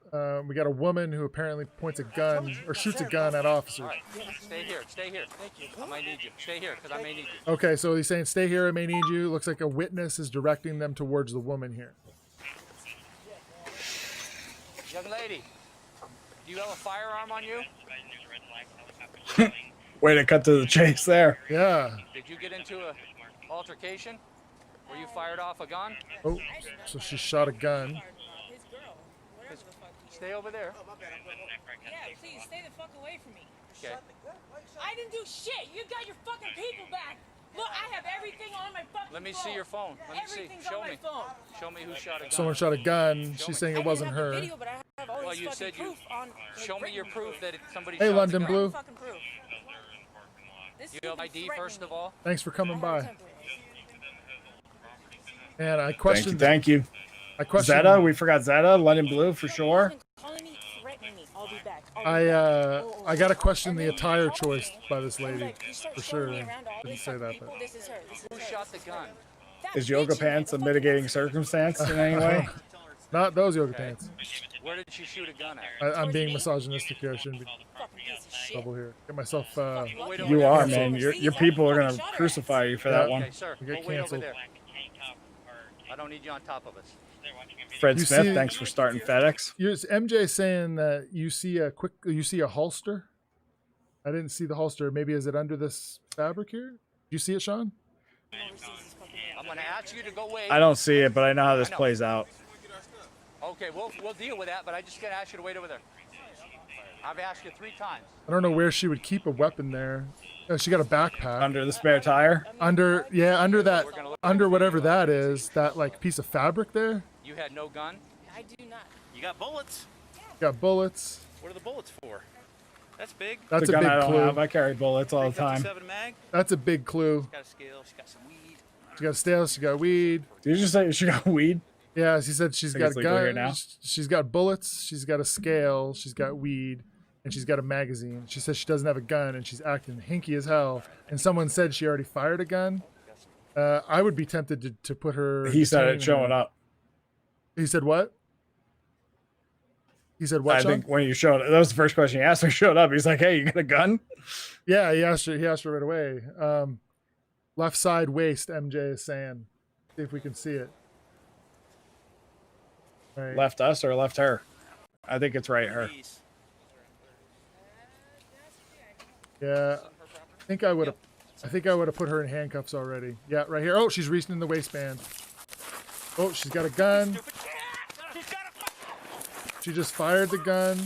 We got a woman who apparently points a gun or shoots a gun at officers. All right. Stay here. Thank you. I might need you. Stay here, because I may need you. Okay, so he's saying, stay here, I may need you. Looks like a witness is directing them towards the woman here. Young lady, do you have a firearm on you? Way to cut to the chase there. Yeah. Did you get into an altercation? Were you fired off a gun? Oh, so she shot a gun. Stay over there. Yeah, please stay the fuck away from me. Okay. I didn't do shit. You got your fucking people back. Look, I have everything on my fucking phone. Let me see your phone. Let me see. Everything's Show on me. my phone. Show me who shot a gun. Someone shot a gun. She's saying it wasn't her. Video, but I have all Well, these you fucking said you. proof on, Show me your proof that somebody Hey, shot London a gun. Blue. fucking proof. You have ID first of all? Thanks for coming by. And I questioned. Thank you. I questioned. Zeta, we forgot Zeta. London Blue for sure. I got to question the attire choice by this lady for sure. Didn't say that, but Who shot the gun? Is yoga pants a mitigating circumstance in any way? Not those yoga pants. Where did she shoot a gun at? I'm being misogynistic here. I shouldn't be trouble here. Get myself. You are, man. Your people are gonna crucify you for that one. Okay, sir. We get We'll wait over canceled. there. I don't need you on top of us. Fred You Smith, see- thanks for starting FedEx. Is MJ saying that you see a holster? I didn't see the holster. Maybe is it under this fabric here? Do you see it, Sean? I'm gonna ask you to go wait. I don't see it, but I know how this plays out. Okay, we'll deal with that, but I just gotta ask you to wait over there. I've asked you 3 times. I don't know where she would keep a weapon there. She got a backpack Under the spare tire. under whatever that is. That like piece of fabric there. You had no gun? I do not. You got bullets? Got bullets. What are the bullets for? That's big. That's It's a gun big I don't clue. have. I carry bullets all the time. 7 mag. That's a big clue. Got a scale. She got some weed. She got stale. She got weed. Did you just say she got weed? Yeah, she said she's Think got it's legal here gun. now? She's got bullets. She's got a scale. She's got weed, and she's got a magazine. She says she doesn't have a gun, and she's acting hinky as hell. And someone said she already fired a gun. I would be tempted to put her. He said it detain showing her. up. He said what? He said what? I Sean? think when you showed that was the first question he asked when he showed up. He's like, "Hey, you got a gun?" Yeah, he asked her. He asked her right away. Left side waist. MJ is saying. See if we can see it. Right. Left us or left her? I think it's right her. Yeah, I think I would have. I think I would have put her in handcuffs already. Yeah, right here. Oh, she's reaching in the waistband. Oh, she's got a gun. She just fired the gun.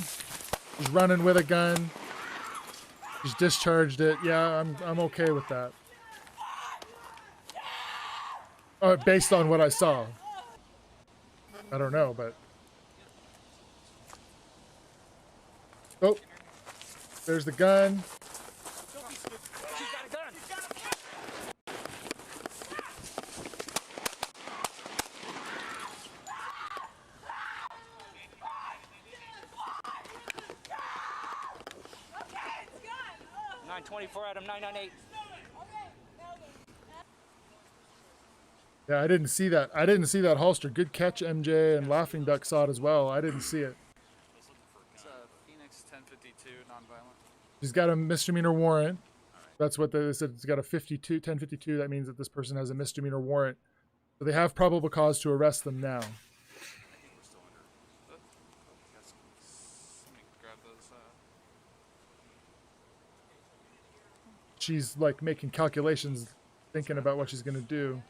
She's running with a gun. She's discharged it. Yeah, I'm okay with that. Based on what I saw. I don't know, but. Oh, there's the gun. Nine 24 Adam 998. Yeah, I didn't see that. I didn't see that holster. Good catch, MJ, and Laughing Duck saw it as well. I didn't see it. It's Phoenix 1052, nonviolent. She's got a misdemeanor warrant. That's what they said. It's got a 1052. That means that this person has a misdemeanor warrant. So they have probable cause to arrest them now. I think we're still under. Let me grab those. She's like making calculations, thinking about what she's gonna do.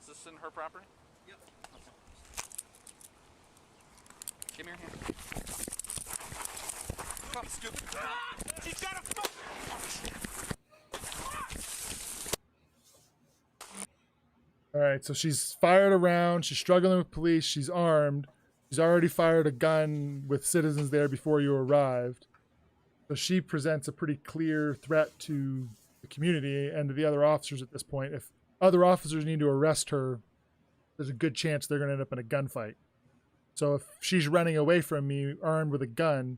Is this in her property? Yep. Okay. Give me your hand. Come, stupid. She's got a fuck. All right, so she's fired around. She's struggling with police. She's armed. She's already fired a gun with citizens there before you arrived. So she presents a pretty clear threat to the community and to the other officers at this point. If other officers need to arrest her, there's a good chance they're going to end up in a gunfight. So if she's running away from me armed with a gun,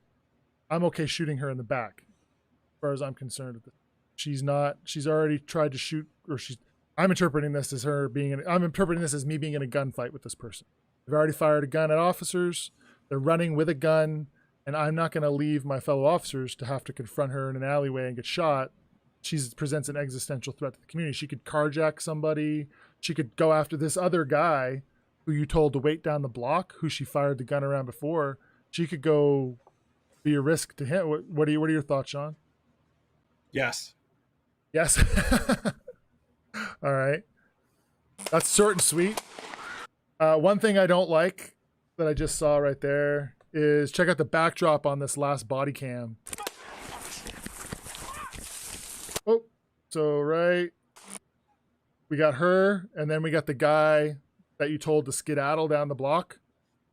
I'm okay shooting her in the back, as far as I'm concerned. She's not. She's already tried to shoot, or I'm interpreting this as I'm interpreting this as me being in a gunfight with this person. They've already fired a gun at officers. They're running with a gun, and I'm not going to leave my fellow officers to have to confront her in an alleyway and get shot. She presents an existential threat to the community. She could carjack somebody. She could go after this other guy who you told to wait down the block, who she fired the gun around before. She could go be a risk to him. What are your thoughts, Sean? Yes. Yes. All right. That's short and sweet. One thing I don't like that I just saw right there is check out the backdrop on this last body cam. Oh, so right. We got her, and then we got the guy that you told to skedaddle down the block.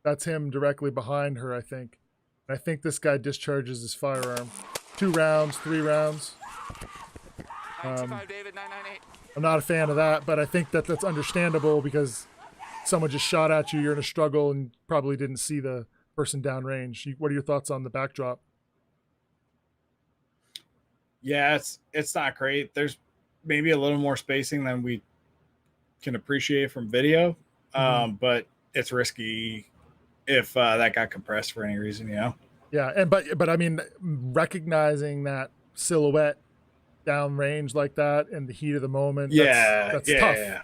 That's him directly behind her, I think. And I think this guy discharges his firearm. 2 rounds, 3 rounds. David 998. I'm not a fan of that, but I think that that's understandable because someone just shot at you, you're in a struggle, and probably didn't see the person downrange. What are your thoughts on the backdrop? Yeah, it's not great. There's maybe a little more spacing than we can appreciate from video, but it's risky if that got compressed for any reason, you know? Yeah, and but I mean, recognizing that silhouette downrange like that in the heat of the moment, that's tough. Yeah.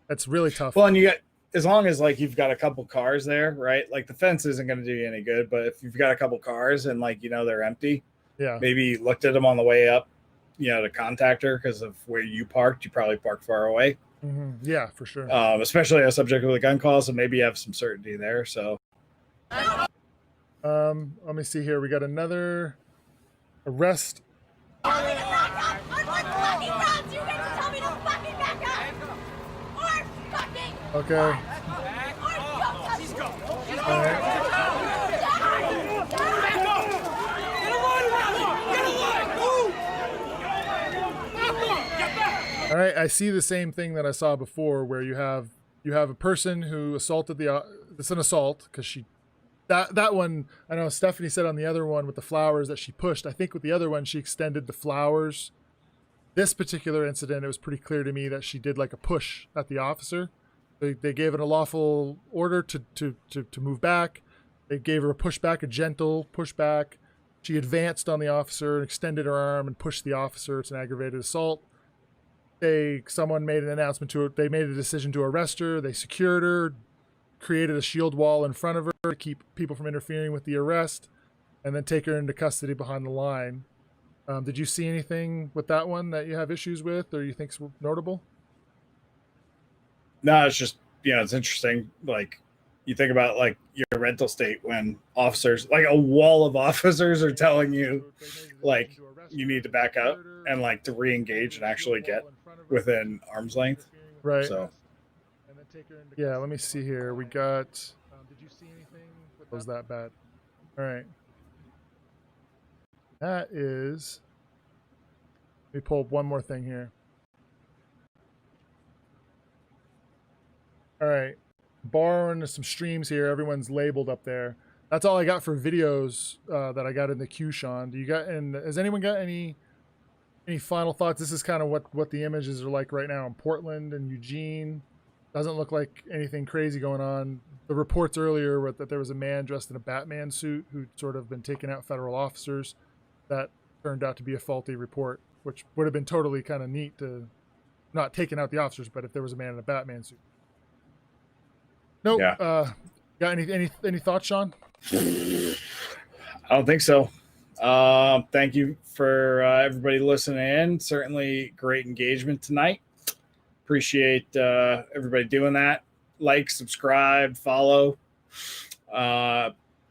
That's really tough. Well, and you got, as long as like you've got a couple cars there, right? Like the fence isn't going to do you any good, but if you've got a couple cars and like, you know, they're empty, yeah, maybe looked at them on the way up, you know, to contact her because of where you parked. You probably parked far away. Yeah, for sure. Especially a subject with a gun call, so maybe you have some certainty there. So, let me see here. We got another arrest. Okay. All right. All right, I see the same thing that I saw before, where you have a person who assaulted it's an assault because she that one, I know Stephanie said on the other one with the flowers that she pushed. I think with the other one she extended the flowers. This particular incident, it was pretty clear to me that she did like a push at the officer. They gave it a lawful order to move back. They gave her a pushback, a gentle pushback. She advanced on the officer and extended her arm and pushed the officer. It's an aggravated assault. Someone made an announcement to her. They made a decision to arrest her. They secured her, created a shield wall in front of her to keep people from interfering with the arrest, and then take her into custody behind the line. Did you see anything with that one that you have issues with or you think's notable? No, it's just, you know, it's interesting. Like you think about like your rental state when officers, like a wall of officers are telling you like you need to back up and like to re-engage and actually get within arm's length. Right. So yeah, let me see here. We got, did you see anything that was that bad? All right. That is, let me pull up one more thing here. All right, borrowing some streams here. Everyone's labeled up there. That's all I got for videos that I got in the queue, Sean. Do you got? And has anyone got any final thoughts? This is kind of what the images are like right now in Portland and Eugene. Doesn't look like anything crazy going on. The reports earlier were that there was a man dressed in a Batman suit who'd sort of been taking out federal officers. That turned out to be a faulty report, which would have been totally kind of neat to not taking out the officers, but if there was a man in a Batman suit. Nope. Yeah. Got any thoughts, Sean? I don't think so. Thank you for everybody listening in. Certainly great engagement tonight. Appreciate everybody doing that. Like, subscribe, follow.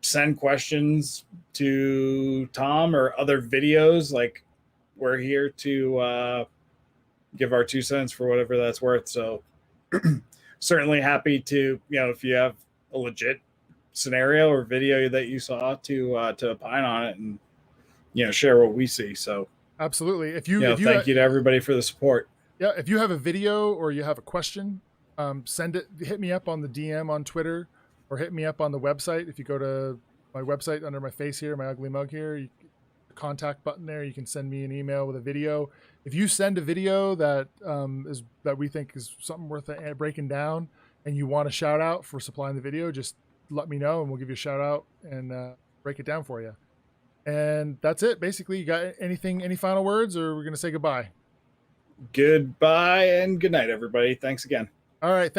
Send questions to Tom or other videos. Like, we're here to give our 2 cents for whatever that's worth. So certainly happy to, you know, if you have a legit scenario or video that you saw to opine on it and, you know, share what we see. So absolutely. Thank you to everybody for the support. Yeah. If you have a video or you have a question, send it, hit me up on the DM on Twitter or hit me up on the website. If you go to my website under my face here, my ugly mug here, the contact button there, you can send me an email with a video. If you send a video that that we think is something worth breaking down and you want a shout out for supplying the video, just let me know and we'll give you a shout out and break it down for you. And that's it. Basically, you got any final words or we're going to say goodbye? Goodbye and good night, everybody. Thanks again. All right. Thanks.